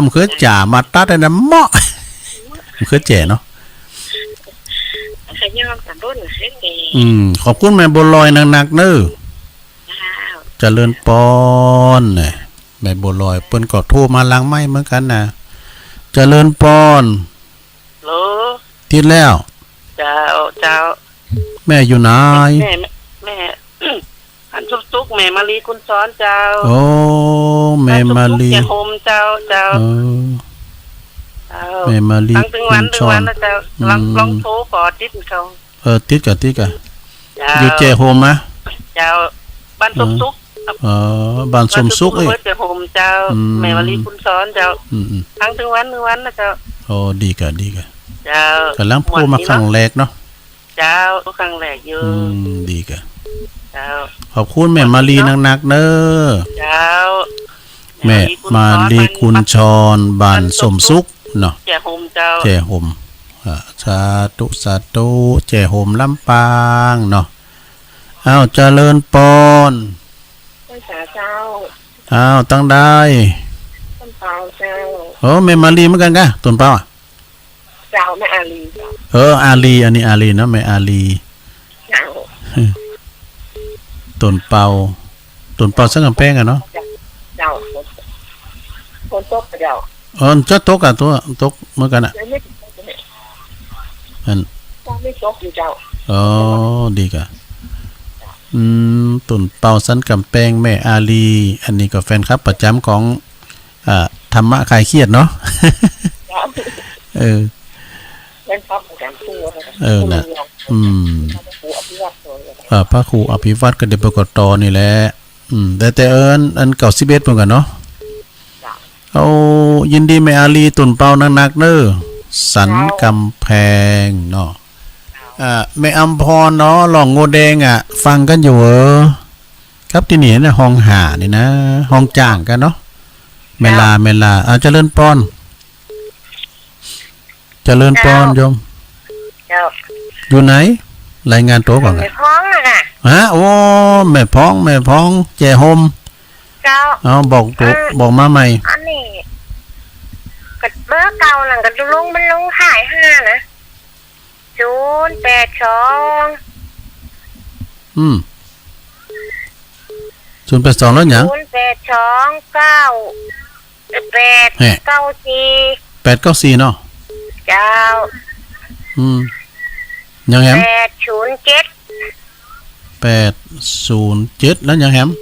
มันคือจ่ามาตัดได้นะเหมาะมันคือแจ๋เนาะขอบคุณแม่บัวลอยหนักๆเด้อเจริญปอนน่ะแม่บัวลอยเปิ้นก็โทรมาหลังไม้เหมือนกันน่ะเจริญปอนโหลติดแล้วเจ้าแม่อยู่ไหนแม่อันทุกแม่มาลีคุณสอนเจ้าโอ้แม่มาลีโฮมเจ้าแม่มาลีคุณสอนเจ้าลองโทรขอติดเขาติดกะอยู่เจโฮมนะเจ้าบ้านทุกบ้านสมสุขเจโฮมเจ้าแม่มาลีคุณสอนเจ้าทั้งวันนะเจ้าโอ้ดีกะเจ้ากำลังพูดมาครั้งแรกเนาะเจ้าครั้งแรกอยู่ดีกะเจ้าขอบคุณแม่มาลีหนักๆเด้อเจ้าแม่มาลีคุณชรบ้านสมสุขเนาะแจโฮมเจ้าแจโฮมสาธุแจโฮมลำปางเนาะอ้าวเจริญปอนอ้าวตั้งได้ต้นเปาเจ้าโอ้แม่มาลีเหมือนกันกะต้นเปาอ่ะเจ้าแม่อาลีอาลีอันนี้อาลีเนาะแม่อาลีเจ้าต้นเปาสังกำแพงอ่ะเนาะเจ้าคนตกเจ้าจะตกอ่ะตัวตกเหมือนกันอ่ะไม่ตกอยู่เจ้าดีกะต้นเปาสันกำแพงแม่อาลีอันนี้ก็แฟนครับประจำของธรรมะคลายเครียดเนาะเป็นพระครูกันพูดนะพระครูอภิวัตก็เดบกตนี่แหละแต่อัน91เหมือนกันเนาะเอายินดีแม่อาลีตุนเปานักๆเด้อสันกำแพงเนาะแม่อำพรเนาะหลองโงแดงฟังกันอยู่ครับที่นี่เนี่ยห้องหานี่นะห้องจ้างกันเนาะเวลาเจริญปอนโยมอยู่ไหนรายงานตัวก่อนแม่พ้องน่ะโอ้แม่พ้องแจโฮมเจ้าบอกมาใหม่อันนี้กัดเบอร์เก่าหลังกัดลุงมันลงขาย5นะ082 082แล้วหยัง894เนาะเจ้ายังแฮม807แล้วยังแฮม75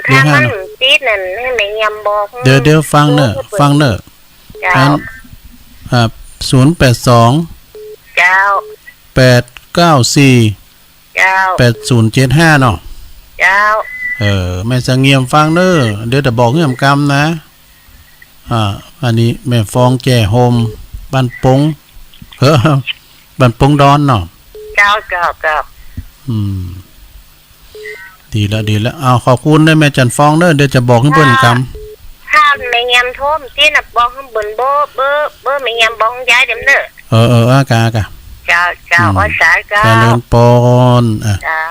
ถ้ามันติดนั่นให้แม่ยำบอกเดี๋ยวฟังเนอะเจ้า082เจ้ จ้า 894 เจ้า 8075เนาะ เจ้า แม่จะเงียมฟังเด้อเดี๋ยวจะบอกเงื่อมกรรมนะอันนี้แม่ฟองแก่โฮมบ้านปงบ้านปงดอนเนาะ เจ้าเจ้าเจ้า ดีแล้วเอาขอบคุณได้แม่จันฟองเด้อเดี๋ยวจะบอกให้เพิ่นกรรม ถ้าไม่ยำท่มที่นับบอกข้างบนเบอร์ไม่ยำบอกย้ายเดี๋ยวเนอะอากาเจ้าอ้อสายเจ้า เจริญปอนเจ้า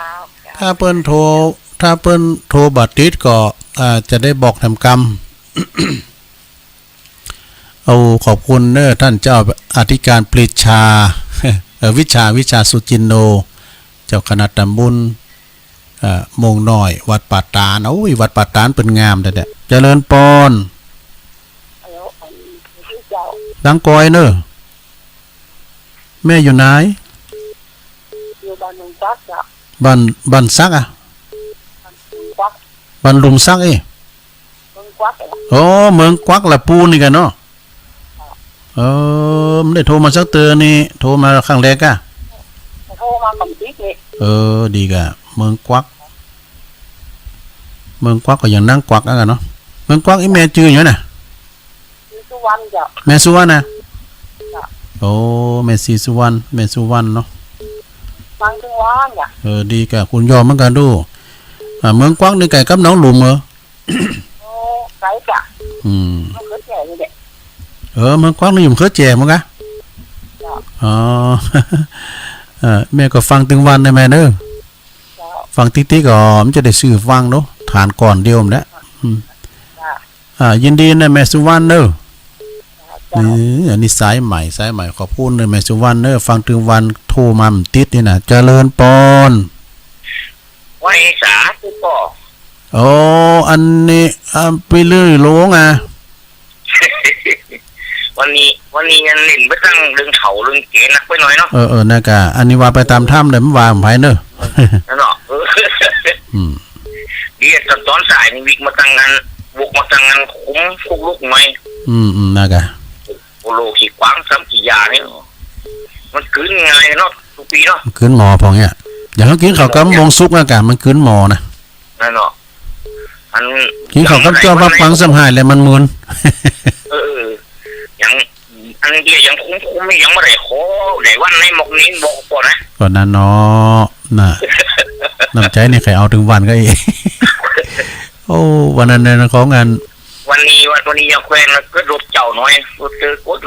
ถ้าเปิ้นโทรบัตรติดก็จะได้บอกทำกรรม เอาขอบคุณเด้อท่านเจ้าอธิการปรีชา วิชาสุจินโนเจ้าคณะตำบลมงน้อยวัดป่าตาลโอ้ยวัดป่าตาลเป็นงามแต่เจริญปอนดังกอยเนอะแม่อยู่ไหนอยู่บ้านลุงซักจ้ะบ้านซักบ้านลุงซักเมืองกวักโอ้เมืองกวักละปูนี่กันเนาะไม่ได้โทรมาสักเตือนนี่โทรมาครั้งแรกอะโทรมากับติ๊กนี่ดีกะเมืองกวักก็อย่างนั่งกวักแล้วกันเนาะเมืองกวักไอ้แม่จื้ออยู่น่ะสุวรรณจ้ะแม่สุวรรณนะโอ้แม่สุวรรณเนาะฟังถึงว่างจ้ะดีกะคุณยอมเหมือนกันดูเมืองกวักนี่ไก่กับน้องหลุมเหรอไก่จ้ะมันเคยแก่นี่แหละเมืองกวักนี่อยู่เคยแก่มั้งกะแม่ก็ฟังถึงวันได้ไหมเนอะฟังติ๊กก็มันจะได้ซื้อฟังเนาะฐานก่อนเดียวมันแล้วยินดีนะแม่สุวรรณเนอะอันนี้สายใหม่ขอบคุณเลยแม่สุวรรณเนอะฟังถึงวันโทรมาติดนี่นะเจริญปอนไว้สาธุป่ออันนี้ไปเรื่อยโลงวันนี้ยันเล่นไปตั้งเรื่องเขาเรื่องเกณฑ์นักไปหน่อยเนาะน่ากะอันนี้ว่าไปตามถ้ำเลยมันว่าไผเนอะนั่นเนาะเดี๋ยวตอนสายนี่วิกมาตั้งงานบุกมาตั้งงานคุ้มคุกลุกไหมน่ากะโอโลขี่กวางซ้ำขี่ยาเนี่ยมันคืนไงเนาะทุกปีเนาะคืนหมอพอเนี่ยอย่างเขากินข้าวกำวงซุกน่ากะมันคืนหมอนะนั่นเนาะกินข้าวกำเจ้าพักฟังสำหายเลยมันมึนอย่างอันเดียวยังคุ้มยังไม่ได้ขอไหนวันในหมกนี้บอกก่อนนะก่อนนั้นเนาะน่ะน้ำใจนี่ใครเอาถึงวันก็อีกโอ้วันนั้นในของงานวันนี้ยังแควนก็รถเจ้าน้อย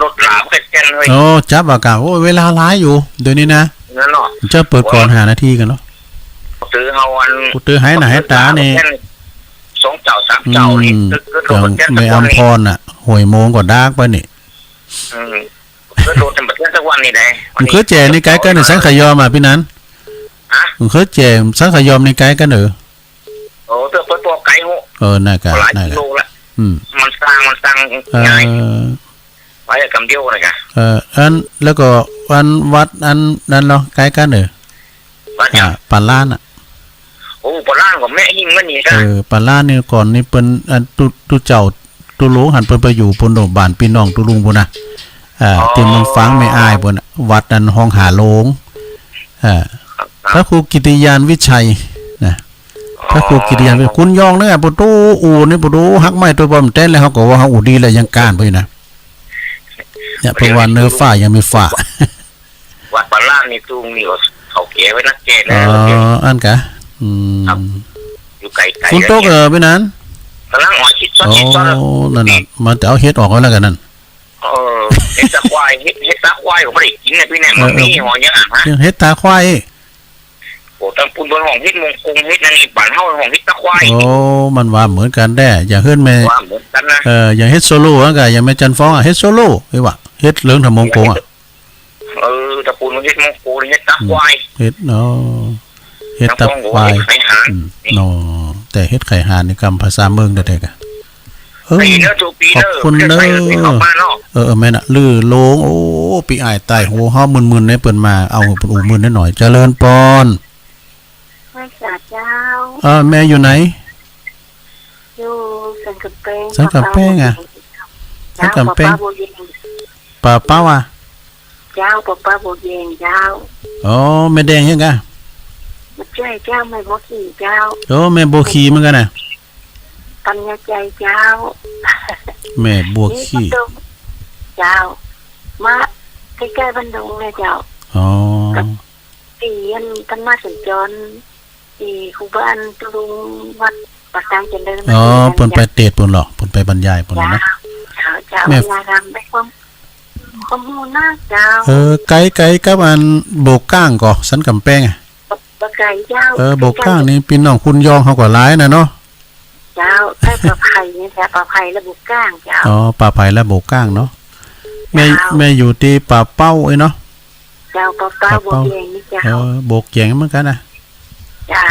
รถหลามกันเลยจับอากาศเวลาร้ายอยู่เดี๋ยวนี้นะนั่นเนาะจะเปิดก่อน5 นาทีกันเนาะตื้อเฮาวันกูตื้อให้หน่าให้ตาเนี่ย2 เจ้า 3 เจ้านี่ไม่อำพรน่ะหวยโมงก็ดากไปนี่ก็โดนเป็นแบบนี้สักวันนี่ได้มันเคยแจในไกด์กันหรือสังขยอมพี่นั้นมันเคยแจสังขยอมในไกด์กันหรือตัวไก่หัวน่ากะมันสร้างง่ายไว้กำเดียวเลยกันอันแล้วก็วันวัดอันนั้นเนาะไกด์กันหรือปันล้านปลาของแม่หิ้งมันนี่ก็ปลาเนี่ยก่อนนี่เป็นตุเจ้าตุลุงหันเปิ้นไปอยู่ปนโดบ้านพี่น้องตุลุงพุ่นน่ะเต็มมันฟังไม่อายพุ่นวัดนั้นห้องหาโลงพระครูกิติยานวิชัยนะพระครูกิติยานคุณยองเด้อปู่ตู้อู่นี่ปู่ตู้ฮักไม้ตัวบ่มเต้นแล้วเขาก็ว่าเฮาอู่ดีแล้วยังก้านไปนะเนี่ยเพราะว่าเนื้อฝ้ายังมีฝ้าวัดปลานี่ตุงนี่เขาเก๋ไว้นักเกณฑ์นะอันกะอยู่ไกลคุณโต๊ะไปนั้นกำลังหอยชิดซ้อนนั่นน่ะมาแต่เอาเฮ็ดออกแล้วกันนั่นเฮ็ดตาควายผมไม่ได้กินนะพี่แน่มันมีหอยยังอ่ะฮะเฮ็ดตาควายโอ้ตั้งปุ่นบนห้องเฮ็ดมงคงเฮ็ดนั่นนี่บ้านเฮาห้องเฮ็ดตาควายมันว่าเหมือนกันแด้อย่าเฮือนแม่อย่าเฮ็ดโซโล่แล้วก็อย่าแม่จันฟ้องเฮ็ดโซโล่ไอ้ว่าเฮ็ดเหลืองทำมงคงตะปูนเฮ็ดมงคงเฮ็ดตาควายเฮ็ดเฮ็ดตาควายแต่เฮ็ดไข่หานในคำภาษาเมืองได้ๆกะขอบคุณเด้อแม่น่ะลือโลงโอ้ปีอ้ายตายโหเฮามึนๆได้เปิ้นมาเอาเปิ้นอู่มึนได้หน่อยเจริญปอนแม่จ๋าเจ้าแม่อยู่ไหนอยู่สังกำแพงสังกำแพงสังกำแพงป้าอ่ะ เจ้าป้าโบเยงเจ้า อ๋อแม่แดงยังกะ มาใจเจ้าไม่โบขี่เจ้า โอ้แม่บัวขี้เหมือนกันน่ะ ปัญญาใจเจ้า แม่บัวขี้ เจ้ามาใกล้ๆบันดงเลยเจ้า อ๋อ ตีอันธรรมะสัญจรตีครูบ้านตุลุงวัดปากกลางเจริญ อ๋อเพิ่นไปเทศน์เพิ่นหรอกเพิ่นไปบรรยายเพิ่น เจ้า นะ เจ้า แม่ เวลารำไปความมูลนะเจ้า ไกลกับอันโบกก้างก่อสันกำแพงอ่ะ ปะไก่เจ้า โบกก้างนี่พี่น้องคุณยองเขาก็หลายนะเนาะ เจ้าใต้ปลาไผ่เนี่ยแถวปลาไผ่และบุกก้างเจ้า อ๋อป่าไผ่และโบกก้างเนาะแม่อยู่ที่ป่าเป้าไอ้เนาะ เจ้าป้าบวกเองนี่เจ้า โบกแยงเหมือนกันนะ เจ้า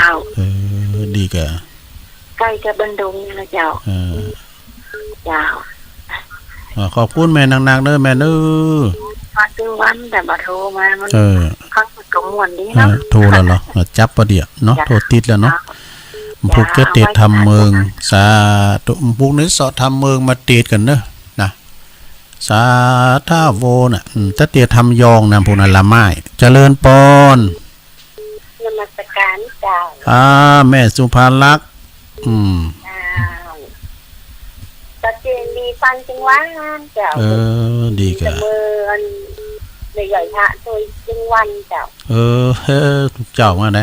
ดีกะ ใกล้จะบันดงนี่นะเจ้าเจ้า ขอบคุณแม่นางๆเด้อแม่เด้อ มาซื้อวันแต่มาโทรมามันข้างกงวันนี้เนาะ โทรแล้วเหรอจับประเดี๋ยวเนาะโทรติดแล้วเนาะพวกจะเตะทำเมืองสาธุพวกนี้สอทำเมืองมาเตะกันเนอะนะสาท่าโวน่ะถ้าเตะทำยองนะพวกนั้นละไม้เจริญปอน นมัสการเจ้า แม่สุภาลักษณ์ตะเจนมีฟันจังหวะเจ้าดีกะ เมื่อในใหญ่พระโดยจังวันเจ้าเจ้ามาไหน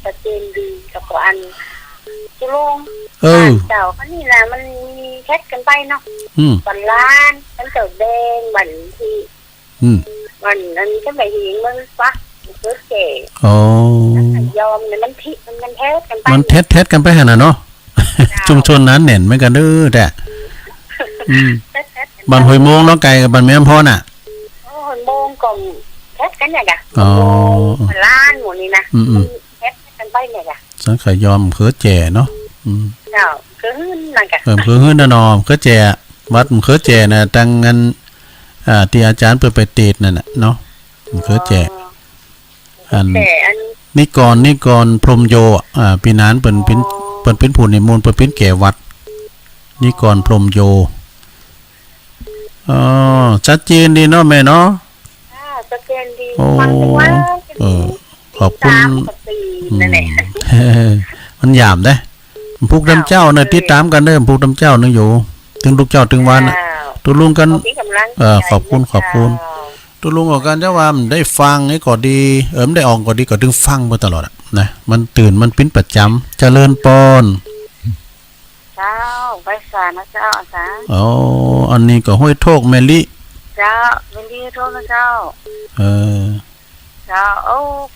ตะเจนดีกับอันจุลงเจ้าอันนี้แหละมันมีแคทกันไปเนาะบันล้านมันเติบแดงบันที่บันอันนี้ก็ไปหิงมันฟักเกิดเก๋ยอมเนี่ยมันทิมันเทสกันไปมันเทสกันไปขนาดเนาะชุมชนนั้นเน่นไม่กันดื้อแต่บันหอยโมงแล้วไก่กับบันแม่พ่อน่ะหอยโมงก่อนเทสกันเนี่ยจ้ะบันล้านหมดนี่นะเทสกันไปเนี่ยจ้ะสังขยอมเขือแจ่เนาะเจ้าคือหื้นนั่นจ้ะเขือหื้นนอเขือแจ่วัดเขือแจ่น่ะตั้งเงินที่อาจารย์ไปเตะนั่นน่ะเนาะเขือแจ่นี่ก่อนพรหมโยปีนั้นเป็นผู้นิมนต์เป็นแก่วัดนี่ก่อนพรหมโยชัดเจนดีเนาะแม่เนาะชัดเจนดีขอบคุณมันหยาบได้พวกดำเจ้าเนี่ยติดตามกันเด้อพวกดำเจ้าเนี่ยอยู่ถึงลูกเจ้าถึงวันตัวลุงกันขอบคุณตัวลุงออกกันเจ้าว่ามันได้ฟังให้ก็ดีมันได้ออกก็ดีก็ถึงฟังมาตลอดนะมันตื่นมันปิ้นประจำเจริญปอนเจ้าไปสานะเจ้าอาจารย์อันนี้ก็ห้อยโทกแมลิเจ้าเมลิโทกนะเจ้าเจ้า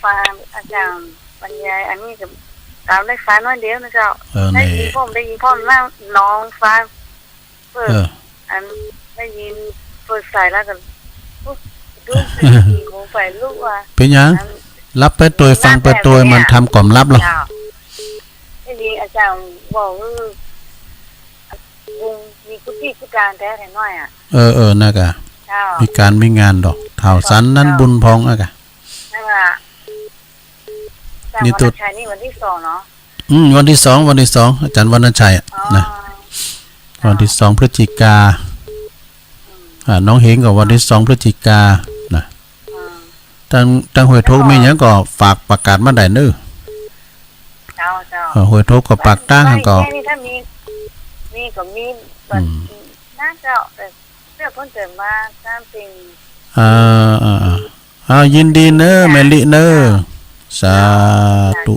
ฟังอาจารย์บรรยายอันนี้กับตามได้ฟังน้อยเดียวนะเจ้าได้ยินพ่อนั่งน้องฟังอันได้ยินเปิดสายแล้วกันดูสีหูไฟลูกว่าเป็นยังรับไปตัวฟังไปตัวมันทำกล่อมรับหรอทีนี้อาจารย์บอกมีกุฏิกุการแท้แท้น้อยน่ะกะมีการมีงานดอกข่าวสันนั้นบุญพองอ่ะกะนั่นแหละนี่ตัวชัยนี่วันที่2เนาะวันที่2อาจารย์วรรณชัยนะวันที่2พฤศจิกาน้องเฮงกับวันที่2พฤศจิกานะตั้งหวยโทกมีอย่างก็ฝากประกาศมาได้เด้อหวยโทกก็ปากตั้งก็ถ้ามีก็มีแบบน่าจะเรื่องเพิ่นเกิดมา3ปียินดีเนอะแมลิเนอะสาธุ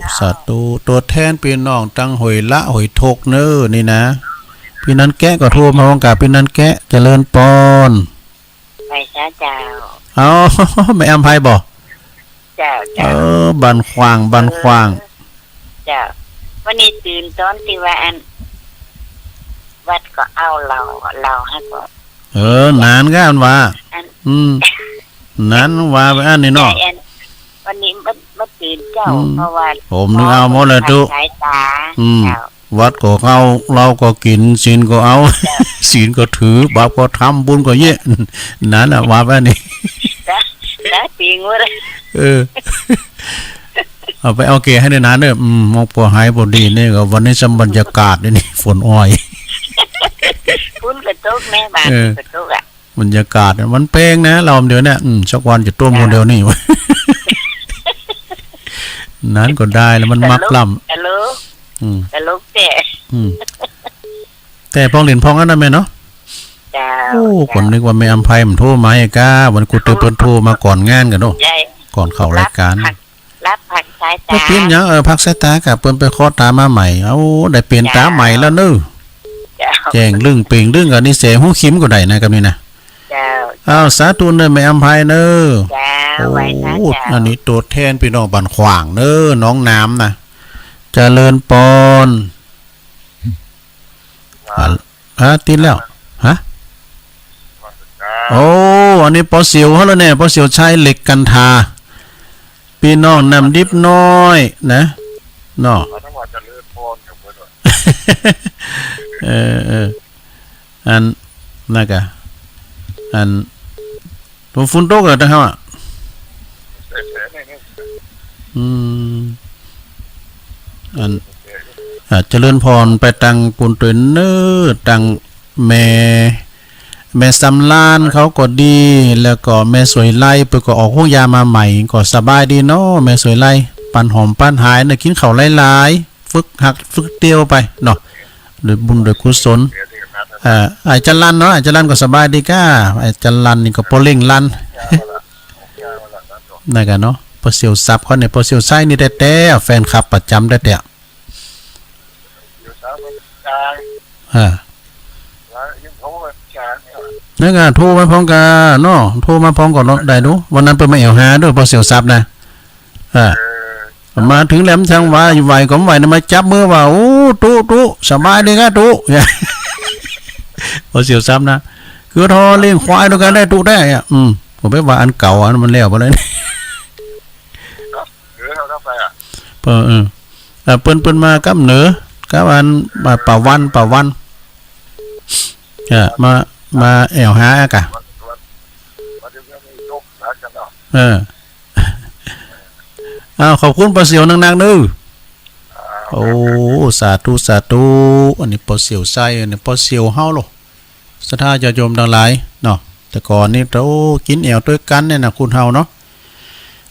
ตัวแทนพี่น้องตั้งหวยละหวยโทกเนอะนี่นะพี่นั้นแกะก็โทรมาวังกาพี่นั้นแกะเจริญปอนไปช้าเจ้าไม่อำไพบ่เจ้าบันขวางเจ้าวันนี้ตื่นตอนที่ว่าอันวัดก็เอาเราให้ก็นานก็อันว่านั้นว่าไปอันนี้เนาะวันนี้มาตื่นเจ้าเพราะว่าผมนึกเอาหมดเลยทุกวัดก็เอาเราก็กินศีลก็เอาศีลก็ถือบาปก็ทำบุญก็เยอะนั่นแหละว่าแบบนี้แล้วจริงวะเลยเอาไปเอาเกให้ในนั้นเนอะมองปวดหายปวดดีเนี่ยก็วันนี้สมบรรยากาศนี่ฝนอ้อยฝนกระตุกแม่บ้านกระตุก บรรยากาศมันเป้งนะเราเดี๋ยวเนี่ยสักวันจะต้มคนเดียวนี่วะ นั้นก็ได้แล้วมันมักล่ำแต่ลูกแต่พองเหรียญพองนั่นนะแม่เนาะ จ้า โอ้คนนึกว่าแม่อำไพมันโทรมาไอ้ก้าวันกูเตือนเพิ่นโทรมาก่อนงานกันเนาะก่อนเข้ารายการรับผักสายตาเปลี่ยนหยังพักสายตากับเพิ่นไปขอตามาใหม่เอ้าได้เปลี่ยนตาใหม่แล้วเน้อแจ้งเรื่องเปลี่ยนเรื่องกับนิสัยหู้คิมก็ได้นะกับนี่นะอ้าวสาธุเด้อแม่อำไพเด้อโอ้อันนี้ตัวแทนพี่น้องบ้านขวางเด้อน้องน้ำนะเจริญปอนติดแล้วฮะโอ้อันนี้ปอเสียวเฮาแล้วเนี่ยปอเสียวชายเหล็กกันทาพี่น้องนำดิบน้อยนะเนาะอันนั่นกะอันตัวฝุ่นตกแล้วนะครับอันเจริญพรไปตังปุ่นตัวเนื้อตังแม่สำลานเขาก็ดีแล้วก็แม่สวยไล่ไปก็ออกห้องยามาใหม่ก็สบายดีเนาะแม่สวยไล่ปั่นหอมปั่นหายน่ะกินข้าวหลายๆฝึกหักฝึกเตียวไปเนาะโดยบุญโดยกุศลไอ้จันลันเนาะไอ้จันลันก็สบายดีก้าไอ้จันลันนี่ก็ปอเล่งลันนั่นกันเนาะพอเสียวซับเขาเนี่ยพอเสียวไส้นี่แต่แฟนคลับประจำแต่นั่นไงโทรมาพร้อมกันเนาะโทรมาพร้อมก่อนเนาะได้ดูวันนั้นเปิดมาแอวหาด้วยพอเสียวซับนะมาถึงแหลมช่างว่าอยู่ไหวก็ไหวนะมาจับมือว่าโอ้ตู้สบายดีครับตู้พอเสียวซับนะคือทอเลี้ยงควายด้วยกันได้ตู้ได้อ่ะผมไปว่าอันเก่าอันมันแล้วไปเลยเปิ้นมากับเหนือกับอันป่าวันมาแอวหากะขอบคุณปอเสียวนังๆนึโอ้สาธุอันนี้ปอเสียวไส้อันนี้ปอเสียวเฮาโลศรัทธาญาติโยมทั้งหลายเนาะแต่ก่อนนี่เรากินแอวด้วยกันเนี่ยนะคุณเฮาเนาะ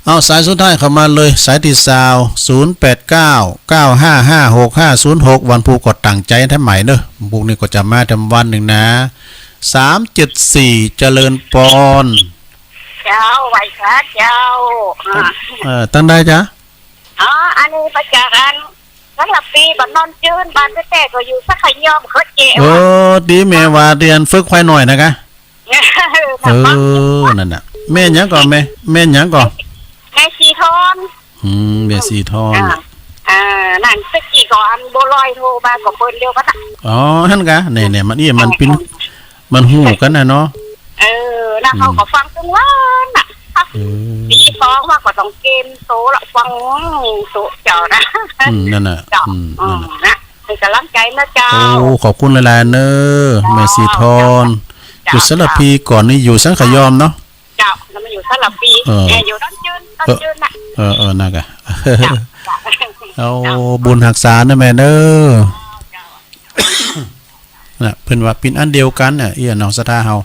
เอาสายสุดท้ายเข้ามาเลยสายที่0899555656วันผู้กดตั้งใจแท้ใหม่เด้อพวกนี้ก็จะมาทำวันหนึ่งนะ374เจริญปอนเจ้าไหวค่ะเจ้าตั้งได้จ้ะอันนี้ประจากอันสำหรับปีบ้านนอนจืนบ้านแต่ก็อยู่สักขยอมเขาเจ๋วดีแม่ว่าเรียนฝึกควายหน่อยนะคะนั่นน่ะแม่หยังก่อนแม่หยังก่อนแม่สีทอนแม่สีทอนนั่นสักกี่ก่อนโบลอยโทรมากับเปิ้นเดียวกันอ๋อหั่นกะเนี่ยมันมันเป็นมันหูกันนะเนาะแล้วเขาก็ฟังจังว่าน่ะปีสองว่าก็ต้องเกมโตละฟังโตเจ้านะนั่นน่ะนะเป็นกำลังใจนะเจ้าโอ้ขอบคุณหลายๆเนอะแม่สีทอนอยู่สระพีก่อนนี่อยู่สังขยอมเนาะเจ้าแล้วมาอยู่สระพีอยู่ต้นจืนน่ะน่ะกะเอาบุญหักษานะแม่เด้อน่ะเพิ่นว่าเป็นอันเดียวกันน่ะน้องศรัทธาเฮา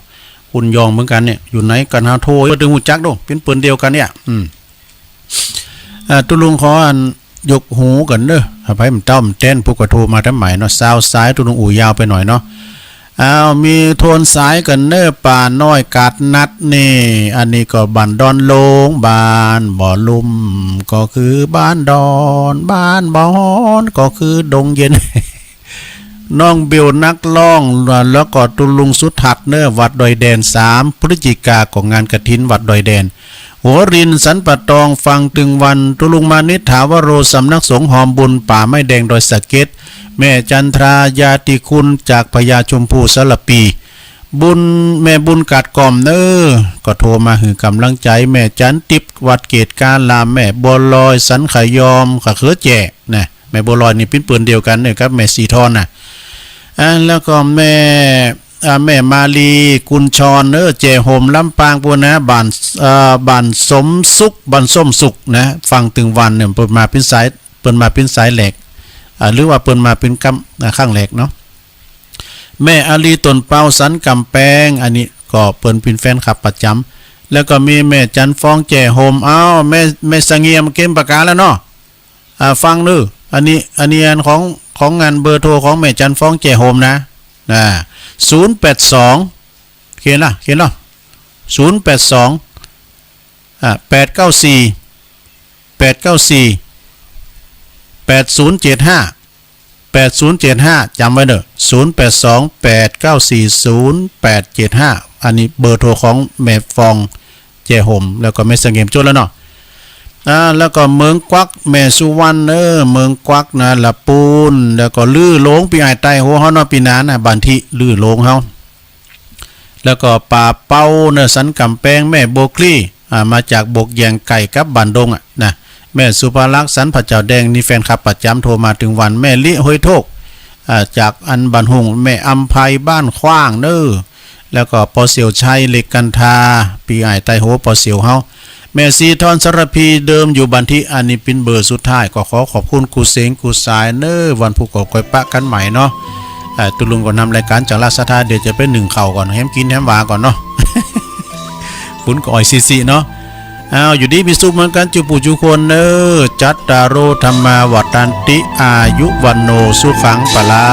คุณยองเหมือนกันเนี่ยอยู่ไหนกันเฮาโทรดึงหูจักโดเป็นปืนเดียวกันเนี่ยตุลุงขออันยกหูกันเด้อไปมันต้อมเต้นผู้กระโทรมาทำใหม่เนาะซาวซ้ายตุลุงอู่ยาวไปหน่อยเนาะมีโทนสายกันเนอป่าน้อยกาดนัดนี่อันนี้ก็บ้านดอนโลงบ้านบ่อลุ่มก็คือบ้านดอนบ้านบ่อนก็คือดงเย็นน้องเบลนักร้องแล้วก็ตุลุงสุทัศน์เนอวัดดอยแดน3พฤศจิกาของงานกฐินวัดดอยแดนหัวรินสันปะตองฟังตึงวันตุลุงมานิษฐาวโรสำนักสงฆ์หอมบุญป่าไม้แดงดอยสะเก็ดแม่จันทรายาติคุณจากพญาชมพูสระปีบุญแม่บุญกัดกล่อมเนอก็โทรมาหือกำลังใจแม่จันติบวัดเกตการลามแม่บัวลอยสันขยอมขะเขือแจ่นะแม่บัวลอยนี่เป็นปืนเดียวกันเนี่ยครับแม่สีทอนน่ะแล้วก็แม่มาลีกุลชรเจโฮมลำปางพวกนะบ้านสมสุขบ้านส้มสุขนะฟังตึงวันเนี่ยเปิดมาเป็นสายแหลกหรือว่าเปิดมาเป็นข้างแหลกเนาะแม่อาลีตนเป้าสันกำแพงอันนี้ก็ ก็เปิ้นเป็นแฟนคลับประจำแล้วก็มีแม่จันฟ้องแจ่โฮมแม่สังเงียมเกมประกาศแล้วเนาะฟังดูอันนี้อันของงานเบอร์โทรของแม่จันฟ้องแจ่โฮมนะ082เขียนเนาะ082 894 8075 จำไว้เด้อ0828940875อันนี้เบอร์โทรของแม่ฟองแจ่โฮมแล้วก็แม่สังเงียมจดแล้วเนาะแล้วก็เมืองกวักแม่สุวรรณเมืองกวักนะละปูนแล้วก็ลือโลงปีอ้ายใต้โหเฮาเนาะปีนั้นน่ะบ้านที่ลือโลงเฮาแล้วก็ป่าเป้าสันกำแพงแม่โบกลี่มาจากบกแยงไก่กับบ้านดงนะแม่สุภาลักษณ์สันพระเจ้าแดงนี่แฟนคลับประจำโทรมาถึงวันแม่ลิห้วยโทกจากอันบันหงแม่อำไพบ้านขว้างแล้วก็ปอเสียวชัยเหล็กกันทาปีอ้ายใต้โหปอเสียวเฮาแม่ซีทอนสรพีเดิมอยู่บันที่อันนี้เป็นเบอร์สุดท้ายก็ขอขอบคุณกูเสงกูสายวันผู้ก่อก้อยปะกันใหม่เนาะตุลุงก็นำรายการจากราชธาเดี๋ยวจะเป็น1เข่าก่อนแฮมกินแฮมหวาก่อนเนาะ คุณก็อ่อยซีเนาะอยู่ดีมีสุขเหมือนกันจุปุจุคนจัตตารโอธรรมาวัฏันติอายุวันโนสุขังปะลา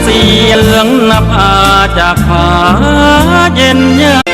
เสียงนภาจากผาเย็นเยือก